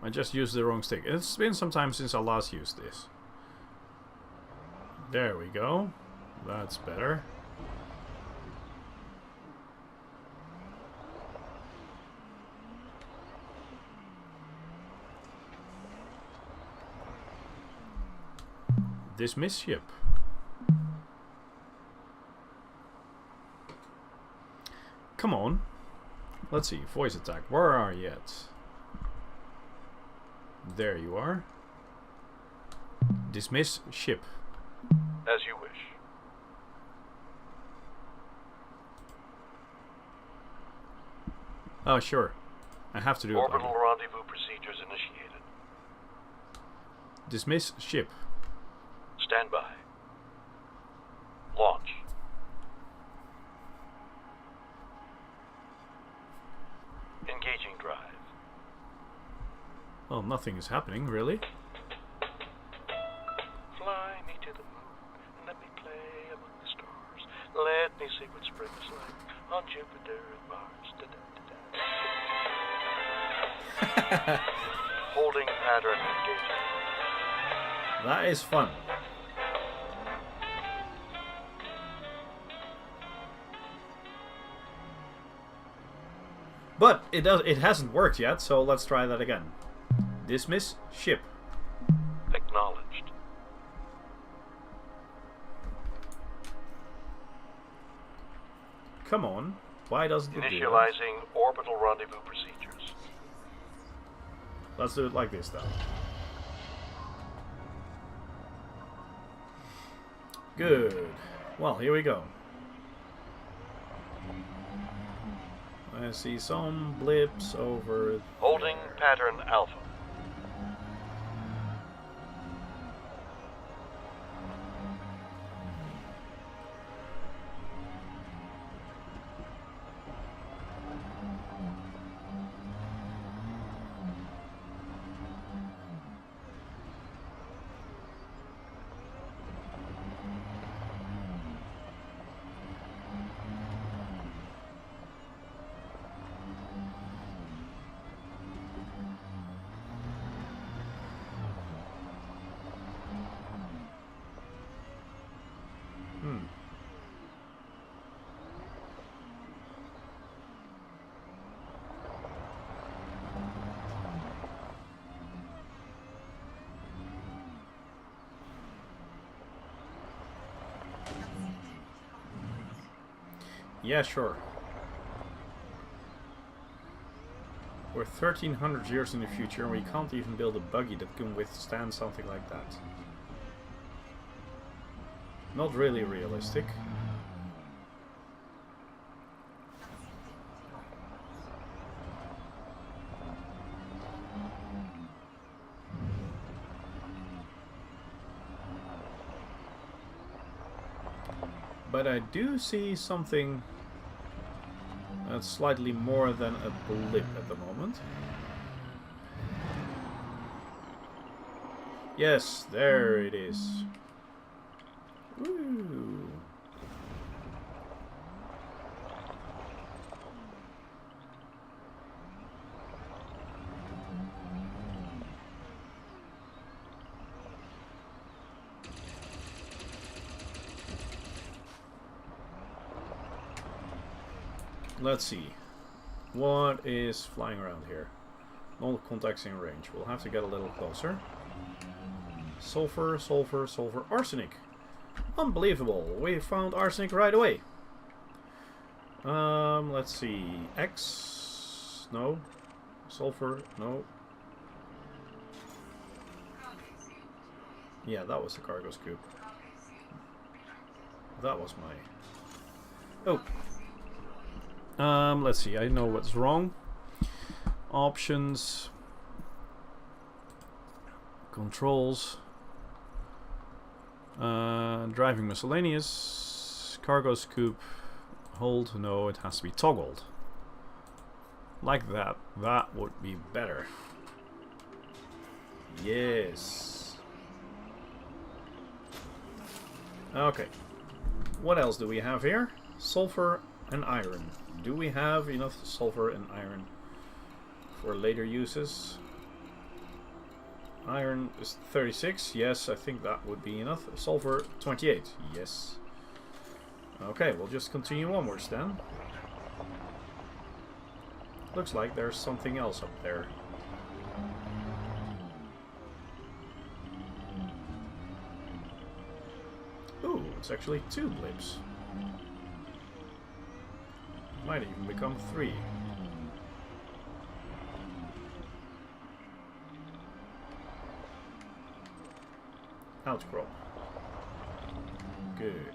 I just used the wrong stick. It's been some time since I last used this. There we go. That's better. Dismiss ship. Come on. Let's see. Voice attack. Where are you at? There you are. Dismiss ship. As you wish. Oh, sure. I have to do it. Orbital rendezvous procedures initiated. Dismiss ship. Stand by. Launch. Engaging drive. Oh, nothing is happening, really. Fly me to the moon and let me play among the stars. Let me see what spring is like on Jupiter and Mars. Da, da, da, da. Holding pattern engaging. That is fun. But it hasn't worked yet, so let's try that again. Dismiss ship. Acknowledged. Come on. Why doesn't it do that? Initializing orbital rendezvous procedures. Let's do it like this, though. Good. Well, here we go. I see some blips over Holding there. pattern alpha. Yeah, sure. We're 1300 years in the future and we can't even build a buggy that can withstand something like that. Not really realistic. But I do see something that's slightly more than a blip at the moment. Yes, there it is. Woo. Let's see. What is flying around here? No contacts in range. We'll have to get a little closer. Sulfur, sulfur, sulfur, arsenic. Unbelievable. We found arsenic right away. Let's see. X. No. Sulfur. No. Yeah, that was the cargo scoop. That was my... Oh. Let's see. I know what's wrong. Options. Controls. Driving miscellaneous. Cargo scoop. Hold. No, it has to be toggled. Like that. That would be better. Yes. Okay. What else do we have here? Sulfur and iron. Do we have enough sulfur and iron for later uses? Iron is 36. Yes, I think that would be enough. Sulfur 28. Yes. Okay, we'll just continue onwards then. Looks like there's something else up there. Ooh, it's actually 2 blips. Might even become 3. Outcrop. Good.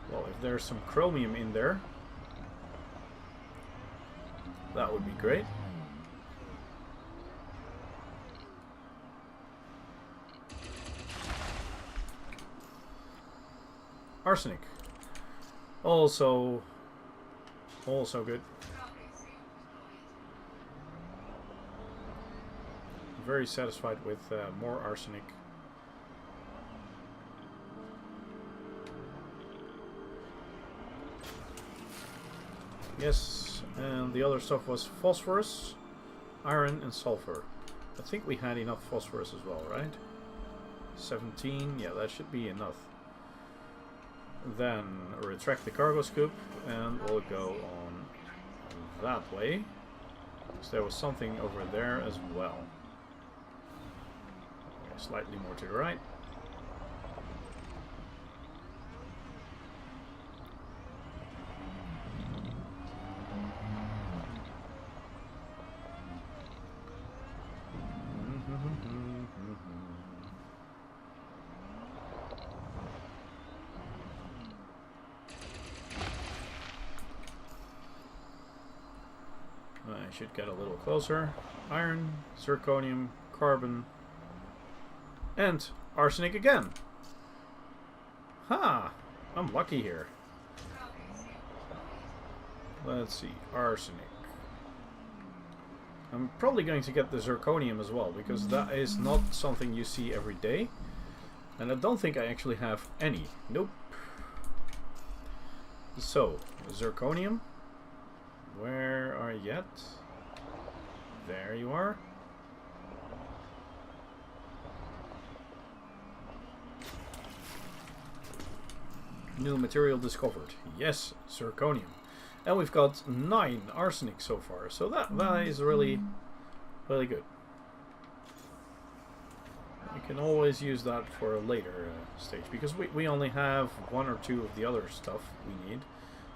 Well, if there's some chromium in there, that would be great. Arsenic. Also good. Very satisfied with more arsenic. Yes, and the other stuff was phosphorus, iron, and sulfur. I think we had enough phosphorus as well, right? 17, yeah, that should be enough. Then retract the cargo scoop and we'll go on that way. So there was something over there as well. Slightly more to the right. I should get a little closer. Iron, zirconium, carbon, and arsenic again. Ha! I'm lucky here. Let's see, arsenic. I'm probably going to get the zirconium as well, because that is not something you see every day. And I don't think I actually have any. Nope. So, zirconium. Where are you at? There you are. New material discovered. Yes, zirconium. And we've got 9 arsenic so far. So that is really, really good. We can always use that for a later stage, because we only have 1 or 2 of the other stuff we need.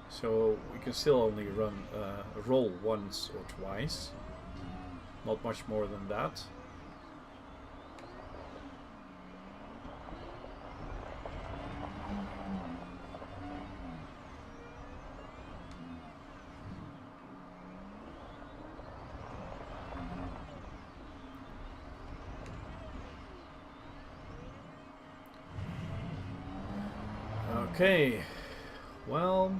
So we can still only run roll once or twice. Not much more than that. Okay, well,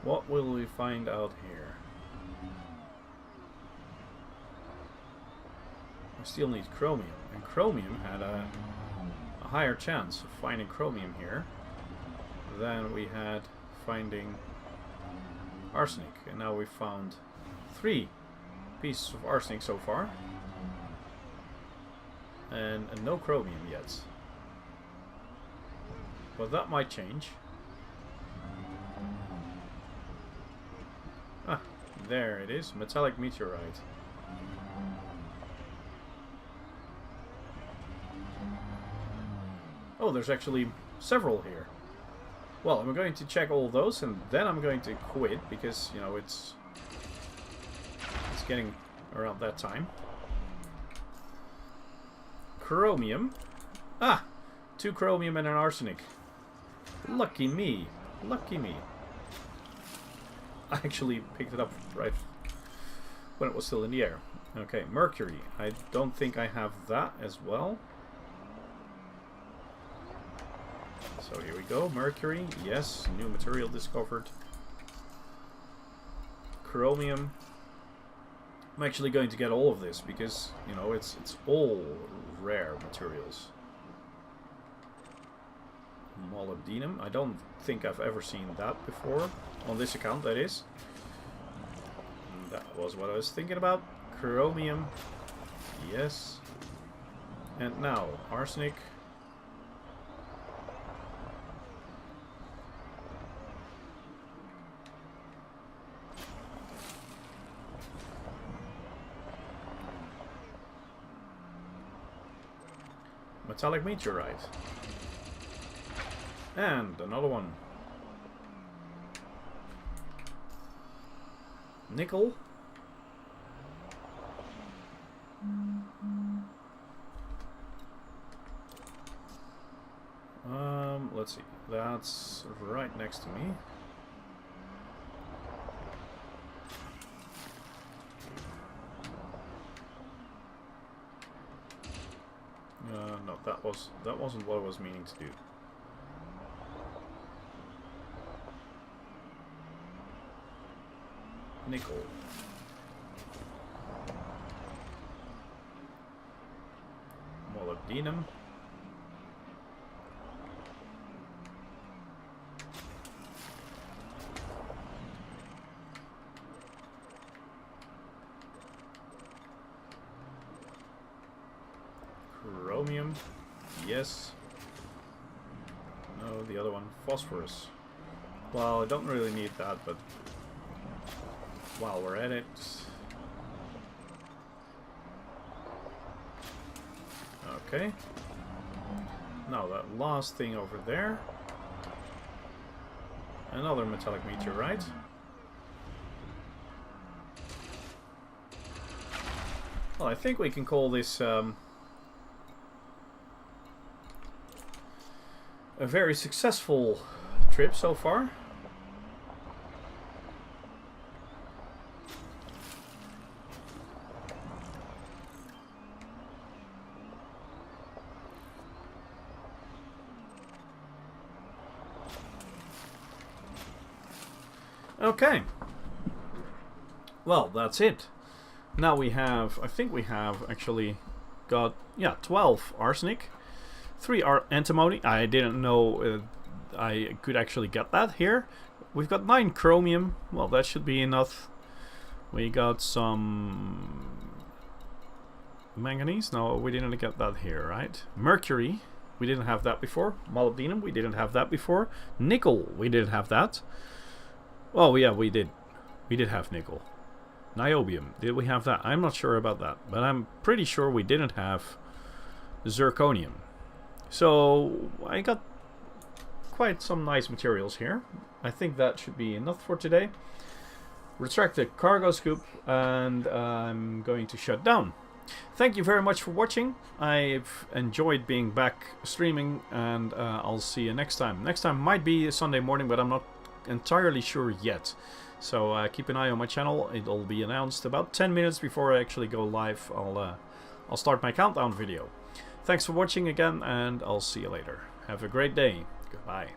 what will we find out here? I still need chromium, and chromium had a higher chance of finding chromium here than we had finding arsenic, and now we found 3 pieces of arsenic so far, and no chromium yet. But that might change. Ah, there it is, metallic meteorite. Oh, there's actually several here. Well, I'm going to check all those, and then I'm going to quit, because, you know, it's getting around that time. Chromium. Ah! 2 chromium and an arsenic. Lucky me. Lucky me. I actually picked it up right when it was still in the air. Okay, mercury. I don't think I have that as well. So here we go, mercury, yes, new material discovered. Chromium. I'm actually going to get all of this because, you know, it's all rare materials. Molybdenum, I don't think I've ever seen that before, on this account that is. And that was what I was thinking about. Chromium, yes. And now, arsenic. Metallic meteorite. And another one. Nickel. Let's see. That's right next to me. No, that wasn't what I was meaning to do. Nickel. Molybdenum. Chromium. Yes. No, the other one. Phosphorus. Well, I don't really need that, but while we're at it. Okay. Now that last thing over there. Another metallic meteorite. Well, I think we can call this a very successful trip so far. Okay. Well, that's it. Now we have, I think we have actually got, yeah, 12 arsenic, 3 antimony. I didn't know I could actually get that here. We've got 9 chromium. Well, that should be enough. We got some manganese. No, we didn't get that here, right? Mercury. We didn't have that before. Molybdenum. We didn't have that before. Nickel. We didn't have that. Well, yeah, we did. We did have nickel. Niobium. Did we have that? I'm not sure about that, but I'm pretty sure we didn't have zirconium. So I got quite some nice materials here. I think that should be enough for today. Retract the cargo scoop, and I'm going to shut down. Thank you very much for watching. I've enjoyed being back streaming, and I'll see you next time. Next time might be a Sunday morning, but I'm not entirely sure yet. So keep an eye on my channel. It'll be announced about 10 minutes before I actually go live. I'll start my countdown video. Thanks for watching again, and I'll see you later. Have a great day. Goodbye.